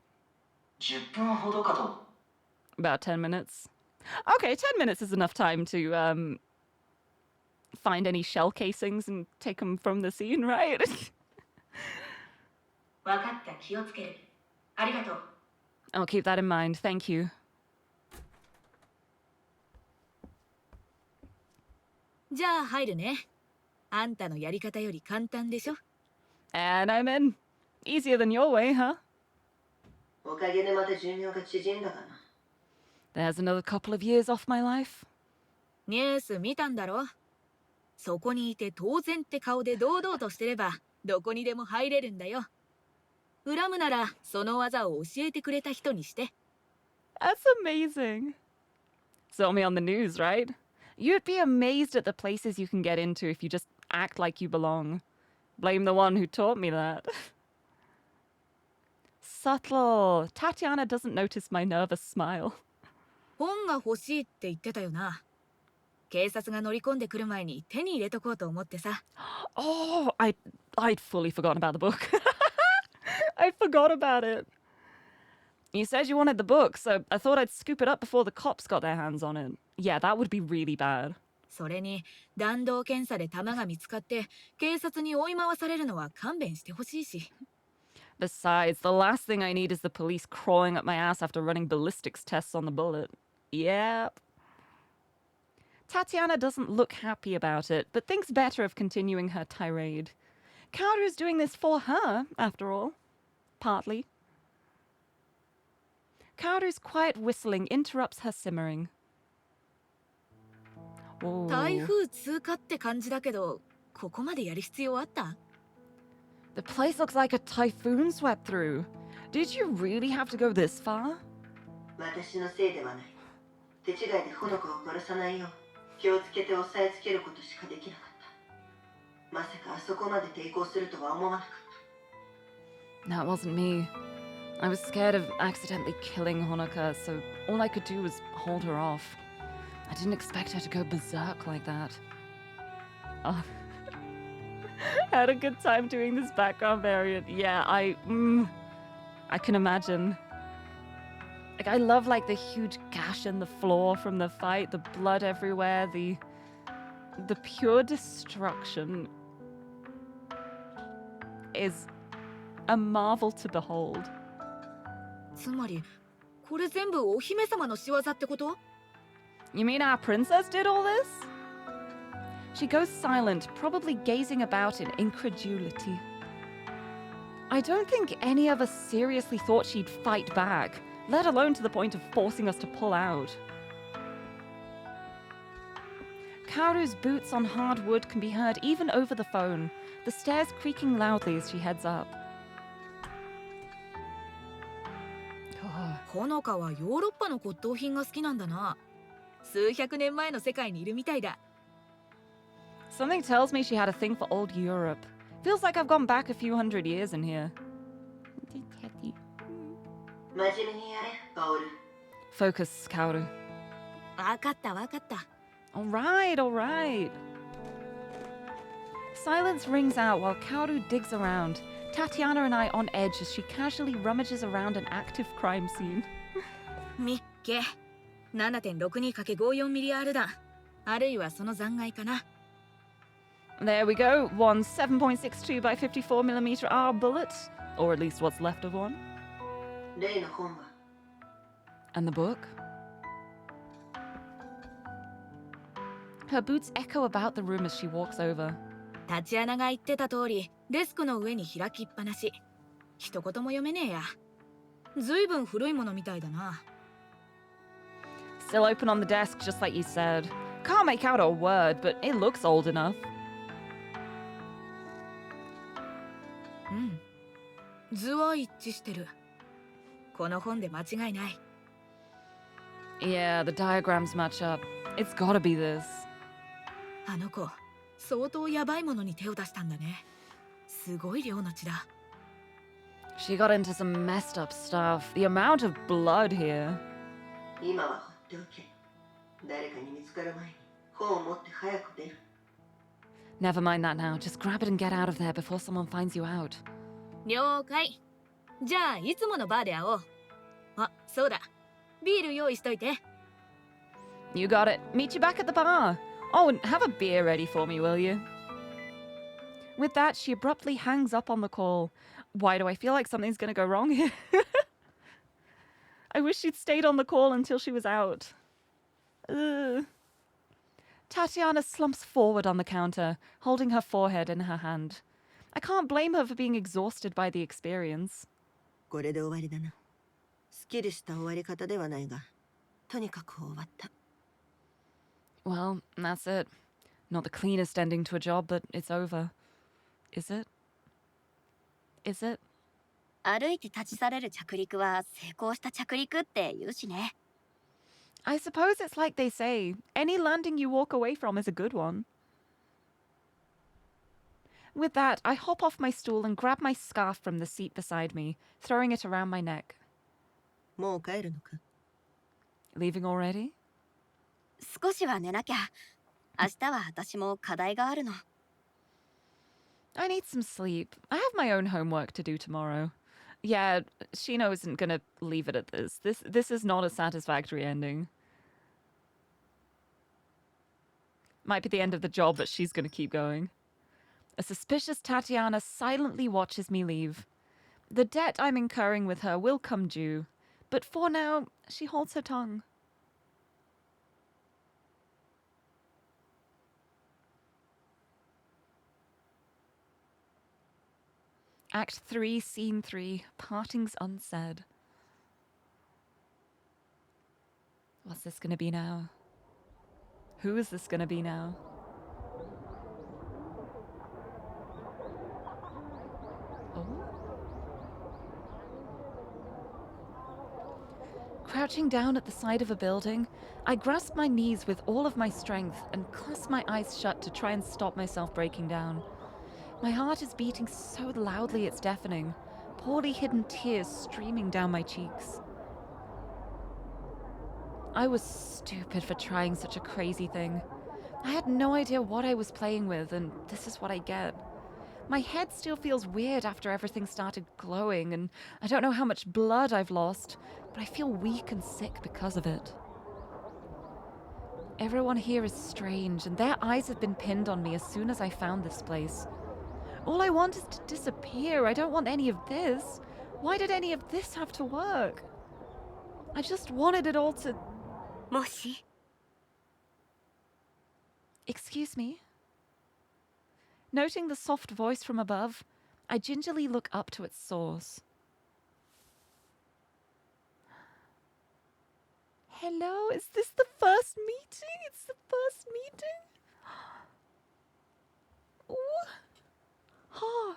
About 10 minutes. Okay, 10 minutes is enough time to find any shell casings and take them from the scene, right? I'll keep that in mind. Thank you. And I'm in. Easier than your way, huh? There's another couple of years off my life. ニュース見たんだろ？そこにいて当然って顔で堂々としてればどこにでも入れるんだよ。恨むならその技を教えてくれた人にして。That's amazing. Saw me on the news, right? You'd be amazed at the places you can get into if you just act like you belong. Blame the one who taught me that. Subtle. Tatiana doesn't notice my nervous smile. 本が欲しいって言ってたよな。警察が乗り込んでくる前に手に入れとこうと思ってさ。Oh, I'd fully forgotten about the book. I forgot about it. You said you wanted the book, so I thought I'd scoop it up before the cops got their hands on it. Yeah, that would be really bad. それに弾道検査で弾が見つかって警察に追い回されるのは勘弁してほしいし。Besides, the last thing I need is the police crawling up my ass after running ballistics tests on the bullet. Yep. Tatiana doesn't look happy about it, but thinks better of continuing her tirade. Kaoru's doing this for her, after all. Partly. Kaoru's quiet whistling interrupts her simmering. 台風通過って感じだけど、ここまでやる必要あった？ The place looks like a typhoon swept through. Did you really have to go this far? 私のせいではない。手違いでほのかを殺さないよう気をつけて押さえつけることしかできなかった。まさかあそこまで抵抗するとは思わなかった。 That wasn't me. I was scared of accidentally killing Honoka, so all I could do was hold her off. I didn't expect her to go berserk like that. Oh. I had a good time doing this background variant. Yeah, I can imagine. Like, I love, like, the huge gash in the floor from the fight, the blood everywhere, the pure destruction is a marvel to behold. つまりこれ全部お姫様の仕業ってこと？ You mean our princess did all this? She goes silent, probably gazing about in incredulity. I don't think any of us seriously thought she'd fight back, let alone to the point of forcing us to pull out. Kaoru's boots on hard wood can be heard even over the phone, the stairs creaking loudly as she heads up. ほのかはヨーロッパの骨董品が好きなんだな。数百年前の世界にいるみたいだ。 Something tells me she had a thing for old Europe. Feels like I've gone back a few hundred years in here. 真面目にやれ、カオル。 Focus, Kaoru. わかったわかった。 All right, all right. Silence rings out while Kaoru digs around, Tatiana and I on edge as she casually rummages around an active crime scene. みっけ 7.62×54mm 弾あるいはその残骸かな。 There we go, one 7.62 by 54mm R bullet, or at least what's left of one. 例の本は And the book? Her boots echo about the room as she walks over. タチアナが言ってた通りデスクの上に開きっぱなし。一言も読めねえや。ずいぶん古いものみたいだな。 Still open on the desk, just like you said. Can't make out a word, but it looks old enough. うん。図は一致してる。この本で間違いない。 Yeah, the diagrams match up. It's gotta be this. あの子、相当ヤバいものに手を出したんだね。すごい量の血だ。 She got into some messed up stuff. The amount of blood here. 今は放っておけ。誰かに見つかる前に本を持って早く出る。 Never mind that now. Just grab it and get out of there before someone finds you out. 了解。じゃあいつものバーで会おう。あ、そうだ。ビール用意しといて。 You got it. Meet you back at the bar. Oh, and have a beer ready for me, will you? With that, she abruptly hangs up on the call. Why do I feel like something's gonna go wrong here? I wish she'd stayed on the call until she was out. Ugh. Tatiana slumps forward on the counter, holding her forehead in her hand. I can't blame her for being exhausted by the experience. これで終わりだな。すっきりした終わり方ではないが、とにかく終わった。 Well, that's it. Not the cleanest ending to a job, but it's over. Is it? Is it? 歩いて立ち去れる着陸は成功した着陸って言うしね。 I suppose it's like they say, any landing you walk away from is a good one. With that, I hop off my stool and grab my scarf from the seat beside me, throwing it around my neck. もう帰るのか？ Leaving already? 少しは寝なきゃ。明日は私も課題があるの。 I need some sleep. I have my own homework to do tomorrow. Yeah, Shino isn't gonna leave it at this. This is not a satisfactory ending. Might be the end of the job, but she's gonna keep going. A suspicious Tatiana silently watches me leave. The debt I'm incurring with her will come due, but for now, she holds her tongue. Act 3, Scene 3, Partings Unsaid. What's this gonna be now? Who is this gonna be now? Oh? Crouching down at the side of a building, I grasp my knees with all of my strength and clasp my eyes shut to try and stop myself breaking down. My heart is beating so loudly it's deafening, poorly hidden tears streaming down my cheeks. I was stupid for trying such a crazy thing. I had no idea what I was playing with, and this is what I get. My head still feels weird after everything started glowing, and I don't know how much blood I've lost, but I feel weak and sick because of it. Everyone here is strange, and their eyes have been pinned on me as soon as I found this place. All I want is to disappear. I don't want any of this. Why did any of this have to work? I just wanted it all to... もし Excuse me? Noting the soft voice from above, I gingerly look up to its source. Hello, is this the first meeting? It's the first meeting? Ooh. Oh.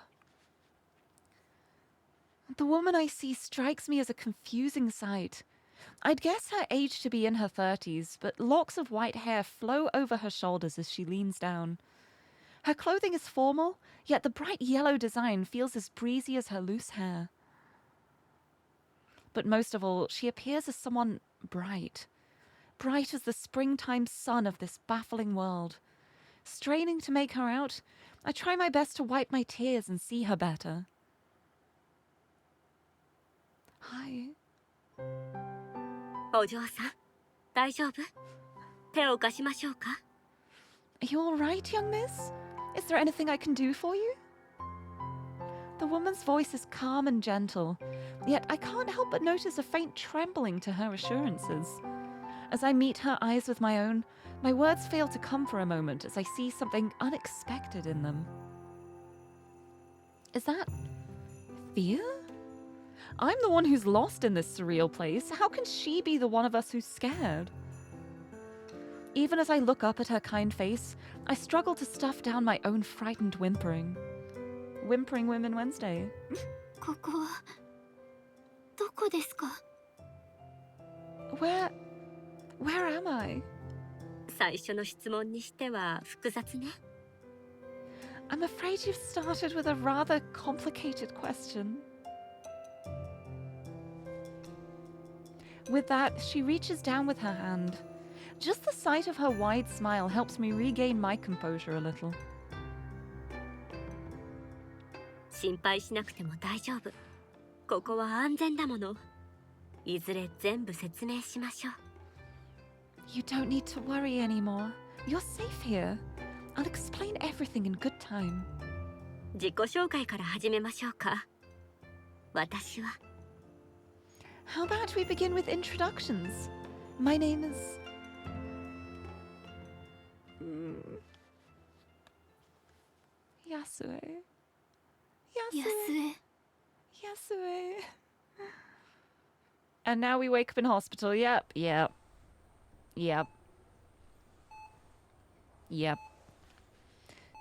The woman I see strikes me as a confusing sight. I'd guess her age to be in her 30s, but locks of white hair flow over her shoulders as she leans down. Her clothing is formal, yet the bright yellow design feels as breezy as her loose hair. But most of all, she appears as someone bright. Bright as the springtime sun of this baffling world. Straining to make her out, I try my best to wipe my tears and see her better. Hi. お嬢さん大丈夫手を貸しましょうか Are you all right, young miss? Is there anything I can do for you? The woman's voice is calm and gentle, yet I can't help but notice a faint trembling to her assurances. As I meet her eyes with my own, my words fail to come for a moment as I see something unexpected in them. Is that fear? I'm the one who's lost in this surreal place. How can she be the one of us who's scared? Even as I look up at her kind face, I struggle to stuff down my own frightened whimpering. Whimpering Women Wednesday. ここはどこですか Where am I? 最初の質問にしては複雑ね I'm afraid you've started with a rather complicated question. With that, she reaches down with her hand. Just the sight of her wide smile helps me regain my composure a little. 心配しなくても大丈夫ここは安全だものいずれ全部説明しましょう You don't need to worry anymore. You're safe here. I'll explain everything in good time. 自己紹介から始めましょうか私は How about we begin with introductions? My name is... Yasue. 安江 Yasue. And now we wake up in hospital. Yep.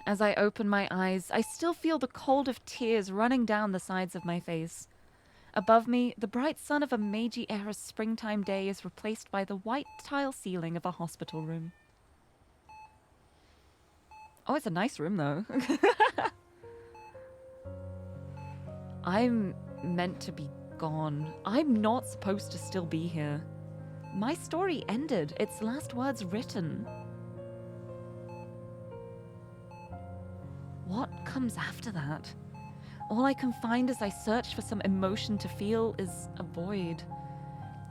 As I open my eyes, I still feel the cold of tears running down the sides of my face. Above me, the bright sun of a Meiji-era springtime day is replaced by the white tile ceiling of a hospital room. Oh, it's a nice room, though. I'm meant to be gone. I'm not supposed to still be here. My story ended, its last words written. What comes after that? All I can find as I search for some emotion to feel is a void.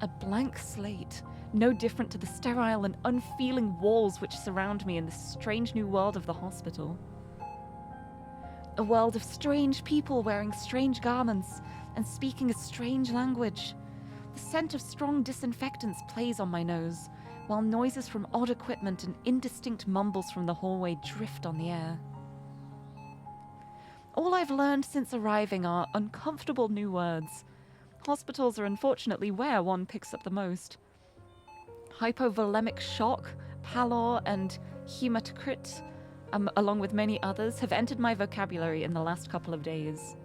A blank slate, no different to the sterile and unfeeling walls which surround me in this strange new world of the hospital. A world of strange people wearing strange garments and speaking a strange language. The scent of strong disinfectants plays on my nose, while noises from odd equipment and indistinct mumbles from the hallway drift on the air. All I've learned since arriving are uncomfortable new words. Hospitals are unfortunately where one picks up the most. Hypovolemic shock, pallor, and hematocrit, along with many others, have entered my vocabulary in the last couple of days.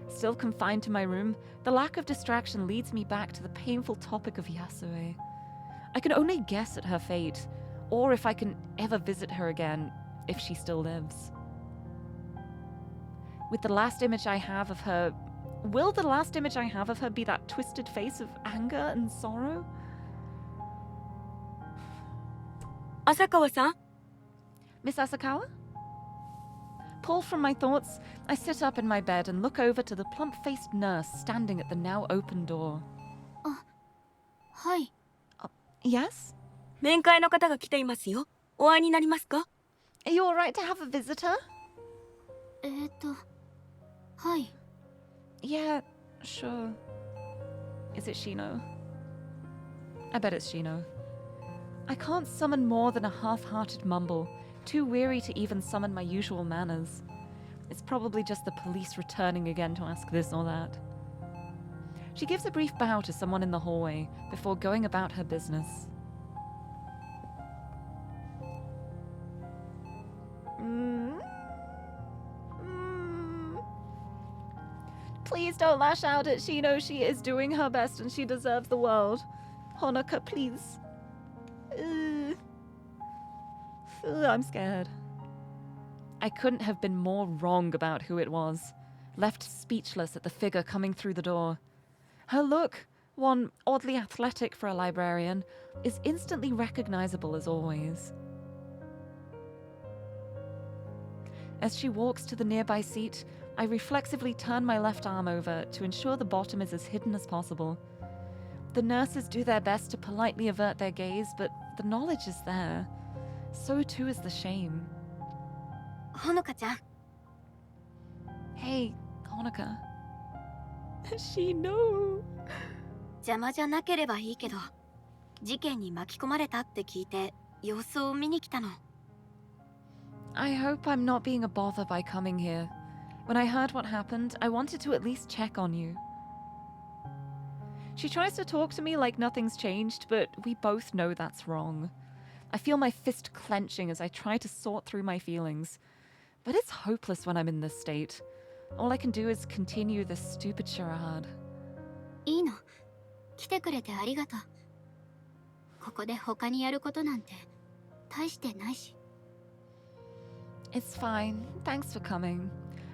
Still confined to my room, the lack of distraction leads me back to the painful topic of Yasue. I can only guess at her fate, or if I can ever visit her again, if she still lives. With the last image I have of her... Will the last image I have of her be that twisted face of anger and sorrow? 浅川さん Miss Asakawa? Pulled from my thoughts, I sit up in my bed and look over to the plump-faced nurse standing at the now open door. はい Yes? 面会の方が来ていますよ。お会いになりますか Are you alright to have a visitor? はい Yeah, sure. Is it Shino? I bet it's Shino. I can't summon more than a half-hearted mumble, too weary to even summon my usual manners. It's probably just the police returning again to ask this or that. She gives a brief bow to someone in the hallway before going about her business. Please don't lash out at Shino. She is doing her best and she deserves the world. Honoka, please. I'm scared. I couldn't have been more wrong about who it was. Left speechless at the figure coming through the door. Her look, one oddly athletic for a librarian, is instantly recognizable as always. As she walks to the nearby seat, I reflexively turn my left arm over to ensure the bottom is as hidden as possible. The nurses do their best to politely avert their gaze, but the knowledge is there. So too is the shame. ほのかちゃん Hey, Honoka. Shino. 邪魔じゃなければいいけど事件に巻き込まれたって聞いて様子を見に来たの I hope I'm not being a bother by coming here. When I heard what happened, I wanted to at least check on you. She tries to talk to me like nothing's changed, but we both know that's wrong. I feel my fist clenching as I try to sort through my feelings. But it's hopeless when I'm in this state. All I can do is continue this stupid charade. いいの来てくれてありがとうここで他にやることなんて大してないし It's fine. Thanks for coming.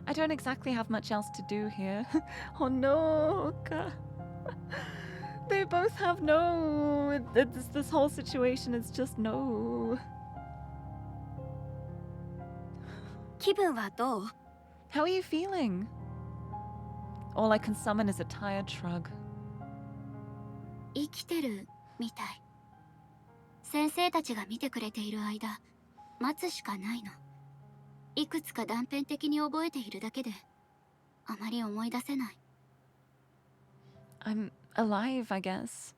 I don't exactly have much else to do here. Oh no, they both have no. This whole situation is just no. 気分はどう How are you feeling? All I can summon is a tired shrug. 生きてるみたい先生たちが見てくれている間待つしかないのいくつか断片的に覚えているだけであまり思い出せない I'm alive, I guess.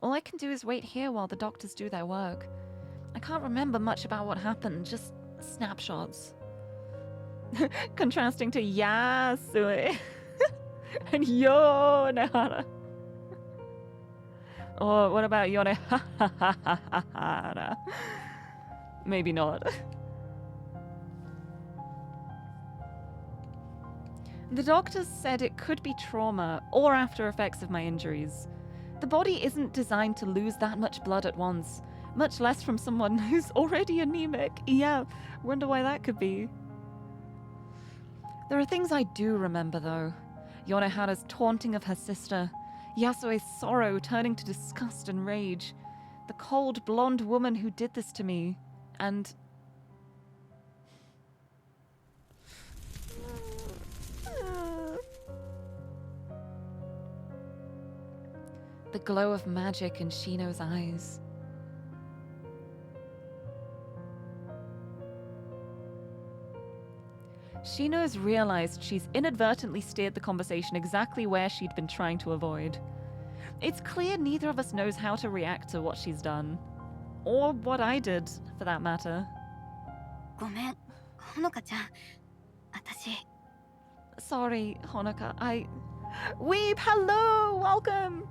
All I can do is wait here while the doctors do their work. I can't remember much about what happened, just snapshots. Contrasting to Yasue and Yonehara. Or what about Yonehara? Maybe not. The doctors said it could be trauma or after effects of my injuries. The body isn't designed to lose that much blood at once, much less from someone who's already anemic. Yeah, wonder why that could be. There are things I do remember, though. Yonehara's taunting of her sister, Yasue's sorrow turning to disgust and rage, the cold, blonde woman who did this to me, and... the glow of magic in Shino's eyes. Shino's realized she's inadvertently steered the conversation exactly where she'd been trying to avoid. It's clear neither of us knows how to react to what she's done. Or what I did, for that matter. ごめんほのかちゃん私 Sorry, Honoka, Weep, hello! Welcome!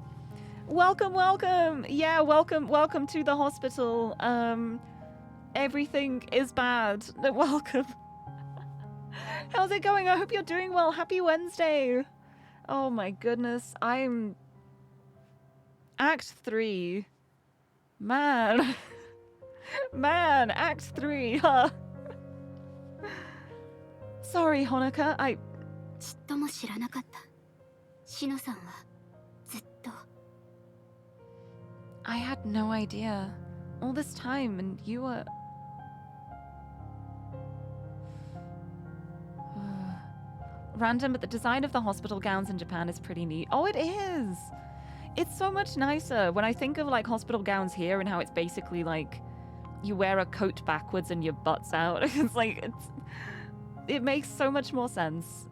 Welcome! Yeah, welcome to the hospital. Everything is bad. Welcome. How's it going? I hope you're doing well. Happy Wednesday. Oh my goodness. I'm... Act 3. Man. Man, Act 3, huh? Sorry, Honoka. ちっとも知らなかった。シノさんはずっと。I had no idea. All this time, and you were. Random, but the design of the hospital gowns in Japan is pretty neat. Oh, it is! It's so much nicer. When I think of like hospital gowns here and how it's basically like you wear a coat backwards and your butt's out. It's like, it makes so much more sense.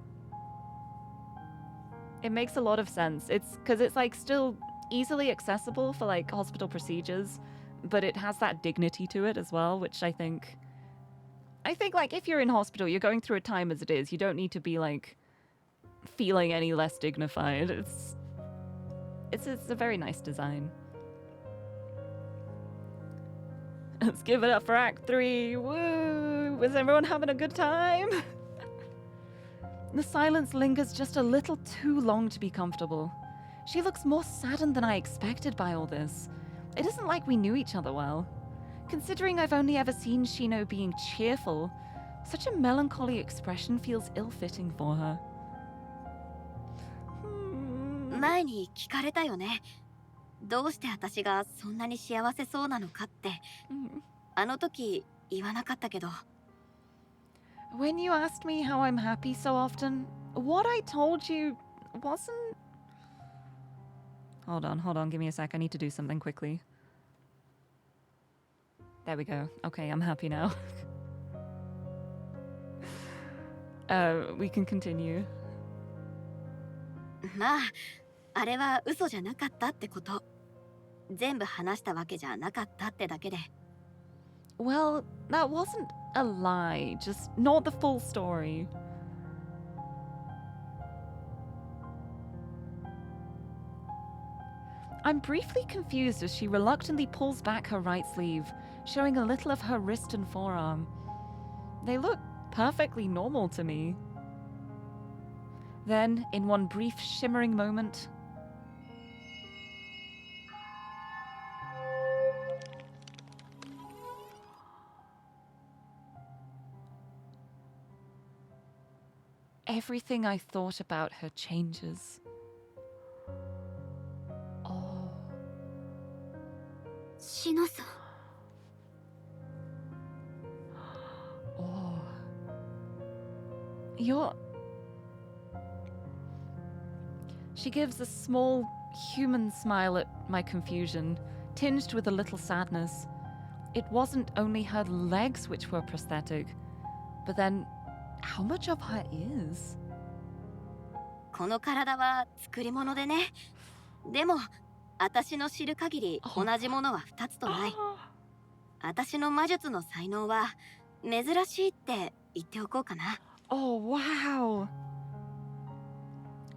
It makes a lot of sense. It's because it's like still easily accessible for like hospital procedures, but it has that dignity to it as well, which I think like if you're in hospital, you're going through a time as it is. You don't need to be like feeling any less dignified. It's a very nice design. Let's give it up for Act 3. Woo! Was everyone having a good time? The silence lingers just a little too long to be comfortable. She looks more saddened than I expected by all this. It isn't like we knew each other well. Considering I've only ever seen Shino being cheerful, such a melancholy expression feels ill-fitting for her. 前に聞かれたよね。どうして私がそんなに幸せそうなのかって。あの時言わなかったけど。When you asked me how I'm happy so often, what I told you wasn't... Hold on, give me a sec. I need to do something quickly. There we go. Okay, I'm happy now. We can continue. まあ、あれは嘘じゃなかったってこと。全部話したわけじゃなかったってだけで。Well, that wasn't a lie, just not the full story. I'm briefly confused as she reluctantly pulls back her right sleeve, showing a little of her wrist and forearm. They look perfectly normal to me. Then, in one brief shimmering moment, everything I thought about her changes. Oh. シノさん。 Oh. You're... She gives a small, human smile at my confusion, tinged with a little sadness. It wasn't only her legs which were prosthetic, but then how much of her is? この体は作り物でね。でも、私の知る限り同じものは2つとない。私の魔術の才能は珍しいって言っておこうかな。Oh, wow.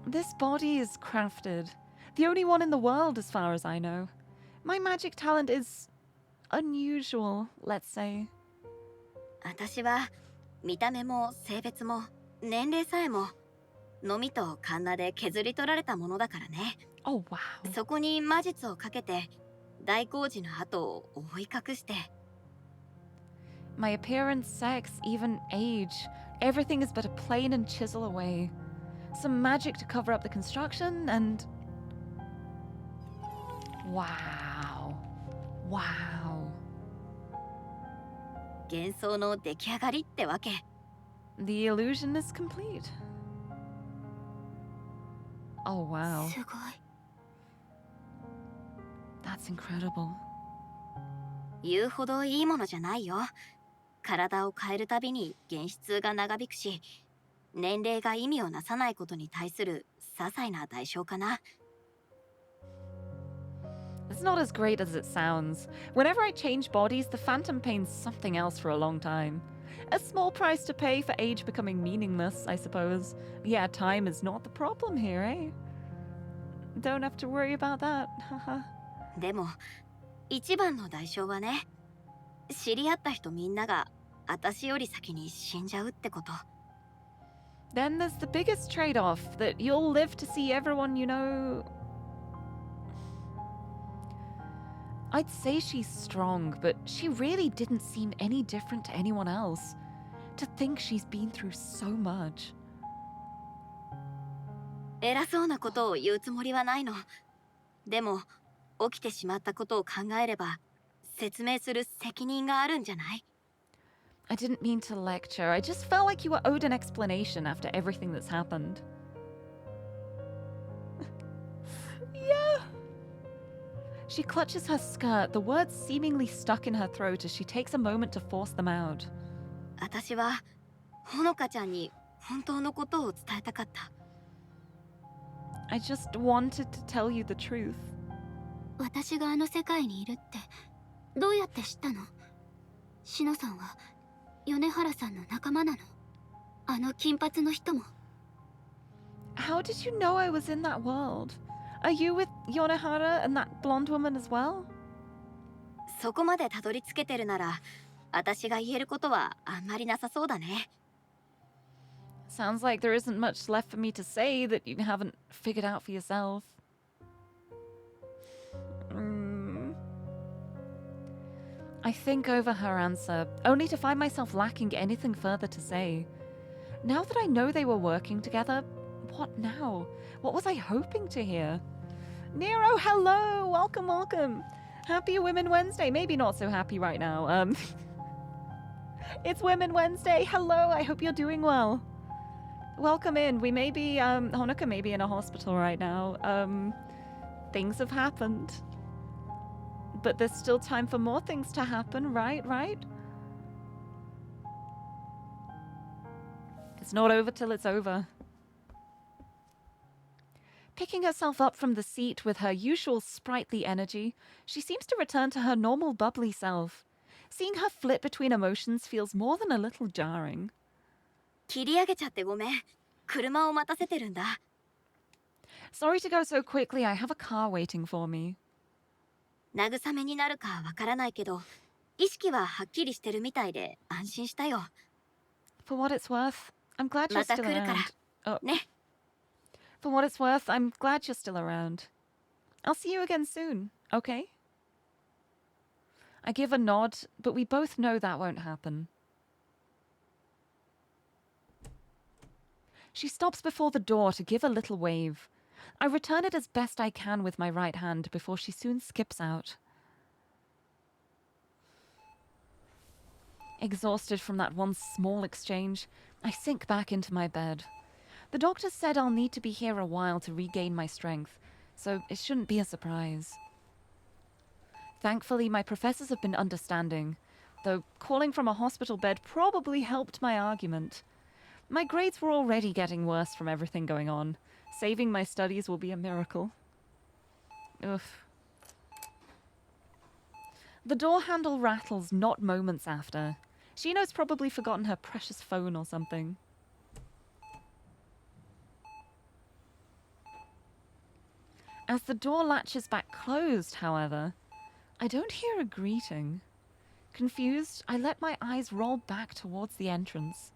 This body is crafted. The only one in the world as far as I know. My magic talent is unusual, let's say. 私は見た目も性別も年齢さえものみとカンナで削り取られたものだからね。Oh, wow. そこに魔術をかけて大工事の跡を覆い隠して。My appearance, sex, even age, everything is but a plane and chisel away. Some magic to cover up the construction and... Wow. Wow. 幻想の出来上がりってわけ。The illusion is complete. Oh, wow. すごい。That's incredible. 言うほどいいものじゃないよ。体を変えるたびに現実が長引くし、年齢が意味をなさないことに対する些細な代償かな。It's not as great as it sounds. Whenever I change bodies, the phantom pain's something else for a long time. A small price to pay for age becoming meaningless, I suppose. Yeah, time is not the problem here, eh? Don't have to worry about that, haha. でも、一番の代償はね、知り合った人みんなが私より先に死んじゃうってこと。Then there's the biggest trade-off, that you'll live to see everyone you know... I'd say she's strong, but she really didn't seem any different to anyone else. To think she's been through so much. 偉そうなことを言うつもりはないの。でも、起きてしまったことを考えれば、説明する責任があるんじゃない？ I didn't mean to lecture. I just felt like you were owed an explanation after everything that's happened. Yeah. She clutches her skirt, the words seemingly stuck in her throat as she takes a moment to force them out. 私は、ほのかちゃんに本当のことを伝えたかった。I just wanted to tell you the truth. 私があの世界にいるってどうやって知ったの？シノさんは米原さんの仲間なの？あの金髪の人も。How did you know I was in that world? Are you with Yonehara and that blonde woman as well? そこまでたどり着けてるなら、私が言えることはあんまりなさそうだね。Sounds like there isn't much left for me to say that you haven't figured out for yourself. I think over her answer, only to find myself lacking anything further to say. Now that I know they were working together, what now? What was I hoping to hear? Nero, hello! Welcome, welcome! Happy Women Wednesday. Maybe not so happy right now. It's Women Wednesday. Hello, I hope you're doing well. Welcome in. We may be, Honoka may be in a hospital right now. Things have happened. But there's still time for more things to happen, right? It's not over till it's over. Picking herself up from the seat with her usual sprightly energy, she seems to return to her normal bubbly self. Seeing her flit between emotions feels more than a little jarring. 切り上げちゃってごめん。車を待たせてるんだ。Sorry to go so quickly, I have a car waiting for me. 慰めになるかわからないけど、意識ははっきりしてるみたいで安心したよ。For what it's worth, I'm glad you're また still 来るから。 around. Oh. ね。 For what it's worth, I'm glad you're still around. I'll see you again soon, okay? I give a nod, but we both know that won't happen. She stops before the door to give a little wave. I return it as best I can with my right hand before she soon skips out. Exhausted from that one small exchange, I sink back into my bed. The doctor said I'll need to be here a while to regain my strength, so it shouldn't be a surprise. Thankfully, my professors have been understanding, though calling from a hospital bed probably helped my argument. My grades were already getting worse from everything going on. Saving my studies will be a miracle. Oof. The door handle rattles not moments after. Shino's probably forgotten her precious phone or something. As the door latches back closed, however, I don't hear a greeting. Confused, I let my eyes roll back towards the entrance.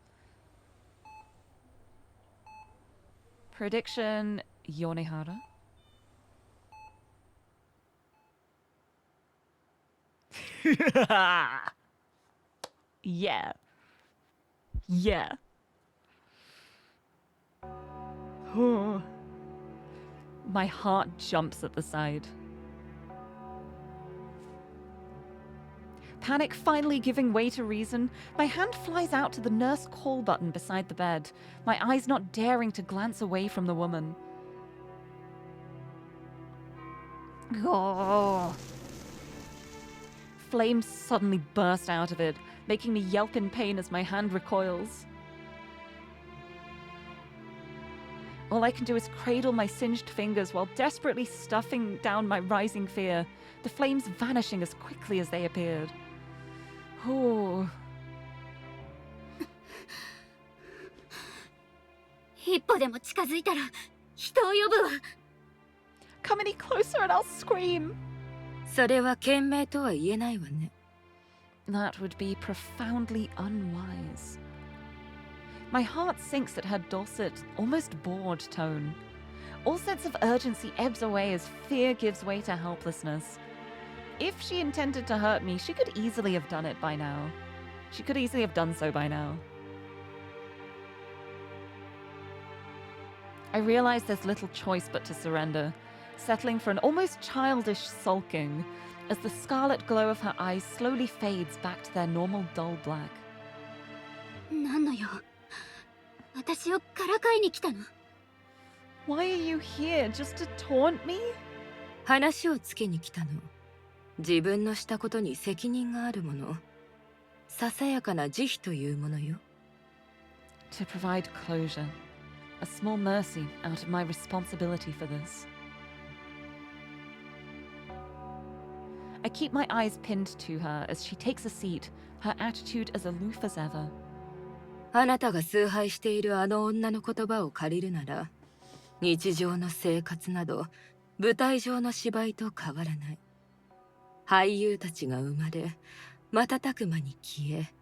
Prediction, Yonehara. Yeah. Yeah. My heart jumps at the sight. Panic finally giving way to reason, my hand flies out to the nurse call button beside the bed, my eyes not daring to glance away from the woman. Oh. Flames suddenly burst out of it, making me yelp in pain as my hand recoils. All I can do is cradle my singed fingers while desperately stuffing down my rising fear, the flames vanishing as quickly as they appeared. Oh. 一歩でも近づいたら人を呼ぶわ。 Come any closer and I'll scream. それは賢明とは言えないわね。 That would be profoundly unwise. My heart sinks at her dulcet, almost bored tone. All sense of urgency ebbs away as fear gives way to helplessness. If she intended to hurt me, she could easily have done it by now. She could easily have done so by now. I realize there's little choice but to surrender, settling for an almost childish sulking as the scarlet glow of her eyes slowly fades back to their normal dull black. なんのよ。私をからかいに来たの。Why are you here? Just to taunt me? 話をつけに来たの。自分のしたことに責任があるもの。ささやかな慈悲というものよ。To provide closure. A small mercy out of my responsibility for this. I keep my eyes pinned to her as she takes a seat, her attitude as aloof as ever. あなたが崇拝しているあの女の言葉を借りるなら、日常の生活など舞台上の芝居と変わらない。俳優たちが生まれ、瞬く間に消え、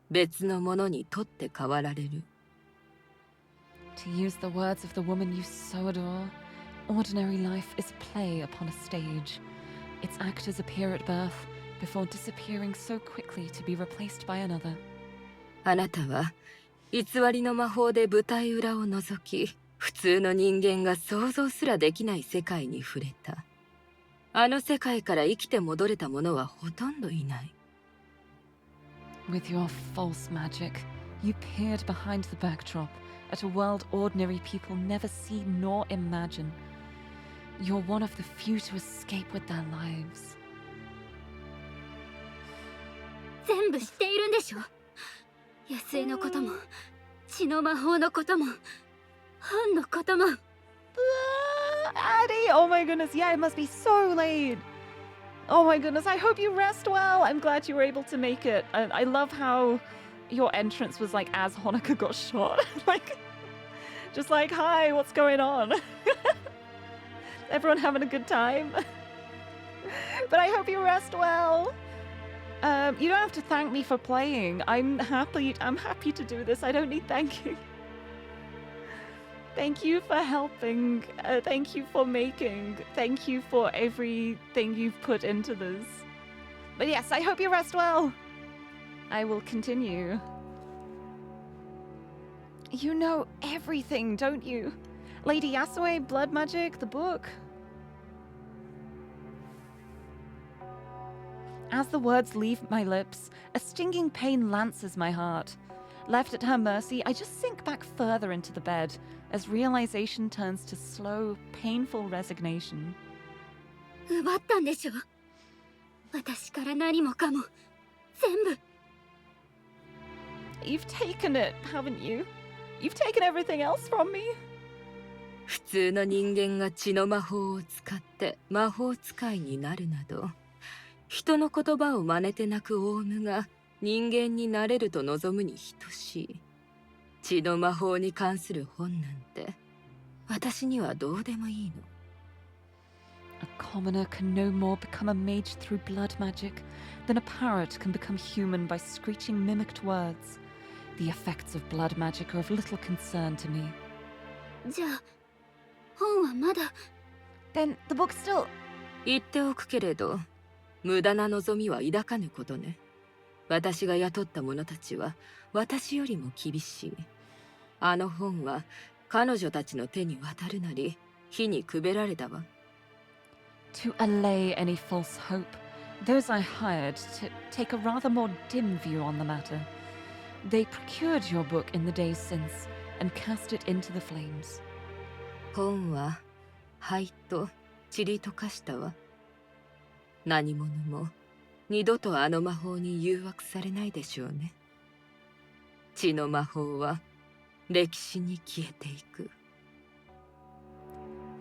別のものに取って代わられる。To use the words of the woman you so adore, ordinary life is play upon a stage. Its actors appear at birth, before disappearing so quickly to be replaced by another. あなたは偽りの魔法で舞台裏を覗き、普通の人間が想像すらできない世界に触れた。あの世界から生きて戻れた者はほとんどいない。With your false magic, you peered behind the backdrop at a world ordinary people never see nor imagine. You're one of the few to escape with their lives. 全部知っているんでしょ。野生のことも、血の魔法のことも、本のことも。Addie! Oh my goodness, yeah, it must be so late. Oh my goodness, I hope you rest well. I'm glad you were able to make it. I love how your entrance was like as Honoka got shot. Like, just like, hi, what's going on? Everyone having a good time? But I hope you rest well. You don't have to thank me for playing. I'm happy to do this. I don't need thanking. Thank you for helping. Thank you for making. Thank you for everything you've put into this. But yes, I hope you rest well. I will continue. You know everything, don't you? Lady Yasue, Blood Magic, the book. As the words leave my lips, a stinging pain lances my heart. Left at her mercy, I just sink back further into the bed as realization turns to slow, painful resignation. 奪ったんでしょ。私から何もかも、全部。You've taken it, haven't you? You've taken everything else from me. 普通の人間が血の魔法を使って魔法使いになるなど、人の言葉を真似て泣くオウムが人間になれると望むに等しい。血の魔法に関する本なんて、私にはどうでもいいの。A commoner can no more become a mage through blood magic than a parrot can become human by screeching mimicked words. The effects of blood magic are of little concern to me. じゃあ、本はまだ。Then the book's still... 言っておくけれど、無駄な望みは抱かぬことね。私が雇った者たちは私よりも厳しい。あの本は彼女たちの手に渡るなり火にくべられたわ。To allay any false hope, those I hired to take a rather more dim view on the matter. They procured your book in the days since and cast it into the flames. 本は灰と塵と化したわ。何者も二度とあの魔法に誘惑されないでしょうね。血の魔法は歴史に消えていく。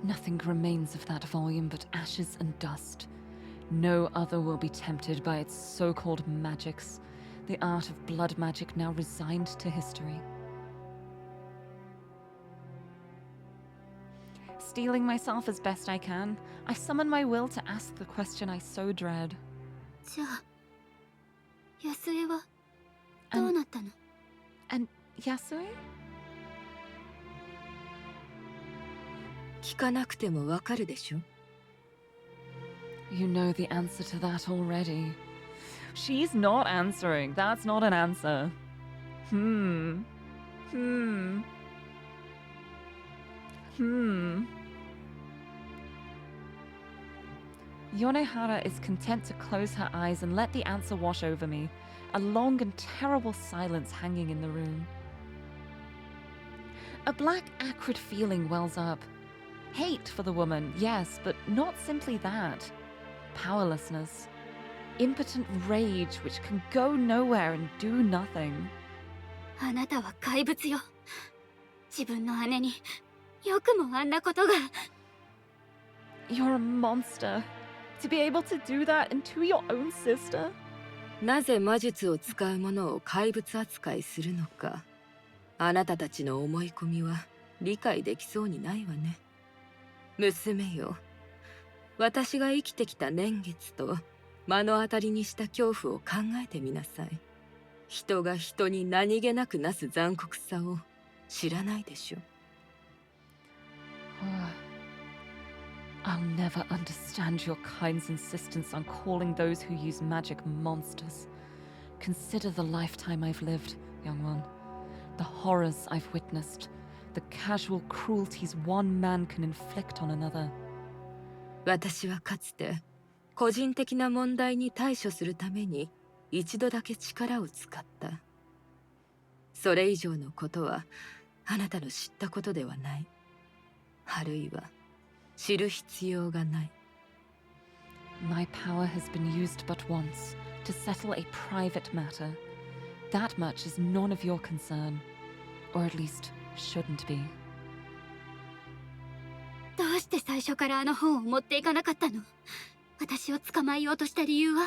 Nothing remains of that volume but ashes and dust. No other will be tempted by its so-called magics. The art of blood magic now resigned to history. Steeling myself as best I can, I summon my will to ask the question I so dread. じゃあ、安江はどうなったの？ And Yasue? 聞かなくてもわかるでしょ。You know the answer to that already. She's not answering. That's not an answer. Yonehara is content to close her eyes and let the answer wash over me, a long and terrible silence hanging in the room. A black, acrid feeling wells up. Hate for the woman, yes, but not simply that. Powerlessness. Impotent rage which can go nowhere and do nothing. あなたは怪物よ。自分の姉によくもあんなことが。 You're a monster. To be able to do that and to your own sister? なぜ魔術を使う者を怪物扱いするのか、あなたたちの思い込みは理解できそうにないわね。娘よ、私が生きてきた年月と目の当たりにした恐怖を考えてみなさい。人が人に何気なくなす残酷さを知らないでしょ。I'll never understand your kind's insistence on calling those who use magic monsters. Consider the lifetime I've lived, young one. The horrors I've witnessed. The casual cruelties one man can inflict on another. 私はかつて個人的な問題に対処するために一度だけ力を使った。それ以上のことはあなたの知ったことではない。あるいは知る必要がない。My power has been used but once to settle a private matter. That much is none of your concern, or at least shouldn't be. どうして最初からあの本を持っていかなかったの？私を捕まえようとした理由は、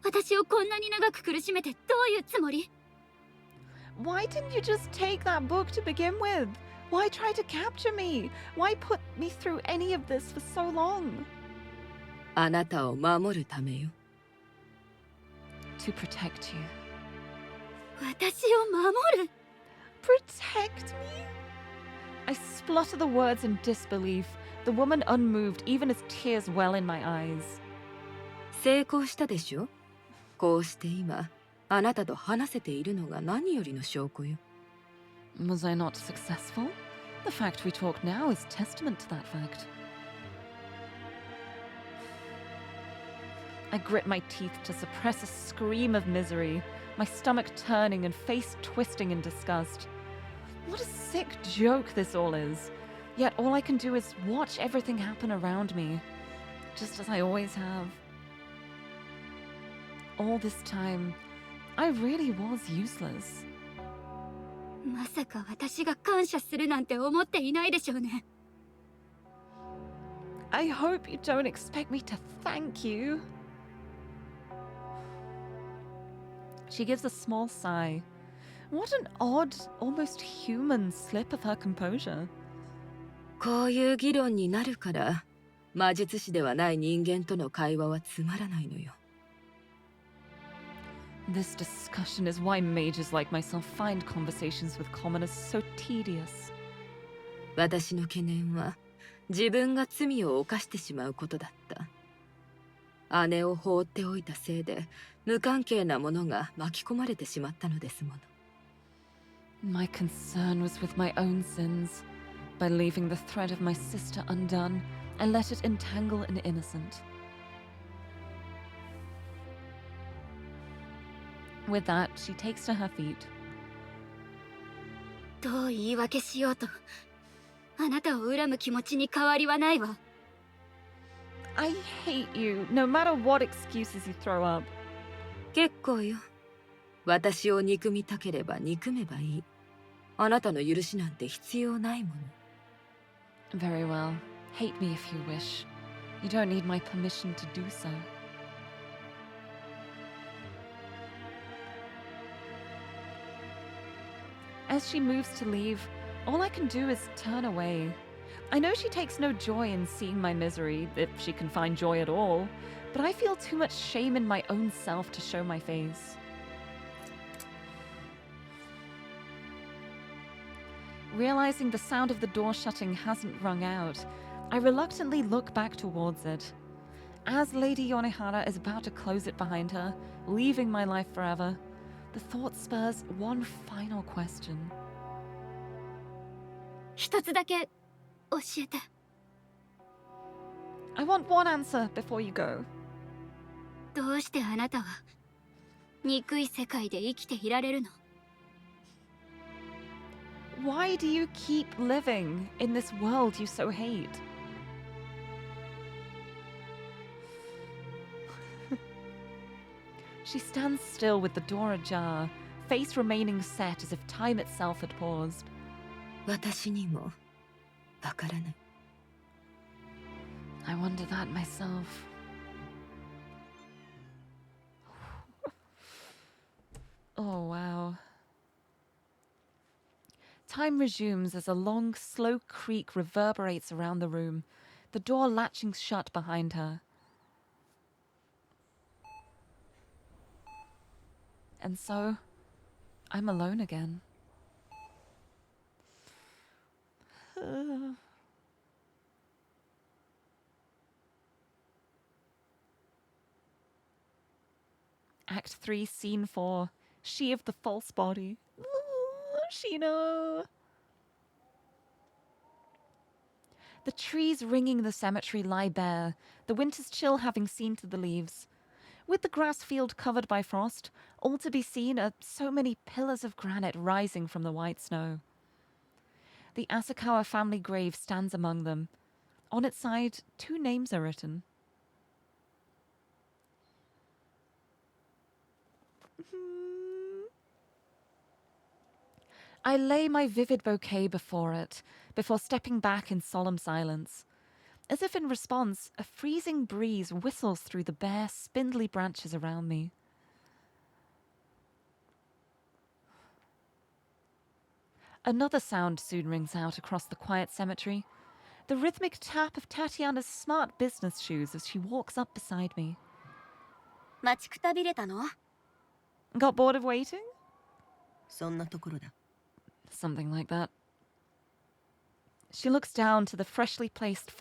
私をこんなに長く苦しめてどういうつもり？ Why didn't you just take that book to begin with? Why try to capture me? Why put me through any of this for so long? あなたを守るためよ。To protect you. 私を守る？ Protect me? I splutter the words in disbelief, the woman unmoved even as tears well in my eyes. 成功したでしょ？こうして今、あなたと話せているのが何よりの証拠よ。Was I not successful? The fact we talk now is testament to that fact. I grit my teeth to suppress a scream of misery, my stomach turning and face twisting in disgust. What a sick joke this all is. Yet all I can do is watch everything happen around me, just as I always have. All this time, I really was useless. まさか私が感謝するなんて思っていないでしょうね。I hope you don't expect me to thank you. She gives a small sigh. What an odd, almost human slip of her composure. こういう議論になるから、魔術師ではない人間との会話はつまらないのよ。This discussion is why mages like myself find conversations with commoners so tedious. 私の懸念は、自分が罪を犯してしまうことだった。姉を放っておいたせいで、無関係なものが巻き込まれてしまったのですもの。My concern was with my own sins. By leaving the thread of my sister undone, I let it entangle an innocent. With that, she takes to her feet. どう言い訳しようと、あなたを恨む気持ちに変わりはないわ。I hate you, no matter what excuses you throw up. 結構よ。私を憎みたければ憎めばいい。あなたの許しなんて必要ないもの。Very well. Hate me if you wish. You don't need my permission to do so. As she moves to leave, all I can do is turn away. I know she takes no joy in seeing my misery, if she can find joy at all, but I feel too much shame in my own self to show my face. Realizing the sound of the door shutting hasn't rung out, I reluctantly look back towards it. As Lady Yonehara is about to close it behind her, leaving my life forever, the thought spurs one final question. 一つだけ教えて。 I want one answer before you go. どうしてあなたは憎い世界で生きていられるの？ Why do you keep living in this world you so hate? She stands still with the door ajar, face remaining set as if time itself had paused. 私にもわからない。 I wonder that myself. Oh, wow. Time resumes as a long, slow creak reverberates around the room, the door latching shut behind her. And so, I'm alone again. Act 3, Scene 4. She of the false body. Shino! The trees ringing the cemetery lie bare, the winter's chill having seen to the leaves. With the grass field covered by frost, all to be seen are so many pillars of granite rising from the white snow. The Asakawa family grave stands among them. On its side, 2 names are written. I lay my vivid bouquet before it, before stepping back in solemn silence. As if in response, a freezing breeze whistles through the bare, spindly branches around me. Another sound soon rings out across the quiet cemetery. The rhythmic tap of Tatiana's smart business shoes as she walks up beside me. 待ちくたびれたの？ Got bored of waiting? そんなところだ。 Something like that. She looks down to the freshly placed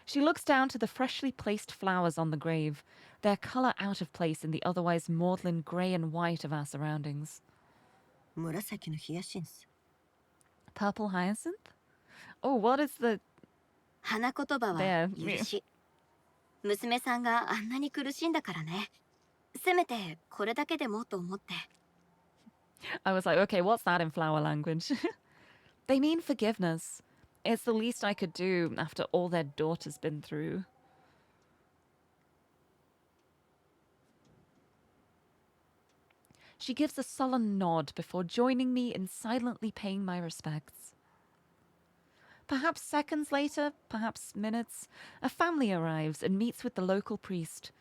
She looks down to the freshly placed flowers on the grave, their colour out of place in the otherwise maudlin grey and white of our surroundings. 紫のヒヤシンス。 Purple hyacinth? Oh, what is the... 花言葉は There. 許し。娘さんがあんなに苦しんだからね。せめてこれだけでもと思って。 I was like, okay, what's that in flower language? They mean forgiveness. It's the least I could do after all their daughter's been through. She gives a sullen nod before joining me in silently paying my respects. Perhaps seconds later, perhaps minutes, a family arrives and meets with the local priest.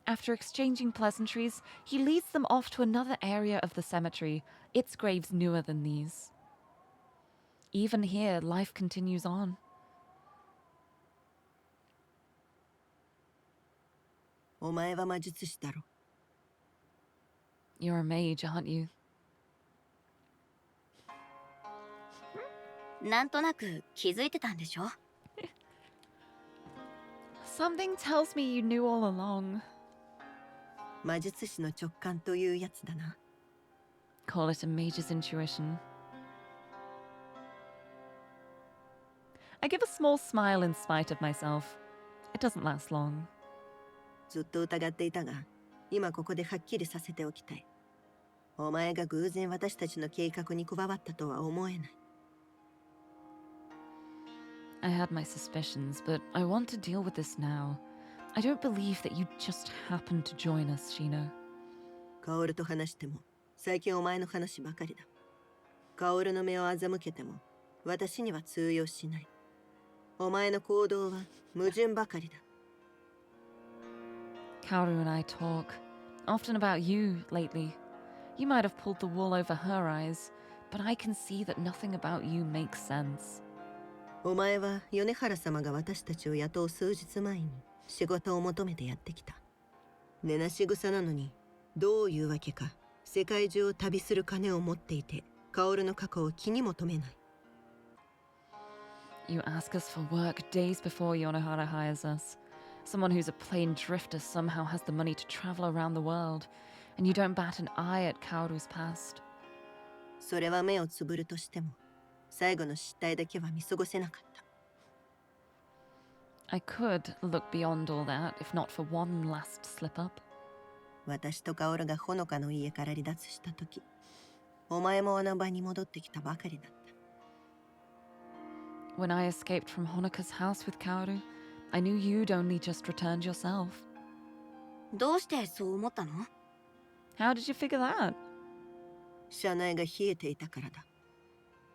After exchanging pleasantries, he leads them off to another area of the cemetery, its graves newer than these. Even here, life continues on. お前は魔術師だろ。 You're a mage, aren't you? なんとなく気づいてたんでしょ？ Something tells me you knew all along. 魔術師の直感というやつだな。 Call it a mage's intuition. I give a small smile in spite of myself. It doesn't last long. ずっと疑っていたが、今ここではっきりさせておきたい。お前が偶然私たちの計画に加わったとは思えない。 I had my suspicions, but I want to deal with this now. I don't believe that you just happened to join us, Shino. カオルと話しても、最近お前の話ばかりだ。カオルの目を欺けても、私には通用しない。お前の行動は矛盾ばかりだ。 Kaoru and I talk, often about you lately. You might have pulled the wool over her eyes, but I can see that nothing about you makes sense. お前は米原様が私たちを雇う数日前に仕事を求めてやってきた。根なし草なのに、どういうわけか世界中を旅する金を持っていて、カオルの過去を気にも留めない。 You ask us for work days before Yonohara hires us. Someone who's a plain drifter somehow has the money to travel around the world, and you don't bat an eye at Kaoru's past. それは目をつぶるとしても、最後の失態だけは見過ごせなかった。I could look beyond all that if not for one last slip up. 私とカオルがほのかの家から離脱した時、お前もあの場に戻ってきたばかりだった。When I escaped from Honoka's house with Kaoru, I knew you'd only just returned yourself. どうしてそう思ったの？ How did you figure that? 車内が冷えていたからだ。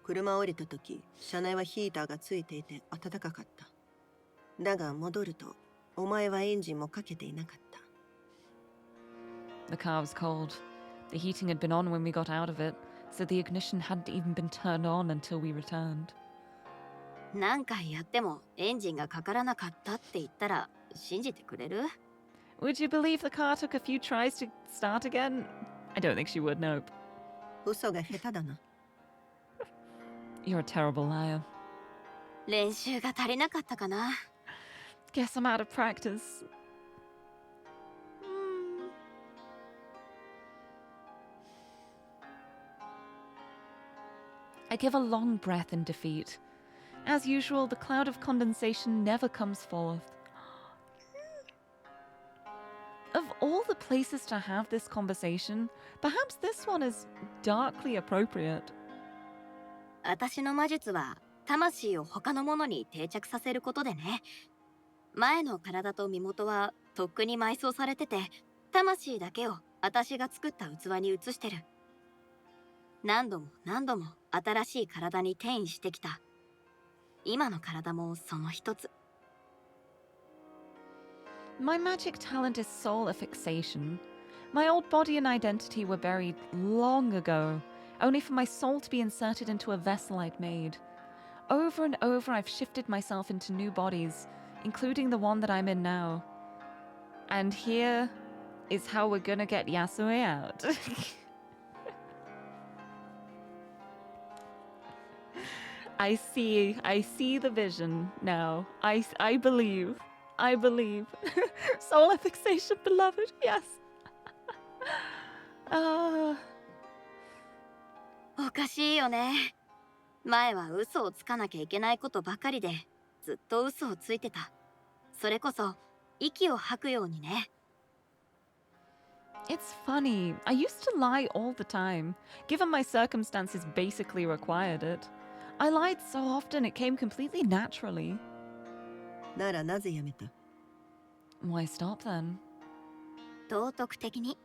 車を降りた時、車内はヒーターがついていて暖かかった。だが戻ると、お前はエンジンもかけていなかった。The car was cold. The heating had been on when we got out of it, so the ignition hadn't even been turned on until we returned. 何回やってもエンジンがかからなかったって言ったら信じてくれる？ Would you believe the car took a few tries to start again? I don't think she would, nope. 嘘が下手だな。You're a terrible liar. 練習が足りなかったかな。Guess I'm out of practice. I give a long breath in defeat. As usual, the cloud of condensation never comes forth. Of all the places to have this conversation, perhaps this one is darkly appropriate. 私の魔術は魂を他のものに定着させることでね。前の体と身元はとっくに埋葬されてて、魂だけを私が作った器に移してる。何度も何度も新しい体に転移してきた。今の体もその一つ。My magic talent is soul affixation. My old body and identity were buried long ago, only for my soul to be inserted into a vessel I'd made. Over and over I've shifted myself into new bodies, including the one that I'm in now. And here is how we're gonna get Yasue out. I see the vision now. I believe. Soul fixation, beloved, yes. おかしいよね。前は嘘をつかなきゃいけないことばかりで、ずっと嘘をついてた。それこそ息を吐くようにね。It's funny. I used to lie all the time, given my circumstances basically required it. I lied so often it came completely naturally. ならなぜやめた？ Why stop then? 道徳的に。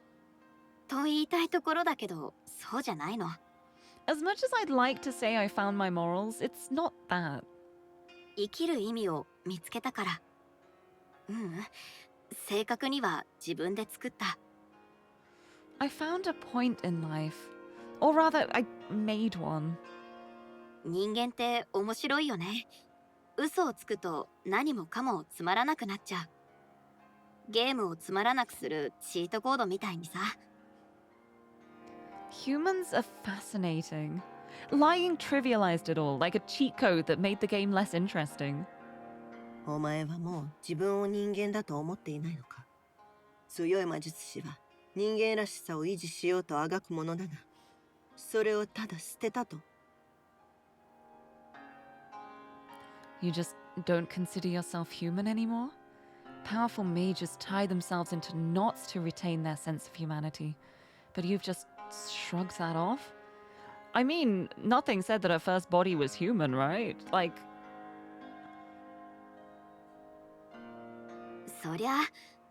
と言いたいところだけど、そうじゃないの。As much as I'd like to say I found my morals, it's not that. 生きる意味を見つけたから。正確には自分で作った。I found a point in life. Or rather, I made one. 人間って面白いよね。嘘をつくと何もかもつまらなくなっちゃう。ゲームをつまらなくするチートコードみたいにさ。Humans are fascinating. Lying trivialized it all, like a cheat code that made the game less interesting. お前はもう自分を人間だと思っていないのか？強い魔術師は人間らしさを維持しようとあがくものだが、それをただ捨てたと。You just don't consider yourself human anymore? Powerful mages tie themselves into knots to retain their sense of humanity, but you've just shrugged that off? I mean, nothing said that her first body was human, right? Like... そりゃ、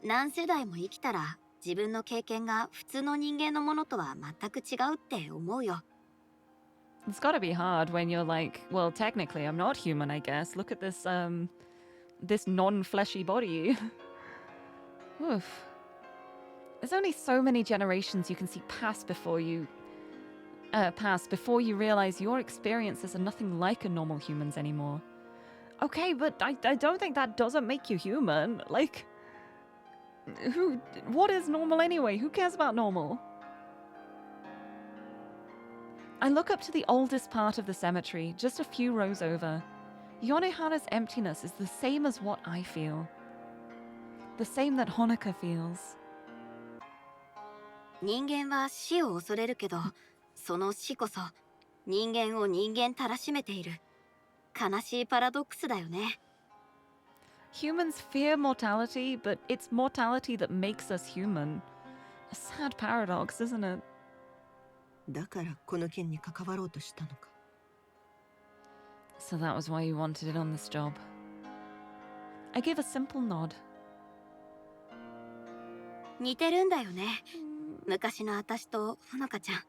何世代も生きたら自分の経験が普通の人間のものとは全く違うって思うよ。It's gotta be hard when you're like, well, technically I'm not human, I guess. Look at this, this non-fleshy body. Oof. There's only so many generations you can see pass before you realize your experiences are nothing like a normal human's anymore. Okay, but I don't think that doesn't make you human. Like, what is normal anyway? Who cares about normal? I look up to the oldest part of the cemetery, just a few rows over. Yonehara's emptiness is the same as what I feel. The same that Honoka feels. 人間は死を恐れるけど、その死こそ人間を人間たらしめている悲しいパラドックスだよね。 Humans fear mortality, but it's mortality that makes us human. A sad paradox, isn't it? だからこの件に関わろうとしたのか。 So that was why you wanted it on this job. I gave a simple nod. 似てるんだよね、昔の私とほのかちゃん。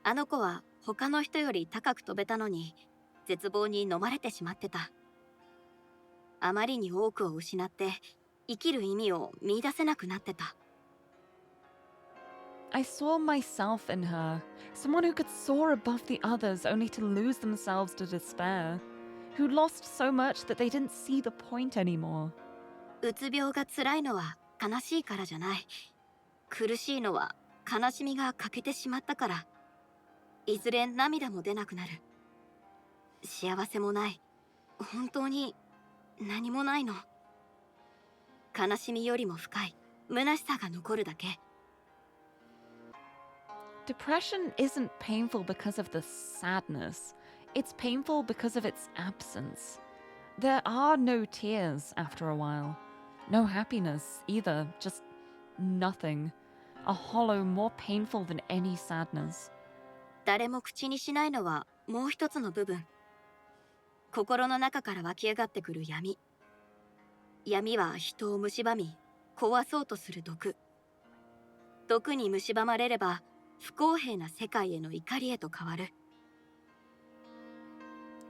あの子は他の人より高く飛べたのに絶望に飲まれてしまってた。あまりに多くを失って生きる意味を見出せなくなってた。 I saw myself in her, someone who could soar above the others only to lose themselves to despair, who lost so much that they didn't see the point anymore. うつ病が辛いのは悲しいからじゃない。苦しいのは悲しみが欠けてしまったから。いずれ涙も出なくなる。幸せもない。本当に何もないの。悲しみよりも深い虚しさが残るだけ。 Depression isn't painful because of the sadness. It's painful because of its absence. There are no tears after a while. No happiness either, just nothing. A hollow more painful than any sadness. 誰も口にしないのはもう一つの部分。心の中から湧き上がってくる闇。闇は人を蝕み、壊そうとする毒。毒に蝕まれれば不公平な世界への怒りへと変わる。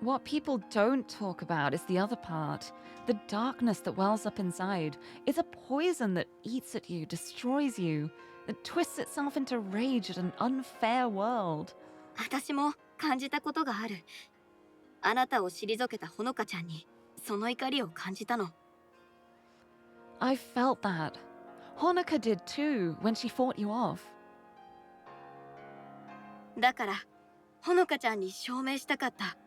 What people don't talk about is the other part. The darkness that wells up inside. It's a poison that eats at you, destroys you, that twists itself into rage at an unfair world. 私も感じたことがある。あなたを退けたほのかちゃんにその怒りを感じたの。 I felt that. Honoka did too when she fought you off. だからほのかちゃんに証明したかった。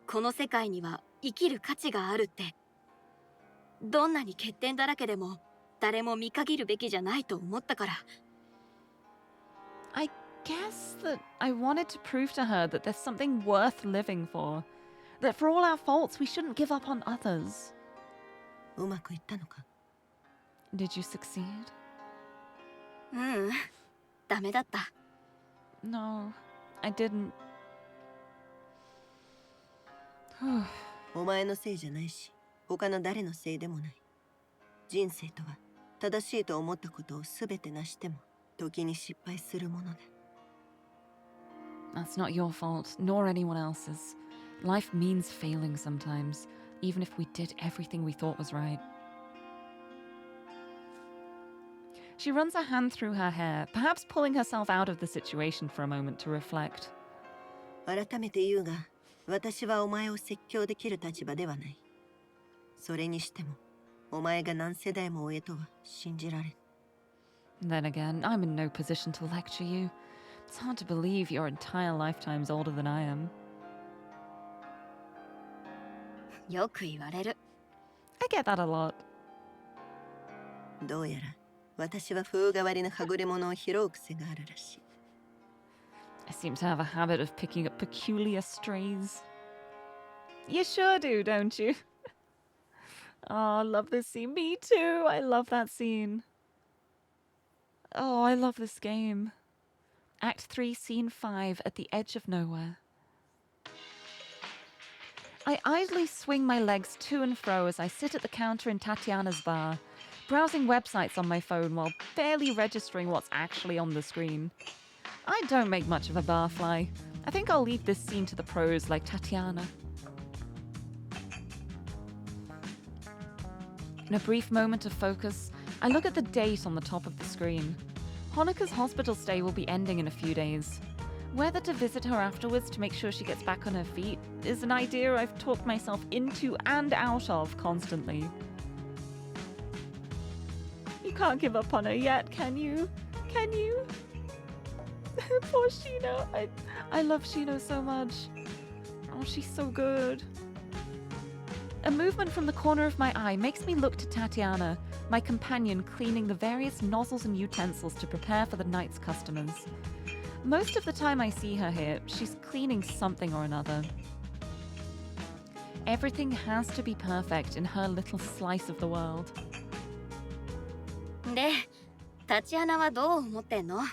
この世界には生きる価値があるって。どんなに欠点だらけでも誰も見限るべきじゃないと思ったから。 I guess that I wanted to prove to her that there's something worth living for. That for all our faults, we shouldn't give up on others. うまくいったのか。 Did you succeed? ダメだった。 No, I didn't. お前のせいじゃないし、他の誰のせいでもない。人生とは正しいと思ったことをすべて成しても時に失敗するものだ。 That's not your fault, nor anyone else's. Life means failing sometimes, even if we did everything we thought was right. She runs a hand through her hair, perhaps pulling herself out of the situation for a moment to reflect. 改めて言うが、私はお前を説教できる立場ではない。それにしても、お前が何世代も上とは信じられん。 Then again, I'm in no position to lecture you. It's hard to believe your entire lifetime's older than I am. よく言われる。 I get that a lot. どうやら、私は風変わりなはぐれ者を拾う癖があるらしい。 I seem to have a habit of picking up peculiar strays. You sure do, don't you? Oh, I love this scene. Me too. I love that scene. Oh, I love this game. Act 3, Scene 5, at the edge of nowhere. I idly swing my legs to and fro as I sit at the counter in Tatiana's bar, browsing websites on my phone while barely registering what's actually on the screen. I don't make much of a barfly. I think I'll leave this scene to the pros like Tatiana. In a brief moment of focus, I look at the date on the top of the screen. Honoka's hospital stay will be ending in a few days. Whether to visit her afterwards to make sure she gets back on her feet is an idea I've talked myself into and out of constantly. You can't give up on her yet, can you? Can you? Poor Shino. I love Shino so much. Oh, she's so good. A movement from the corner of my eye makes me look to Tatiana, my companion cleaning the various nozzles and utensils to prepare for the night's customers. Most of the time I see her here, she's cleaning something or another. Everything has to be perfect in her little slice of the world. で、タチアナはどう思ってんの？好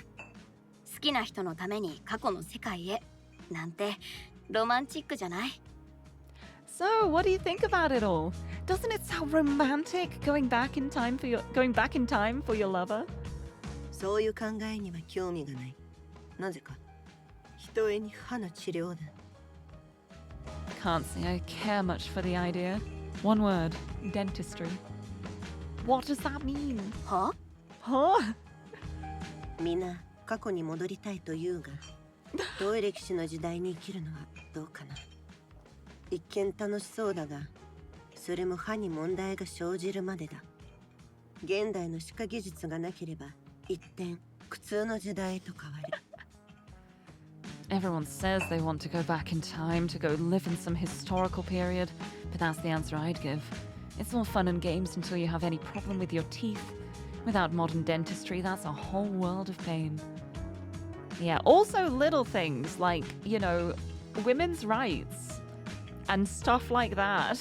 きな人のために過去の世界へなんてロマンチックじゃない？ So, what do you think about it all? Doesn't it sound romantic going back in time for your lover? そういう考えには興味がない。なぜか、ひとえに歯の治療だ。Can't say I care much for the idea. One word, dentistry. What does that mean? は？ Huh? みんな過去に戻りたいと言うが、遠い歴史の時代に生きるのはどうかな。一見楽しそうだが、それも歯に問題が生じるまでだ。現代の歯科技術がなければ、一転苦痛の時代へと変わる。Everyone says they want to go back in time to go live in some historical period, but that's the answer I'd give. It's all fun and games until you have any problem with your teeth. Without modern dentistry, that's a whole world of pain. Yeah, also little things like, you know, women's rights and stuff like that.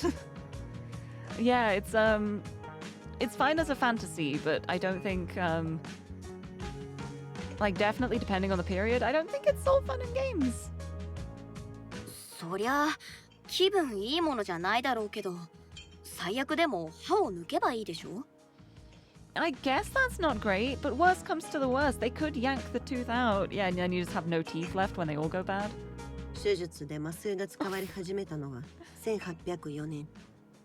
Yeah, it's fine as a fantasy, but I don't think like definitely depending on the period, I don't think it's all fun and games. そりゃ気分いいものじゃないだろうけど、最悪でも歯を抜けばいいでしょ？ I guess that's not great, but worst comes to the worst, they could yank the tooth out. Yeah, and then you just have no teeth left when they all go bad. 手術で麻酔が使われ始めたのは1804年。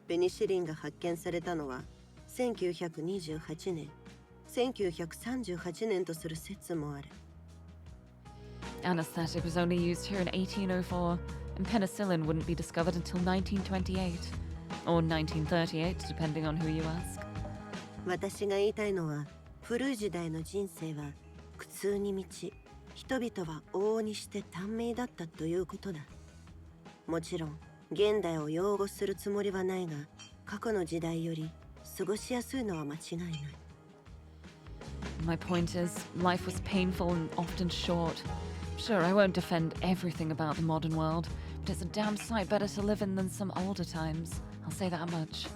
ペニシリンが発見されたのは1928年。1938年とする説もある。Anesthetic was only used here in 1804, and penicillin wouldn't be discovered until 1928, or 1938, depending on who you ask. 私が言いたいのは、古い時代の人生は苦痛に満ち、人々は往々にして短命だったということだ。もちろん、現代を擁護するつもりはないが、過去の時代より過ごしやすいのは間違いない。My point is, life was painful and often short. Sure, I won't defend everything about the modern world, but it's a damn sight better to live in than some older times. I'll say that much.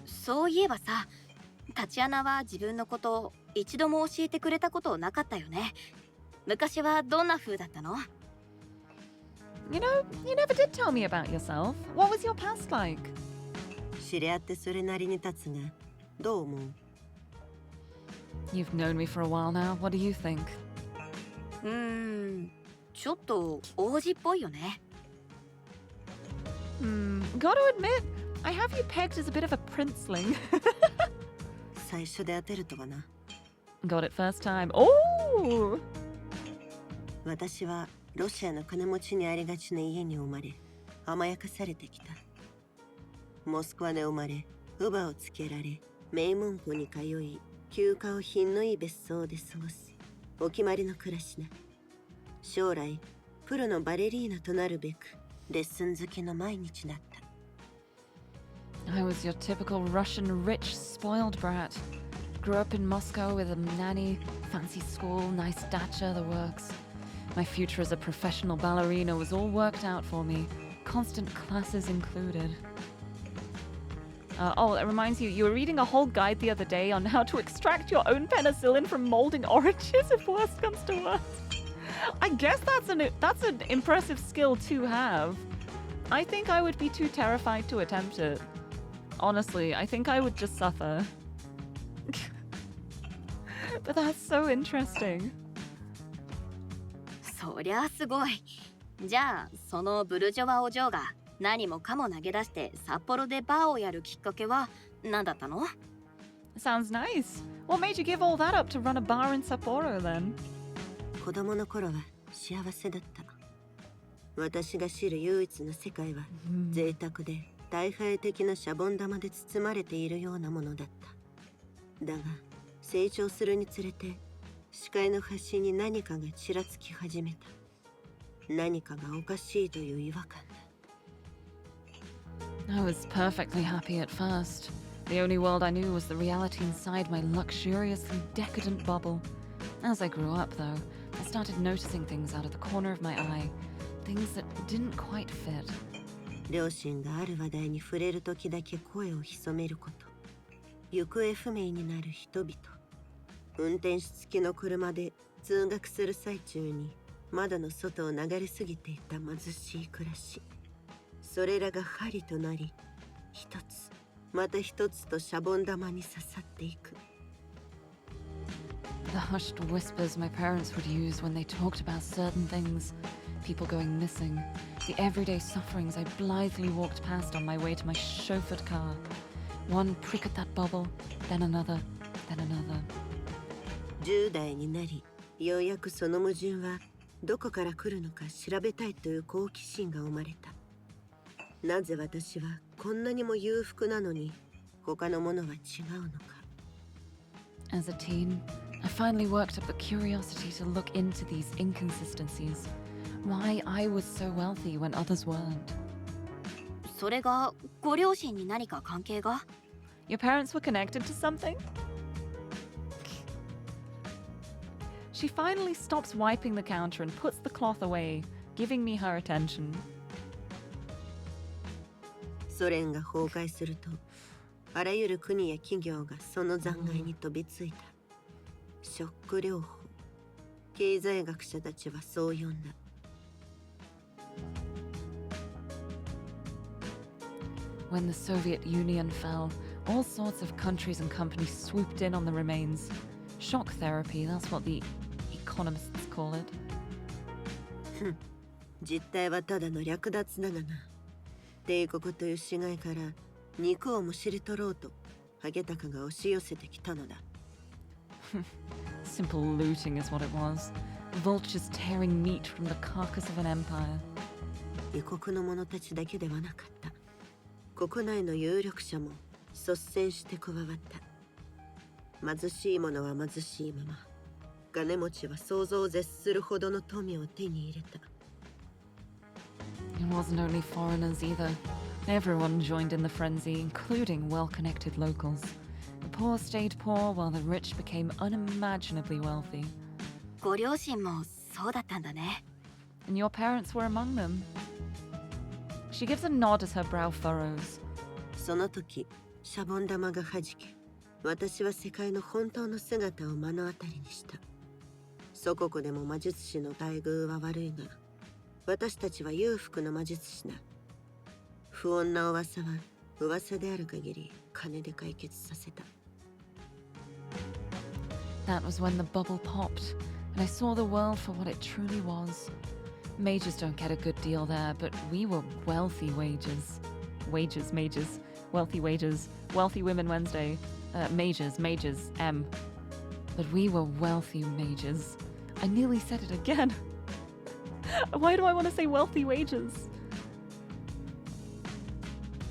そういえばさ、タチアナは自分のことを一度も教えてくれたことなかったよね。昔はどんな風だったの？ You know, you never did tell me about yourself. What was your past like? 知り合ってそれなりに経つが、どう思う？ You've known me for a while now. What do you think? ちょっと王子っぽいよね。Gotta admit, I have you pegged as a bit of a princeling. 最初で当てるとはな。Got it first time. Oh! 私はロシアの金持ちにありがちな家に生まれ、甘やかされてきた。モスクワで生まれ、乳母をつけられ、名門校に通い、休暇を品のいい別荘で過ごす。お決まりの暮らしだ。将来、プロのバレリーナとなるべく、レッスン漬けの毎日だった。I was your typical Russian rich, spoiled brat. Grew up in Moscow with a nanny, fancy school, nice dacha, the works. My future as a professional ballerina was all worked out for me, constant classes included. Oh, that reminds you, you were reading a whole guide the other day on how to extract your own penicillin from molding oranges if worst comes to worst. I guess that's an impressive skill to have. I think I would be too terrified to attempt it. Honestly, I think I would just suffer. But that's so interesting. そりゃすごい。じゃあそのブルジョワお嬢が何もかも投げ出して札幌でバーをやるきっかけは何だったの？ Sounds nice. What made you give all that up to run a bar in Sapporo then? 子供の頃は幸せだった。私が知る唯一の世界は贅沢で大敗的なシャボン玉で包まれているようなものだった。だが成長するにつれて視界の端に何かがちらつき始めた。何かがおかしいという違和感だ。I was perfectly happy at first. The only world I knew was the reality inside my luxuriously decadent bubble. As I grew up, though, I started noticing things out of the corner of my eye, things that didn't quite fit. 両親がある話題に触れる時だけ声を潜めること。行方不明になる人々。運転手付きの車で通学する最中に窓の外を流れ過ぎていた貧しい暮らし。それらが針となり、一つまた一つとシャボン玉に刺さっていく。The hushed whispers my parents would use when they talked about certain things, people going missing, the everyday sufferings I blithely walked past on my way to my chauffeured car. One prick at that bubble, then another, then another. 10代になり、ようやくその矛盾はどこから来るのか調べたいという好奇心が生まれた。なぜ私はこんなにも裕福なのに他のものは違うのか。As a teen, I finally worked up the curiosity to look into these inconsistencies. Why I was so wealthy when others weren't. それがご両親に何か関係が？ Your parents were connected to something? She finally stops wiping the counter and puts the cloth away, giving me her attention. ソ連が崩壊すると、あらゆる国や企業がその残骸に飛びついた。ショック療法。経済学者たちはそう呼んだ。When the Soviet Union fell, all sorts of countries and companies swooped in on the remains. Shock therapy, that's what the economists call it. 実態はただの略奪だがな。帝国という死骸から肉をむしり取ろうとハゲタカが押し寄せてきたのだ。Simple looting is what it was. Vultures tearing meat from the carcass of an empire. 異国の者たちだけではなかった。国内の有力者も率先して加わった。貧しい者は貧しいまま、金持ちは想像を絶するほどの富を手に入れた。It wasn't only foreigners either. Everyone joined in the frenzy, including well-connected locals. The poor stayed poor while the rich became unimaginably wealthy. ご両親もそうだったんだね。And your parents were among them. She gives a nod as her brow furrows. その時、シャボン玉が弾け、私は世界の本当の姿を目の当たりにした。祖国でも魔術師の待遇は悪いが、私たちは裕福な魔術師だ。不穏な噂は噂である限り金で解決させた。That was when the bubble popped, and I saw the world for what it truly was. Mages don't get a good deal there, but we were wealthy wages. Mages. Wealthy wages. Wealthy Women Wednesday. Mages, M. But we were wealthy mages. I nearly said it again. Why do I want to say wealthy wages?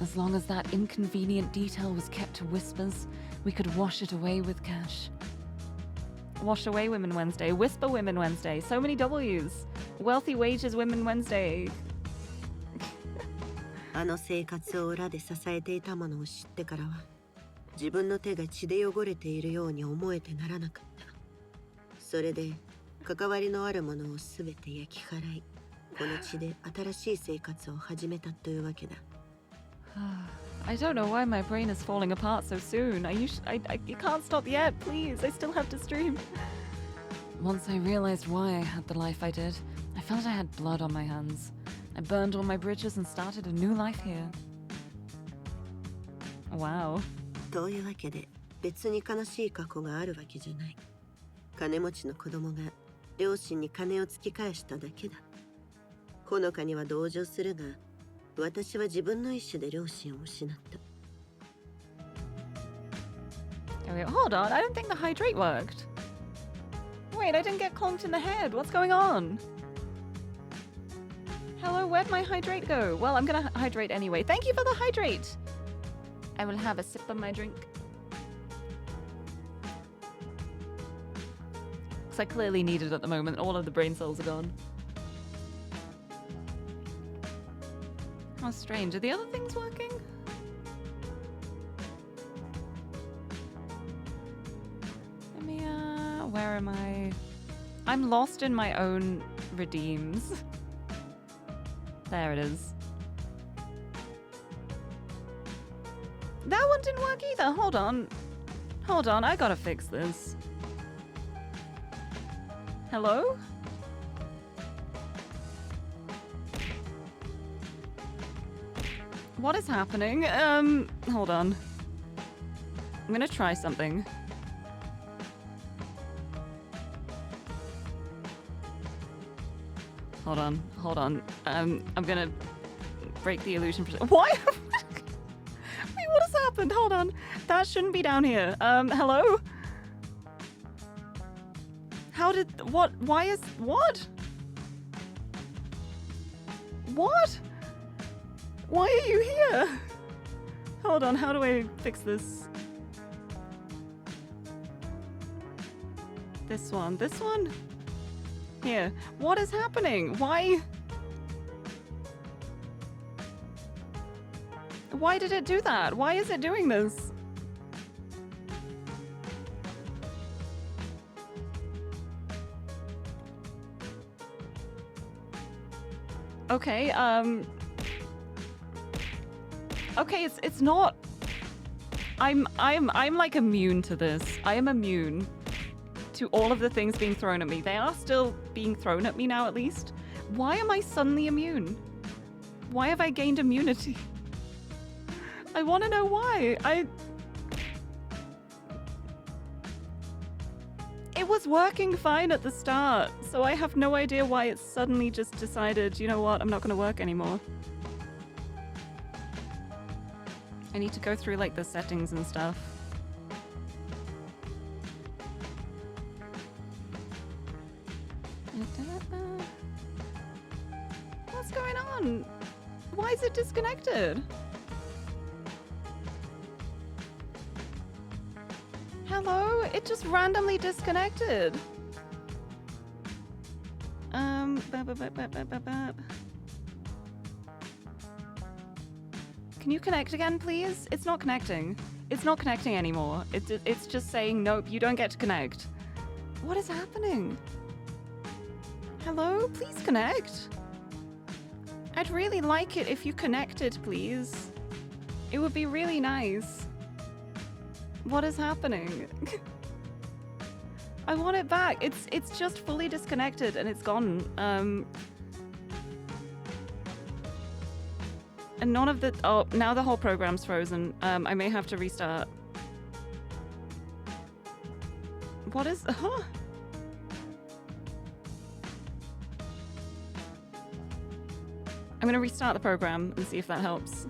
As long as that inconvenient detail was kept to whispers, we could wash it away with cash. Wash away Women Wednesday. Whisper Women Wednesday. So many W's. Wealthy wages Women Wednesday. あの生活を裏で支えていたものを知ってからは、自分の手が血で汚れているように思えてならなかった。それで、関わりのあるものをすべて焼き払い、この地で新しい生活を始めたというわけだ。I don't know why my brain is falling apart so soon. You can't stop yet, please. I still have to stream. Once I realized why I had the life I did, I felt I had blood on my hands. I burned all my bridges and started a new life here. Wow. というわけで、別に悲しい過去があるわけじゃない。金持ちの子供が両親に金を突き返しただけだ。ほのかには同情するが、私は自分の意志で両親を失った。Okay, hold on, I don't think the hydrate worked. Wait, I didn't get conked in the head. What's going on? Hello, where'd my hydrate go? Well, I'm gonna hydrate anyway. Thank you for the hydrate! I will have a sip of my drink. Because I clearly need it at the moment. All of the brain cells are gone. How strange. Are the other things working? Let me, Where am I? I'm lost in my own redeems. There it is. That one didn't work either. Hold on. Hold on, I gotta fix this. Hello? What is happening? Hold on. I'm gonna try something. Hold on, hold on. I'm gonna break the illusion for why? Wait, what has happened? Hold on. That shouldn't be down here. Hello? How did what? Why is what? What? Why are you here? Hold on, how do I fix this? This one, this one? Here. What is happening? Why? Why did it do that? Why is it doing this? Okay, okay, it's not. I'm like immune to this. I am immune to all of the things being thrown at me. They are still being thrown at me now, at least. Why am I suddenly immune? Why have I gained immunity? I want to know why. It was working fine at the start, so I have no idea why it suddenly just decided, you know what, I'm not going to work anymore. I need to go through like the settings and stuff. What's going on? Why is it disconnected? Hello? It just randomly disconnected. Can you connect again, please? It's not connecting. It's not connecting anymore. It's just saying, nope, you don't get to connect. What is happening? Hello? Please connect. I'd really like it if you connected, please. It would be really nice. What is happening? I want it back. It's just fully disconnected and it's gone. And none of the... Oh, now the whole program's frozen. I may have to restart. What is... Huh? I'm gonna restart the program and see if that helps.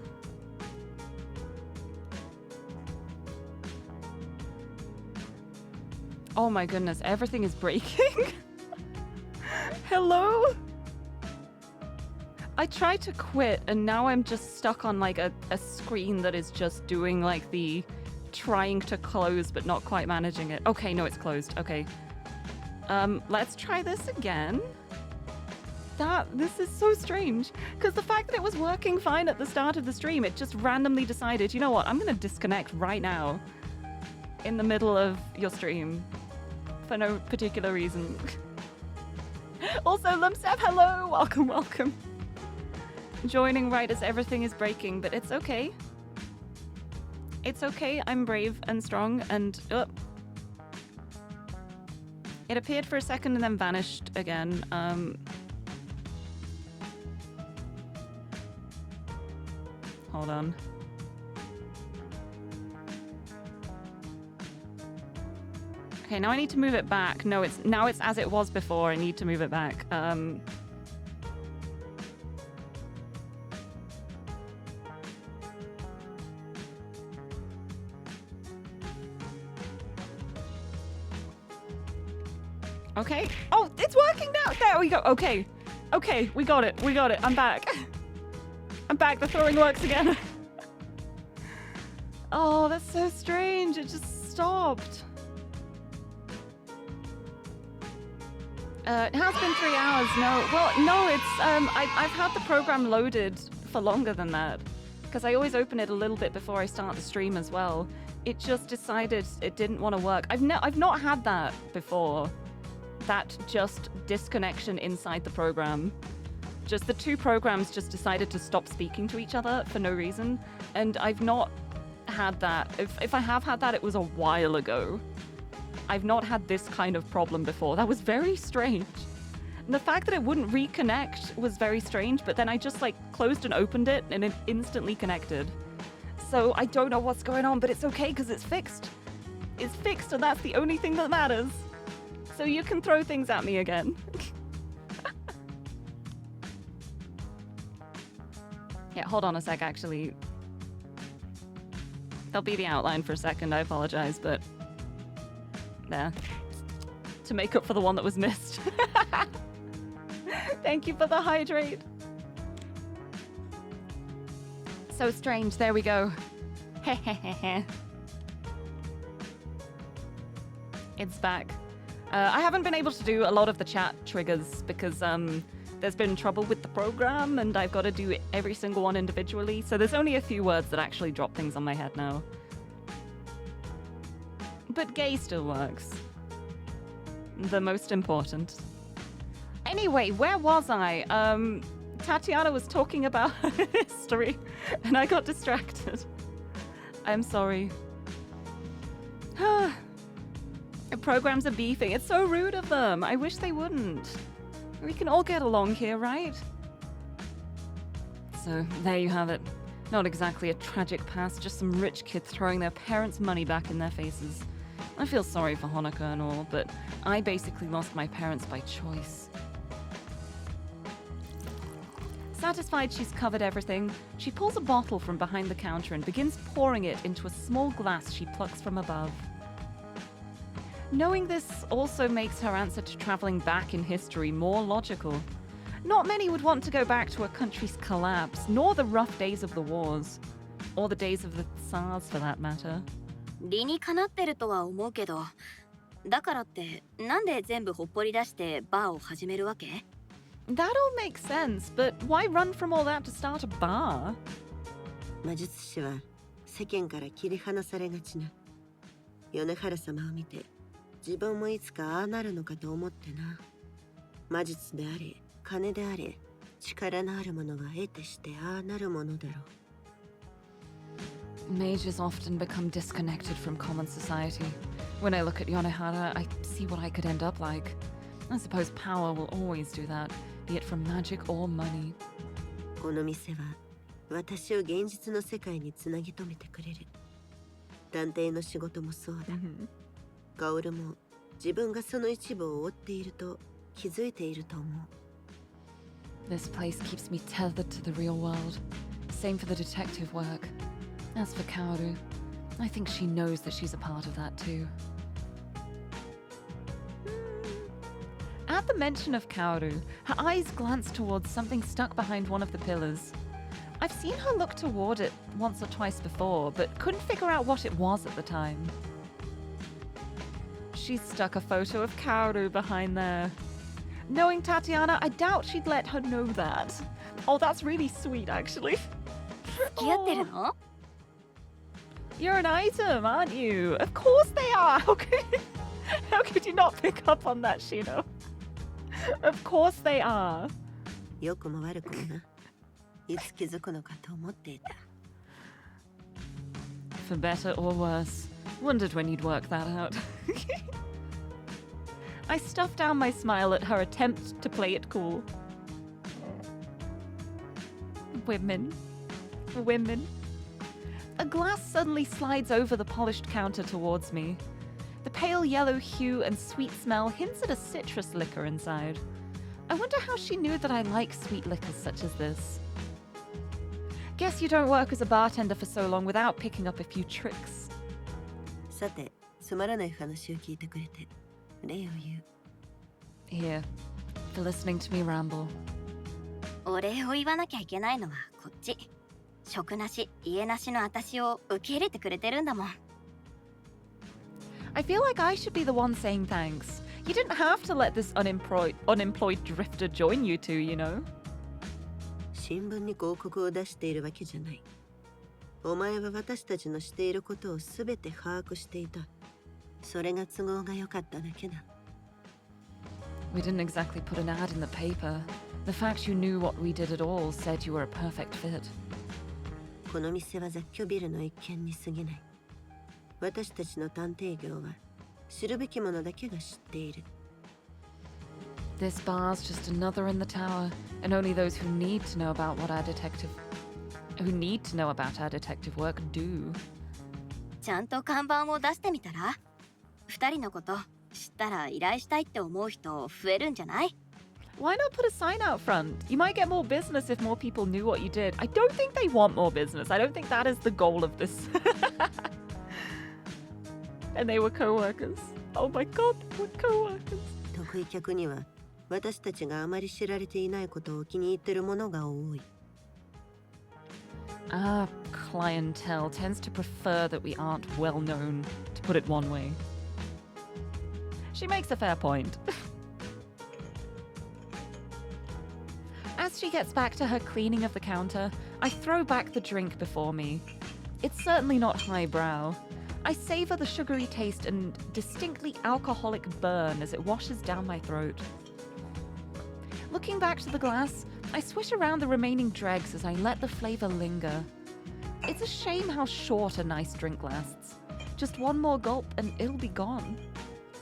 Oh my goodness, everything is breaking. Hello? I tried to quit and now I'm just stuck on like a screen that is just doing like the trying to close but not quite managing it. Okay, no, it's closed. Okay. Let's try this again. This is so strange because the fact that it was working fine at the start of the stream, it just randomly decided, you know what, I'm gonna disconnect right now in the middle of your stream for no particular reason. Also, Lumsep, hello, welcome, welcome. Joining right as everything is breaking, but it's okay. It's okay, I'm brave and strong and... It appeared for a second and then vanished again. Hold on. Okay, now I need to move it back. No, now it's as it was before. I need to move it back. Okay. Oh, it's working now. There we go. Okay. Okay, we got it. We got it. I'm back. I'm back. The throwing works again. Oh, that's so strange. It just stopped. It has been 3 hours. No, well, no, it's I've had the program loaded for longer than that. because I always open it a little bit before I start the stream as well. It just decided it didn't want to work. I've not had that before. That just disconnection inside the program. Just the two programs just decided to stop speaking to each other for no reason. And I've not had that. If I have had that, it was a while ago. I've not had this kind of problem before. That was very strange. And the fact that it wouldn't reconnect was very strange, but then I just like closed and opened it and it instantly connected. So I don't know what's going on, but it's okay because it's fixed. It's fixed and that's the only thing that matters. So you can throw things at me again. Yeah, hold on a sec, actually. There'll be the outline for a second, I apologize, but... There. To make up for the one that was missed. Thank you for the hydrate. So strange, there we go. It's back. I haven't been able to do a lot of the chat triggers because there's been trouble with the program and I've got to do every single one individually. So there's only a few words that actually drop things on my head now. But gay still works. The most important. Anyway, where was I? Tatiana was talking about history and I got distracted. I'm sorry. Programs are beefing. It's so rude of them. I wish they wouldn't. We can all get along here, right? So, there you have it. Not exactly a tragic past, just some rich kids throwing their parents' money back in their faces. I feel sorry for Honoka and all, but I basically lost my parents by choice. Satisfied she's covered everything, she pulls a bottle from behind the counter and begins pouring it into a small glass she plucks from above. Knowing this also makes her answer to traveling back in history more logical. Not many would want to go back to a country's collapse, nor the rough days of the wars. Or the days of the Tsars, for that matter. 理にかなってるとは思うけど、だからってなんで全部ほっぽり出してバーを始めるわけ? That all makes sense, but why run from all that to start a bar? 魔術師は世間から切り離されがちな。米原様を見て自分もいつかああなるのかと思ってな。魔術であれ、金であれ、力のある者が得てしてああなるものだろう。Mages often become disconnected from common society. When I look at Yonehara, I see what I could end up like. I suppose power will always do that, be it from magic or money. この店は私を現実の世界につなぎ止めてくれる。探偵の仕事もそうだ。カオルも自分がその一部を追っていると気づいていると思う。This place keeps me tethered to the real world. Same for the detective work. As for Kaoru, I think she knows that she's a part of that too. At the mention of Kaoru, her eyes glance towards something stuck behind one of the pillars. I've seen her look toward it once or twice before, but couldn't figure out what it was at the time. She's stuck a photo of Kaoru behind there. Knowing Tatiana, I doubt she'd let her know that. Oh, that's really sweet, actually. 付き合ってるの? You're an item, aren't you? Of course they are! How could you not pick up on that, Shino? Of course they are. 良くも悪くもな。いつ気づくのかと思っていた。For better or worse. Wondered when you'd work that out. I stuffed down my smile at her attempt to play it cool. Women. A glass suddenly slides over the polished counter towards me. The pale yellow hue and sweet smell hints at a citrus liquor inside. I wonder how she knew that I like sweet liquors such as this. Guess you don't work as a bartender for so long without picking up a few tricks. さて、つまらない話を聞いてくれて礼を言う。Here, for listening to me ramble. お礼を言わなきゃいけないのはこっち。職なし、家なしの私を受け入れてくれてるんだもん。I feel like I should be the one saying thanks. You didn't have to let this unemployed drifter join you two, you know? 新聞に広告を出しているわけじゃない。お前は私たちのしていることをすべて把握していた。それが都合が良かっただけだ。We didn't exactly put an ad in the paper. The fact you knew what we did at all said you were a perfect fit. この店は雑居ビルの一軒に過ぎない。私たちの探偵業は知るべきものだけが知っている。This bar's just another in the tower, and only those who need to know about our detective work do. ちゃんと看板を出してみたら？二人のこと知ったら依頼したいって思う人増えるんじゃない？ Why not put a sign out front? You might get more business if more people knew what you did. I don't think they want more business. I don't think that is the goal of this. And they were co-workers. Oh my god, they were co-workers. 得意客には私たちがあまり知られていないことを気に入ってるものが多い。Our clientele tends to prefer that we aren't well known, to put it one way. She makes a fair point. As she gets back to her cleaning of the counter, I throw back the drink before me. It's certainly not highbrow. I savor the sugary taste and distinctly alcoholic burn as it washes down my throat. Looking back to the glass, I swish around the remaining dregs as I let the flavor linger. It's a shame how short a nice drink lasts. Just one more gulp and it'll be gone.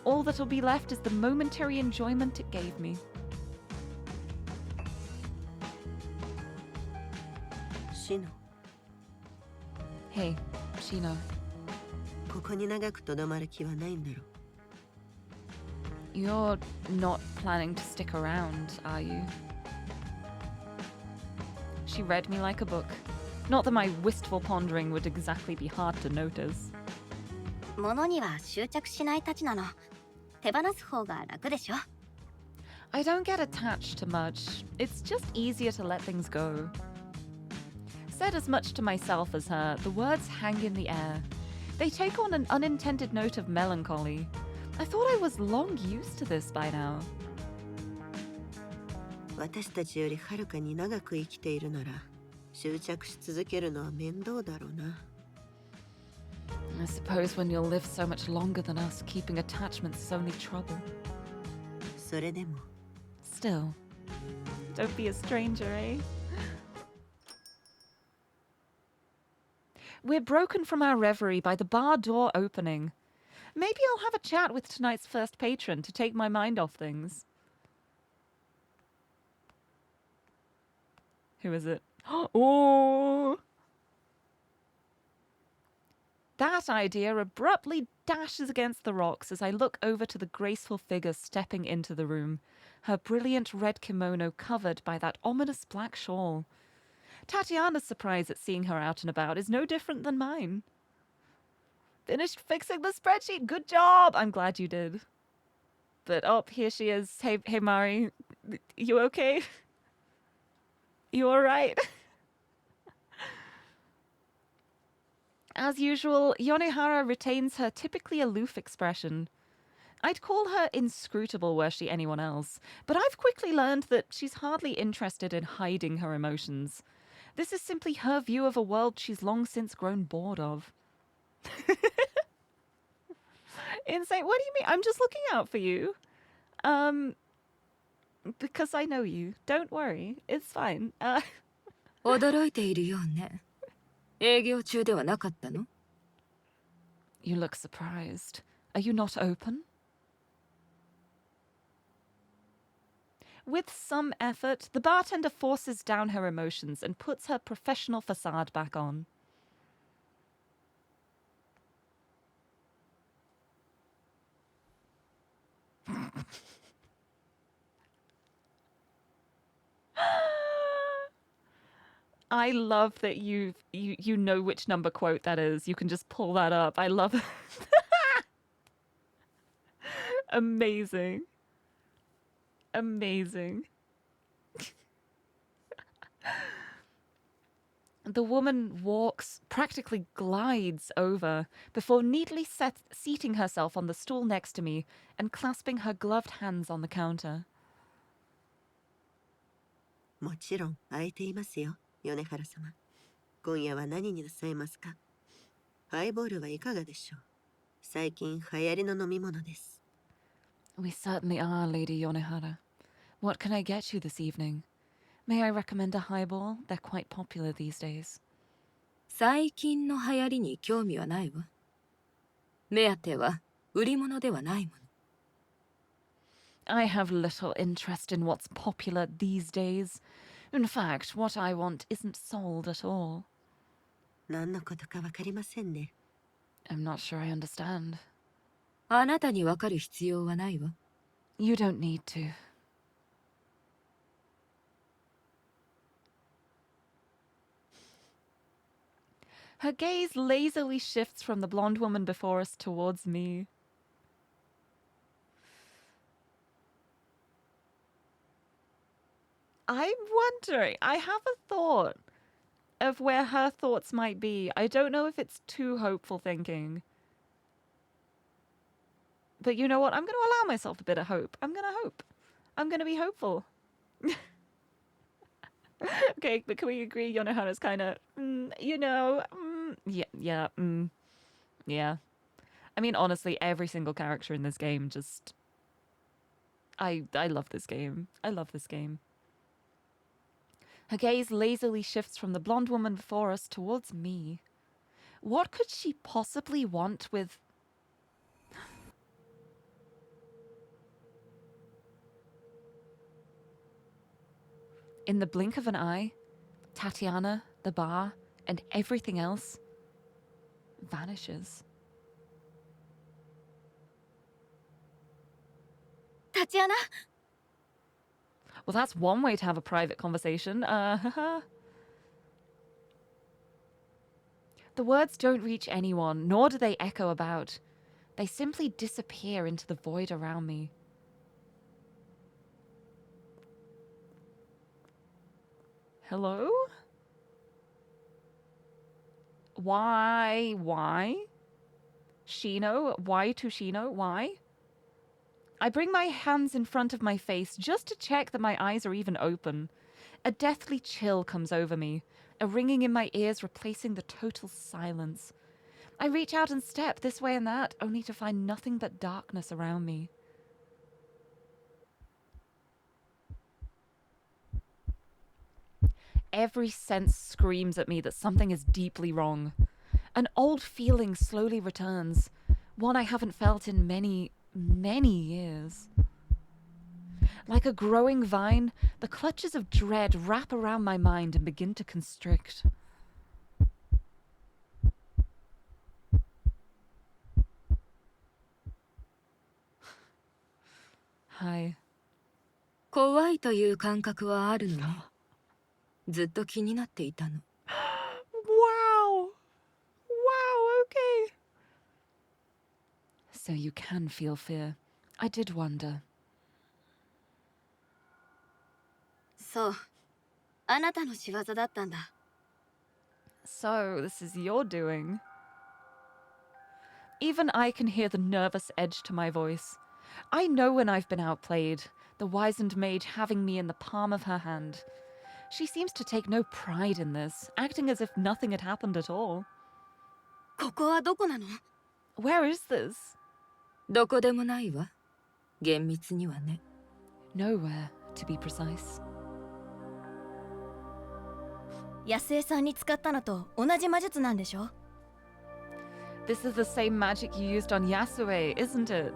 All that'll be left is the momentary enjoyment it gave me. SHINO. Hey, SHINO. ここに長くとどまる気はないんだろう。You're not planning to stick around, are you? She read me like a book. Not that my wistful pondering would exactly be hard to notice. 物には執着しないたちなの。手放す方が楽でしょ。I don't get attached to much. It's just easier to let things go. Said as much to myself as her, the words hang in the air. They take on an unintended note of melancholy. I thought I was long used to this by now. 私たちよりはるかに長く生きているなら、執着し続けるのは面倒だろうな。I suppose when you'll live so much longer than us, keeping attachments is only trouble. それでも。Still, don't be a stranger, eh? We're broken from our reverie by the bar door opening. Maybe I'll have a chat with tonight's first patron to take my mind off things. Who is it? Oh! That idea abruptly dashes against the rocks as I look over to the graceful figure stepping into the room, her brilliant red kimono covered by that ominous black shawl. Tatiana's surprise at seeing her out and about is no different than mine. Finished fixing the spreadsheet. Good job. I'm glad you did. But oh, here she is. Hey, Mari. You okay? You all right? As usual, Yonehara retains her typically aloof expression. I'd call her inscrutable were she anyone else, but I've quickly learned that she's hardly interested in hiding her emotions. This is simply her view of a world she's long since grown bored of. Insane. What do you mean? I'm just looking out for you. Because I know you. Don't worry. It's fine. 驚いているようね。営業中ではなかったの？ You look surprised. Are you not open? With some effort, the bartender forces down her emotions and puts her professional facade back on. I love that you know which number quote that is. You can just pull that up. I love it. Amazing. Amazing. The woman walks, practically glides over, before neatly seating herself on the stool next to me and clasping her gloved hands on the counter. もちろん空いていますよ、米原様。今夜は何になさいますか？ハイボールはいかがでしょう？最近流行りの飲み物です。 We certainly are, Lady Yonehara. What can I get you this evening? May I recommend a highball? They're quite popular these days. 最近の流行りに興味はないわ。目当ては売り物ではないもの。I have little interest in what's popular these days. In fact, what I want isn't sold at all. 何のことかわかりませんね。 I'm not sure I understand. あなたにわかる必要はないわ。You don't need to. Her gaze lazily shifts from the blonde woman before us towards me. I'm wondering, I have a thought of where her thoughts might be. I don't know if it's too hopeful thinking. But you know what? I'm going to allow myself a bit of hope. I'm going to hope. I'm going to be hopeful. Okay, but can we agree Yonohara's kind of, yeah. I mean, honestly, every single character in this game just... I love this game. I love this game. Her gaze lazily shifts from the blonde woman before us towards me. What could she possibly want with... In the blink of an eye, Tatiana, the bar, and everything else vanishes. タチアナ Well, that's one way to have a private conversation. The words don't reach anyone, nor do they echo about. They simply disappear into the void around me. Hello? Why? Shino? Why to Shino? Why? I bring my hands in front of my face just to check that my eyes are even open. A deathly chill comes over me, a ringing in my ears replacing the total silence. I reach out and step this way and that, only to find nothing but darkness around me. Every sense screams at me that something is deeply wrong. An old feeling slowly returns, one I haven't felt in many years. Like a growing vine, the clutches of dread wrap around my mind and begin to constrict. Hi. 怖いという感覚はあるのね。ずっと気になっていたの。Wow! Okay. So you can feel fear. I did wonder. そう。あなたの仕業だったんだ。So, this is your doing. Even I can hear the nervous edge to my voice. I know when I've been outplayed, the wizened mage having me in the palm of her hand. She seems to take no pride in this, acting as if nothing had happened at all. ここはどこなの？ Where is this? どこでもないわ。厳密にはね。Nowhere, to be precise. 安江さんに使ったのと同じ魔術なんでしょ？ This is the same magic you used on Yasue, isn't it?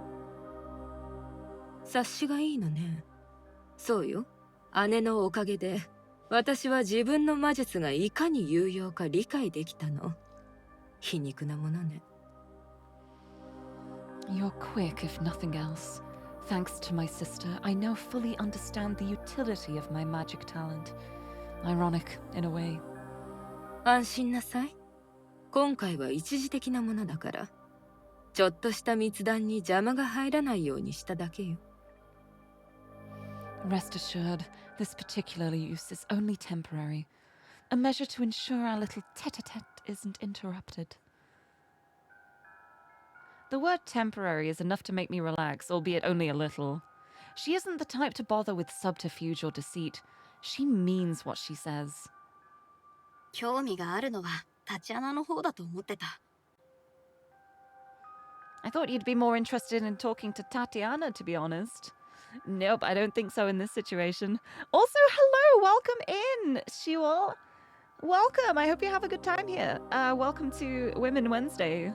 察しがいいのね。そうよ。姉のおかげで、私は自分の魔術がいかに有用か理解できたの。皮肉なものね。You're quick, if nothing else. Thanks to my sister, I now fully understand the utility of my magic talent. Ironic, in a way. 安心なさい。今回は一時的なものだから、ちょっとした密談に邪魔が入らないようにしただけよ。Rest assured, this particular use is only temporary. A measure to ensure our little tete-a-tete isn't interrupted. The word temporary is enough to make me relax, albeit only a little. She isn't the type to bother with subterfuge or deceit. She means what she says. 興味があるのはタチアナの方だと思ってた。I thought you'd be more interested in talking to Tatiana, to be honest. Nope, I don't think so in this situation. Also, hello, welcome in, Shiwal. Welcome, I hope you have a good time here. Welcome to Women Wednesday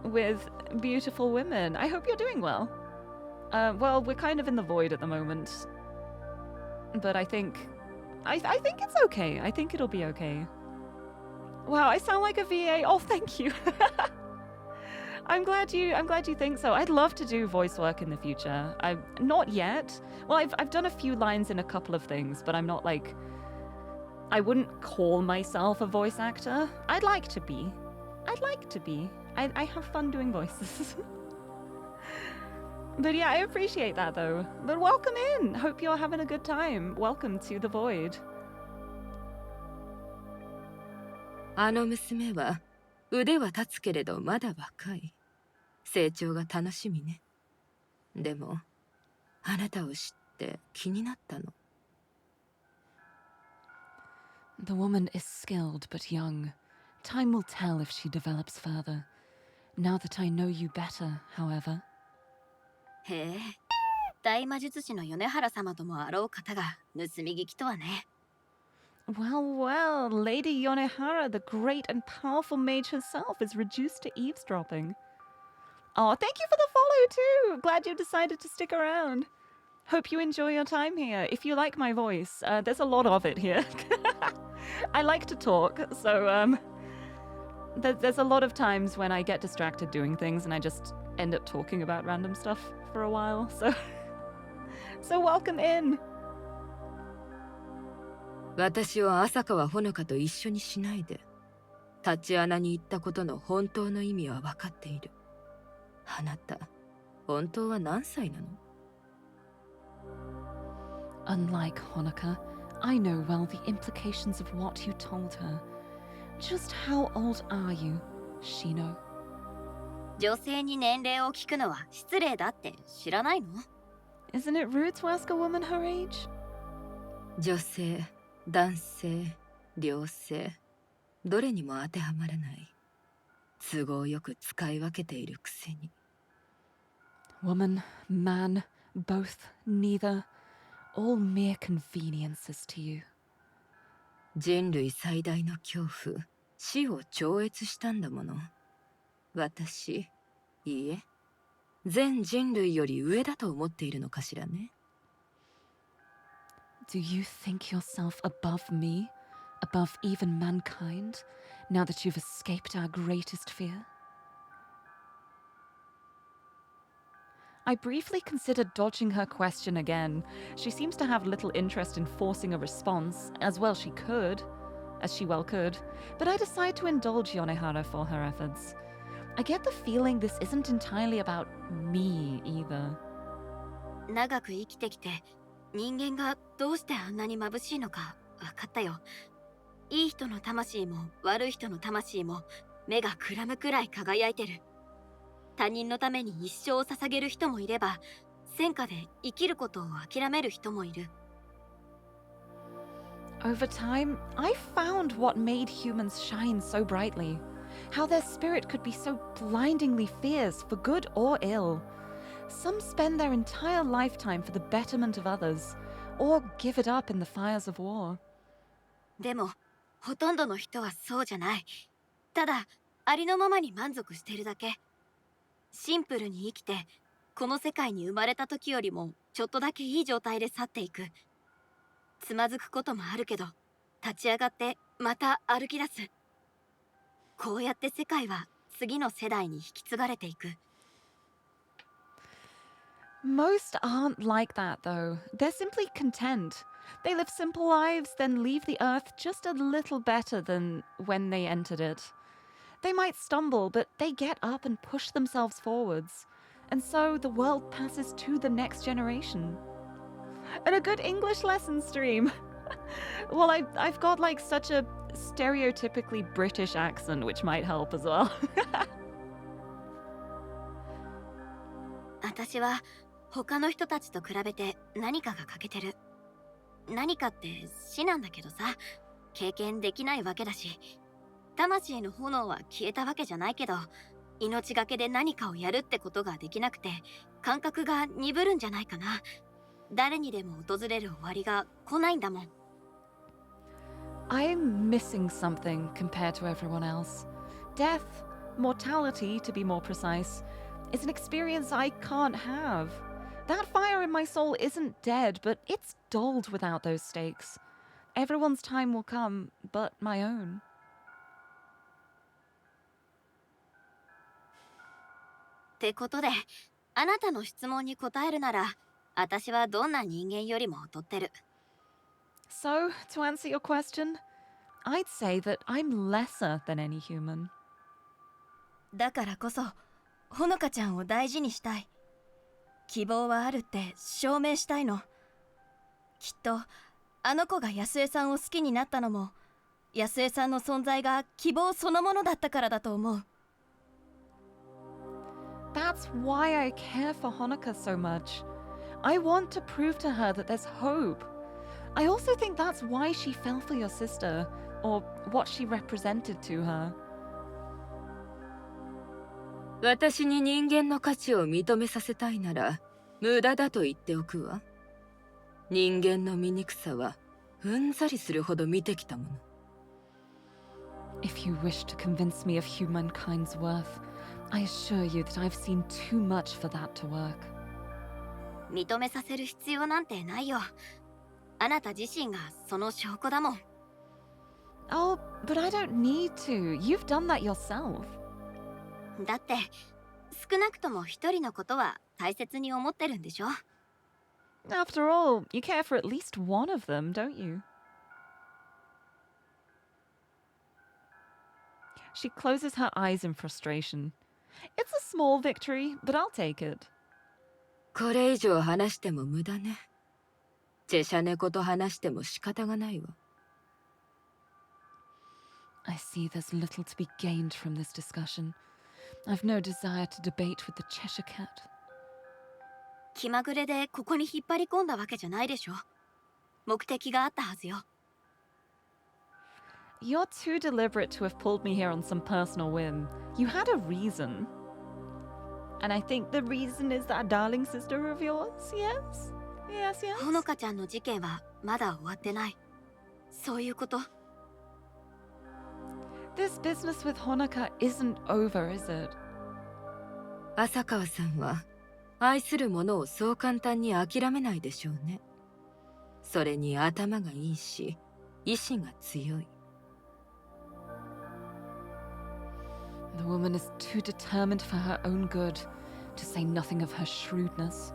with beautiful women. I hope you're doing well. Well, we're kind of in the void at the moment. But I think it's okay. I think it'll be okay. Wow, I sound like a VA. Oh, thank you. I'm glad you think so. I'd love to do voice work in the future. I'm not yet. Well, I've done a few lines in a couple of things, but I'm not like, I wouldn't call myself a voice actor. I'd like to be. I have fun doing voices. But yeah, I appreciate that though. But welcome in. Hope you're having a good time. Welcome to the void. あの娘は腕は立つけれどまだ若い。成長が楽しみね。でも、あなたを知って気になったの。The woman is skilled but young. Time will tell if she develops further. Now that I know you better, however. へえ、大魔術師の米原様ともあろう方が盗み聞きとはね。Well, well, Lady Yonehara, the great and powerful mage herself, is reduced to eavesdropping. Oh, thank you for the follow too! Glad you decided to stick around. Hope you enjoy your time here. If you like my voice, there's a lot of it here. I like to talk, so there's a lot of times when I get distracted doing things and I just end up talking about random stuff for a while, so welcome in. 私を浅川ほのかと一緒にしないで。タチアナに言ったことの本当の意味は分かっている。あなた、本当は何歳なの？ Unlike Honoka, I know well the implications of what you told her. Just how old are you, Shino? 女性に年齢を聞くのは失礼だって知らないの？ Isn't it rude to ask a woman her age? 女性、男性、両性、どれにも当てはまらない。都合よく使い分けているくせに。Woman, man, both, neither, all mere conveniences to you. 人類最大の恐怖、死を超越したんだもの。私、いいえ、全人類より上だと思っているのかしらね。Do you think yourself above me, above even mankind, now that you've escaped our greatest fear? I briefly considered dodging her question again. She seems to have little interest in forcing a response, as well she well could, but I decide to indulge Yonehara for her efforts. I get the feeling this isn't entirely about me either. 長く生きてきて人間がどうしてあんなに眩しいのか分かったよ。いい人の魂も悪い人の魂も目がくらむくらい輝いてる。他人のために一生を捧げる人もいれば、戦火で生きることを諦める人もいる。Over time, I found what made humans shine so brightly. How their spirit could be so blindingly fierce, for good or ill. Some spend their entire lifetime for the betterment of others, or give it up in the fires of war. でも、ほとんどの人はそうじゃない。ただ、ありのままに満足してるだけ。シンプルに生きて、この世界に生まれた時よりもちょっとだけいい状態で去っていく。つまずくこともあるけど、立ち上がってまた歩き出す。こうやって世界は次の世代に引き継がれていく。Most aren't like that, though. They're simply content. They live simple lives, then leave the earth just a little better than when they entered it. They might stumble, but they get up and push themselves forwards. And so the world passes to the next generation. And a good English lesson stream. Well, I've got like such a stereotypically British accent, which might help as well. 私は他の人たちと比べて何かが欠けてる。何かって死なんだけどさ、経験できないわけだし、魂の炎は消えたわけじゃないけど、命がけで何かをやるってことができなくて、感覚が鈍るんじゃないかな。誰にでも訪れる終わりが来ないんだもん。I'm missing something compared to everyone else. Death, mortality to be more precise, is an experience I can't have. That fire in my soul isn't dead, but it's dulled without those stakes. Everyone's time will come, but my own. ってことで、あなたの質問に答えるなら、私はどんな人間よりも劣ってる。So, to answer your question, I'd say that I'm lesser than any human. だからこそ、ほのかちゃんを大事にしたい。希望はあるって証明したいの。きっと、あの子が安江さんを好きになったのも、安江さんの存在が希望そのものだったからだと思う。That's why I care for Honoka so much. I want to prove to her that there's hope. I also think that's why she fell for your sister, or what she represented to her. 私に人間の価値を認めさせたいなら無駄だと言っておくわ。人間の醜さはうんざりするほど見てきたもの。If you wish to convince me of humankind's worth, I assure you that I've seen too much for that to work. 認めさせる必要なんてないよ。あなた自身がその証拠だもん。Oh, but I don't need to. You've done that yourself. だって少なくとも一人のことは大切に思ってるんでしょ。 After all, you care for at least one of them, don't you? She closes her eyes in frustration. It's a small victory, but I'll take it. これ以上話しても無駄ね。チェシャ猫と話しても仕方がないわ。I see there's little to be gained from this discussion. I've no desire to debate with the Cheshire Cat. 気まぐれでここに引っ張り込んだわけじゃないでしょ。目的があったはずよ。You're too deliberate to have pulled me here on some personal whim. You had a reason. And I think the reason is that darling sister of yours, yes? Yes, yes. ほのかちゃんの事件はまだ終わってない。そういうこと。This business with Honoka isn't over, is it? 浅川さんは愛する者をそう簡単に諦めないでしょうね。それに頭がいいし、意志が強い。The woman is too determined for her own good, to say nothing of her shrewdness.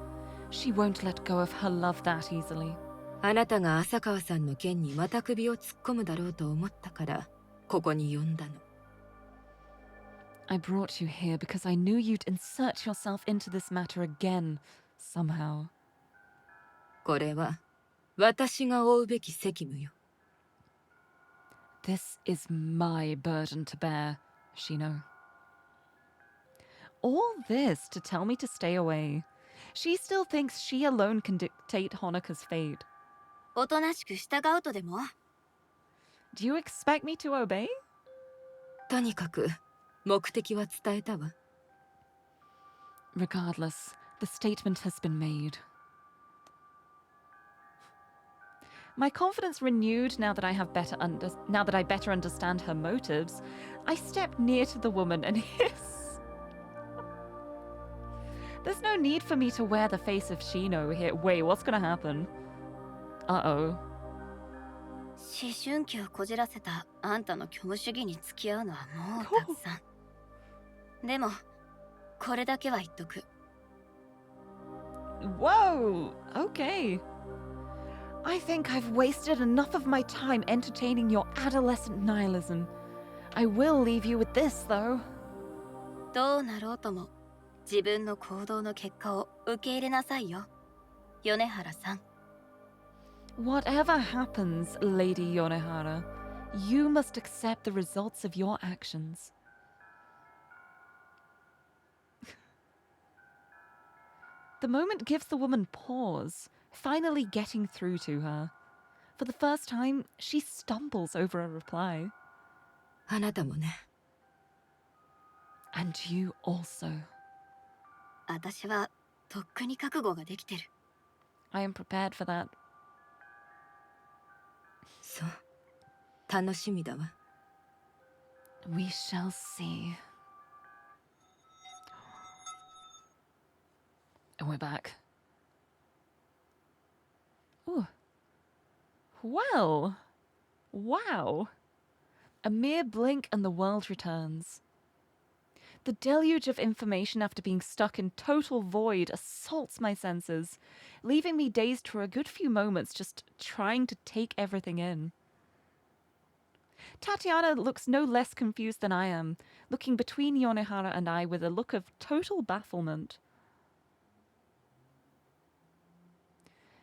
She won't let go of her love that easily. あなたが浅川さんの件にまた首を突っ込むだろうと思ったから、ここに呼んだの。I brought you here because I knew you'd insert yourself into this matter again, somehow. これは私が負うべき責務よ。This is my burden to bear, Shino. All this to tell me to stay away. She still thinks she alone can dictate Honoka's fate. おとなしく従うとでも。 Do you expect me to obey? とにかく目的は伝えたわ。Regardless, the statement has been made. My confidence renewed now that I better understand her motives. I step near to the woman and hiss. There's no need for me to wear the face of Shino here. Wait, what's gonna happen? Uh-oh. 思春期をこじらせたあんたの虚無主義に付き合うのはもうたくさん。でも、これだけは言っとく。Whoa! Okay. I think I've wasted enough of my time entertaining your adolescent nihilism. I will leave you with this, though. どうなろうとも、自分の行動の結果を受け入れなさいよ、米原さん。Whatever happens, Lady Yonehara, you must accept the results of your actions. The moment gives the woman pause, finally getting through to her. For the first time, she stumbles over a reply. あなたもね。 And you also. 私はとっくに覚悟ができてる。 I am prepared for that. そう。楽しみだわ。 We shall see. And we're back. Ooh. Well. Wow. A mere blink and the world returns. The deluge of information after being stuck in total void assaults my senses, leaving me dazed for a good few moments just trying to take everything in. Tatiana looks no less confused than I am, looking between Yonehara and I with a look of total bafflement.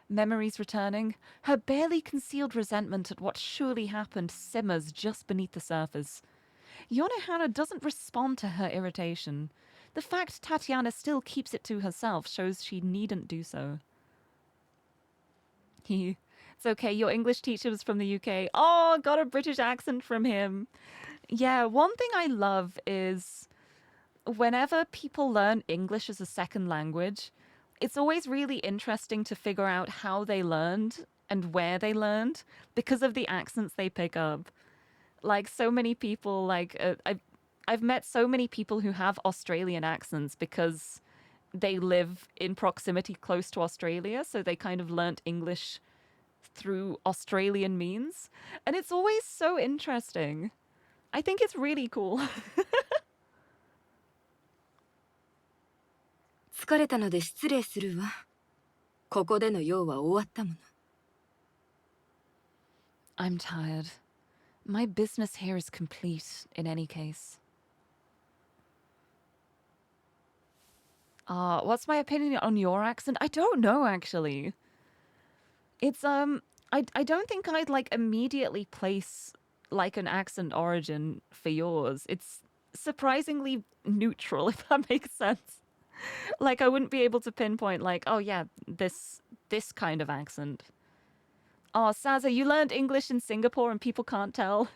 Memories returning, her barely concealed resentment at what surely happened simmers just beneath the surface. Yonehara doesn't respond to her irritation. The fact Tatiana still keeps it to herself shows she needn't do so. It's okay, your English teacher was from the UK. Oh, got a British accent from him. Yeah, one thing I love is whenever people learn English as a second language, it's always really interesting to figure out how they learned and where they learned because of the accents they pick up. Like so many people, I've met so many people who have Australian accents because they live in proximity close to Australia, so they kind of learnt English through Australian means, and it's always so interesting. I think it's really cool. 疲れたので失礼するわ。ここでの用は終わったもの。 I'm tired. My business here is complete in any case. What's my opinion on your accent? I don't know, actually. It's, I don't think I'd, like, immediately place, like, an accent origin for yours. It's surprisingly neutral, if that makes sense. Like, I wouldn't be able to pinpoint, like, oh, yeah, this kind of accent. Oh, Saza, you learned English in Singapore and people can't tell.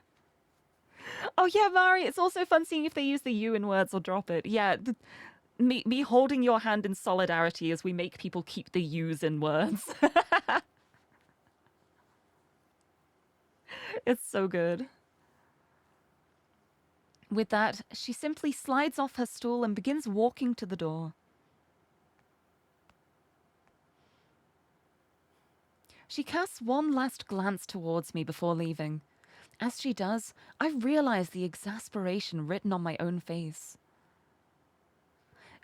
Oh, yeah, Mari, it's also fun seeing if they use the you in words or drop it. Yeah, me holding your hand in solidarity as we make people keep the yous in words. It's so good. With that, she simply slides off her stool and begins walking to the door. She casts one last glance towards me before leaving. As she does, I realize the exasperation written on my own face.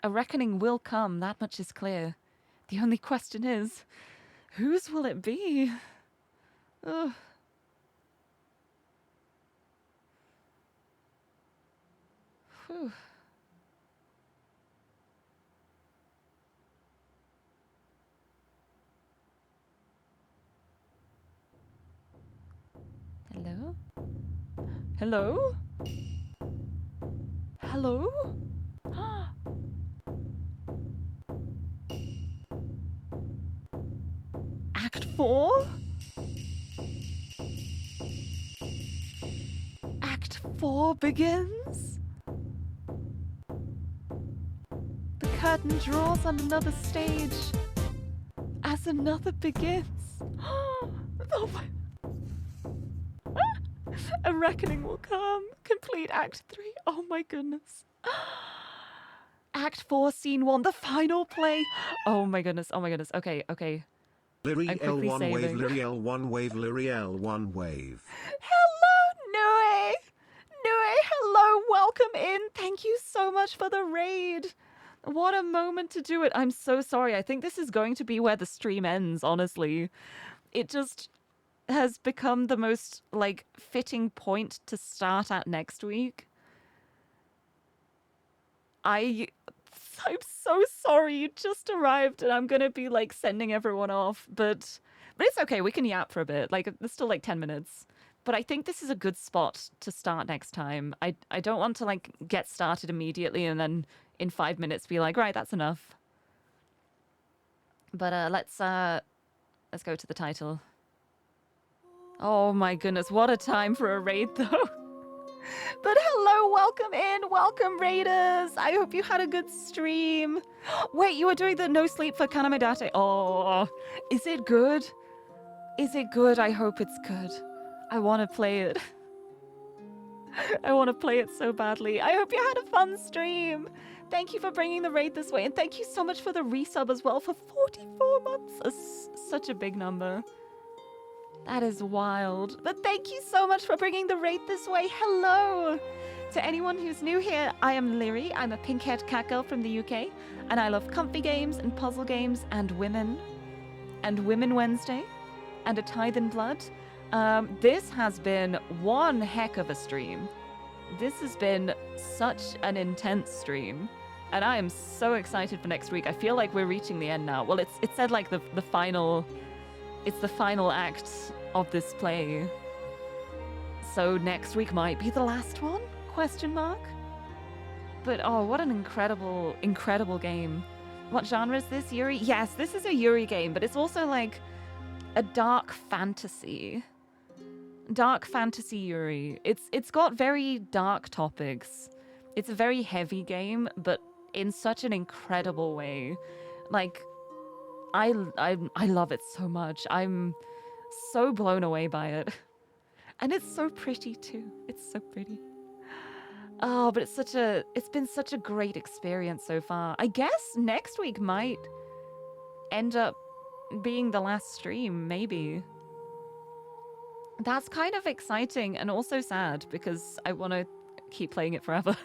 A reckoning will come, that much is clear. The only question is, whose will it be? Ugh. Whew. Hello? Hello? Hello? Act 4? Act 4 begins? The curtain draws on another stage as another begins. Oh my... A reckoning will come. Complete Act 3. Oh my goodness. Act 4, Scene 1, the final play. Oh my goodness. Oh my goodness. Okay, okay. Lirie I'm quickly L1 wave, saving. Lirie L1 wave, Lirie L1 wave. Hello, Nue! Nue, hello, welcome in. Thank you so much for the raid. What a moment to do it. I'm so sorry. I think this is going to be where the stream ends, honestly. It just has become the most, like, fitting point to start at next week. I'm so sorry you just arrived and I'm gonna be, like, sending everyone off, but it's okay, we can yap for a bit. Like, there's still, like, 10 minutes. But I think this is a good spot to start next time. I don't want to, like, get started immediately and then in 5 minutes be like, right, that's enough. But let's go to the title. Oh my goodness, what a time for a raid though. But hello, welcome in, welcome raiders. I hope you had a good stream. Wait, you were doing the no sleep for Kanamedate. Oh, is it good? Is it good? I hope it's good. I want to play it. I want to play it so badly. I hope you had a fun stream. Thank you for bringing the raid this way. And thank you so much for the resub as well for 44 months. That's such a big number. That is wild. But thank you so much for bringing the raid this way. Hello. To anyone who's new here, I am Lirie. I'm a pink-haired cat girl from the UK. And I love comfy games and puzzle games and women. And Women Wednesday. And a Tithe in Blood. This has been one heck of a stream. This has been such an intense stream. And I am so excited for next week. I feel like we're reaching the end now. Well, it said like the final... It's the final act of this play. So next week might be the last one? Question mark? But oh, what an incredible, incredible game. What genre is this, Yuri? Yes, this is a Yuri game, but it's also like a dark fantasy. Dark fantasy Yuri. It's got very dark topics. It's a very heavy game, but in such an incredible way. Like, I love it so much. I'm so blown away by it. And it's so pretty too. It's so pretty. Oh, but it's been such a great experience so far. I guess next week might end up being the last stream, maybe. That's kind of exciting and also sad because I want to keep playing it forever.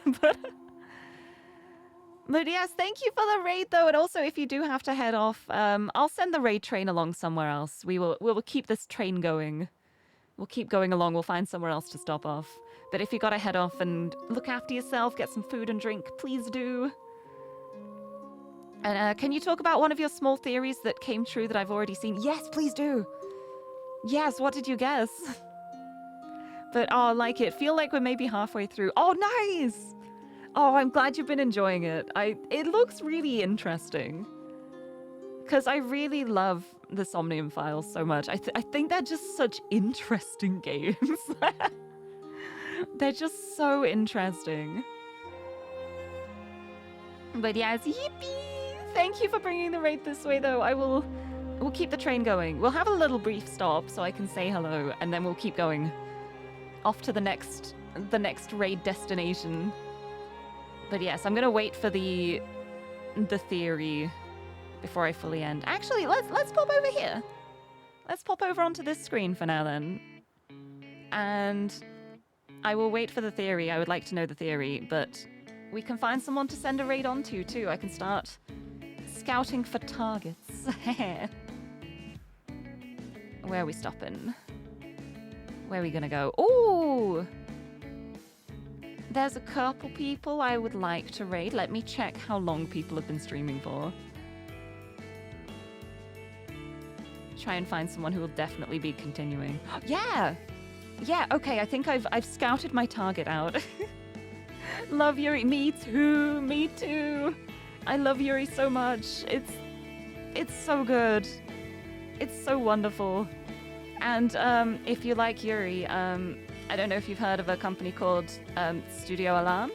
But yes, thank you for the raid though. And also if you do have to head off, I'll send the raid train along somewhere else. We will keep this train going. We'll keep going along. We'll find somewhere else to stop off. But if you gotta head off and look after yourself, get some food and drink, please do. And can you talk about one of your small theories that came true that I've already seen? Yes, please do. Yes, what did you guess? But oh, I like it. Feel like we're maybe halfway through. Oh, nice! Oh, I'm glad you've been enjoying it. It looks really interesting. Because I really love the Somnium Files so much. I think they're just such interesting games. They're just so interesting. But yes, yippee! Thank you for bringing the raid this way, though. We'll keep the train going. We'll have a little brief stop so I can say hello, and then we'll keep going off to the next raid destination. But yes, I'm gonna wait for the theory before I fully end. Actually, let's pop over here. Let's pop over onto this screen for now then. And I will wait for the theory. I would like to know the theory, but we can find someone to send a raid onto too. I can start scouting for targets. Where are we stopping? Where are we gonna go? Ooh! There's a couple people I would like to raid. Let me check how long people have been streaming for. Try and find someone who will definitely be continuing. Yeah! Yeah, okay, I think I've scouted my target out. Love Yuri. Me too, me too. I love Yuri so much. It's so good. It's so wonderful. And if you like Yuri, I don't know if you've heard of a company called Studio Alan.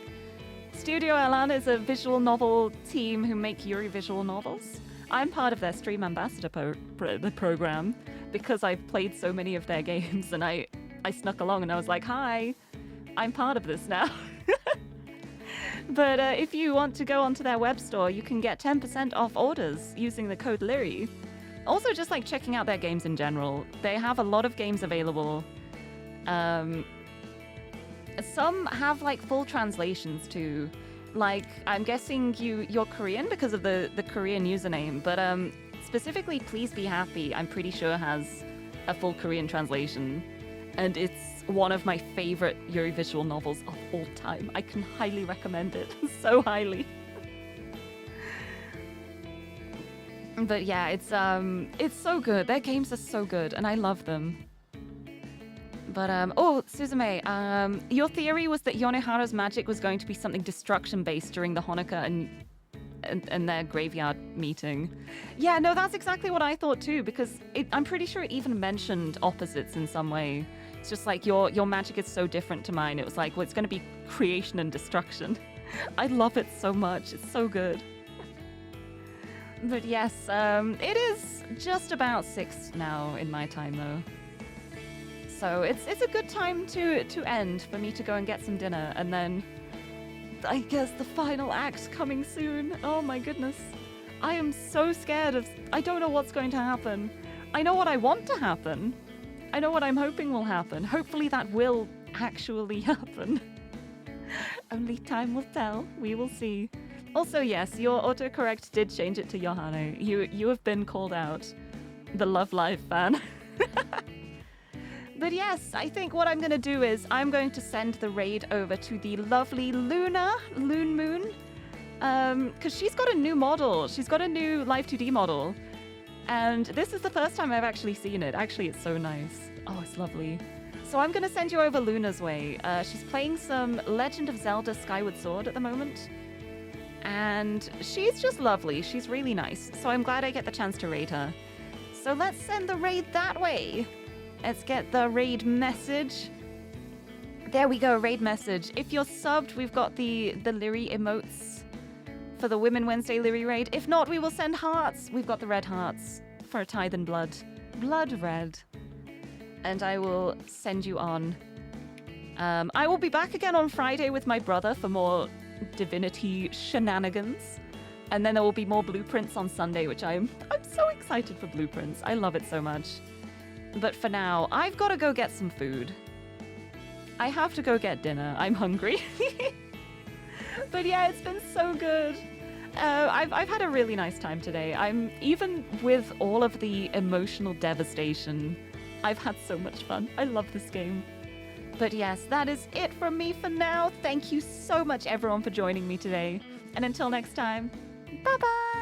Studio Alan is a visual novel team who make Yuri visual novels. I'm part of their Stream Ambassador program because I've played so many of their games, and I snuck along and I was like, hi, I'm part of this now. But if you want to go onto their web store, you can get 10% off orders using the code Lirie. Also, just like checking out their games in general. They have a lot of games available. Some have like full translations too. Like, I'm guessing you're Korean because of the Korean username, but specifically Please Be Happy, I'm pretty sure has a full Korean translation. And it's one of my favorite Yuri visual novels of all time. I can highly recommend it, so highly. But yeah, it's so good. Their games are so good, and I love them. But oh, Suzume, your theory was that Yonehara's magic was going to be something destruction-based during the Honoka and and their graveyard meeting. Yeah, no, that's exactly what I thought too, because I'm pretty sure it even mentioned opposites in some way. It's just like your magic is so different to mine. It was like, well, it's going to be creation and destruction. I love it so much. It's so good. But yes, it is just about 6 now in my time though. So it's a good time to end for me to go and get some dinner, and then I guess the final act coming soon. Oh my goodness. I am so scared of... I don't know what's going to happen. I know what I want to happen. I know what I'm hoping will happen. Hopefully that will actually happen. Only time will tell. We will see. Also, yes, your autocorrect did change it to Johanne. You have been called out. The Love Live fan. But yes, I think what I'm going to do is I'm going to send the raid over to the lovely Luna, Loon Moon, because she's got a new model. She's got a new Live 2D model, and this is the first time I've actually seen it. Actually, it's so nice. Oh, it's lovely. So I'm going to send you over Luna's way. She's playing some Legend of Zelda Skyward Sword at the moment, and she's just lovely. She's really nice, so I'm glad I get the chance to raid her. So let's send the raid that way. Let's get the raid message. There we go, raid message. If you're subbed, we've got the Lirie emotes for the Women Wednesday Lirie raid. If not, we will send hearts. We've got the red hearts for a Tithe in Blood. Blood red. And I will send you on. I will be back again on Friday with my brother for more Divinity shenanigans. And then there will be more blueprints on Sunday, which I'm so excited for blueprints. I love it so much. But for now, I've got to go get some food. I have to go get dinner. I'm hungry. But yeah, it's been so good. I've had a really nice time today. Even with all of the emotional devastation, I've had so much fun. I love this game. But yes, that is it from me for now. Thank you so much, everyone, for joining me today. And until next time, bye-bye!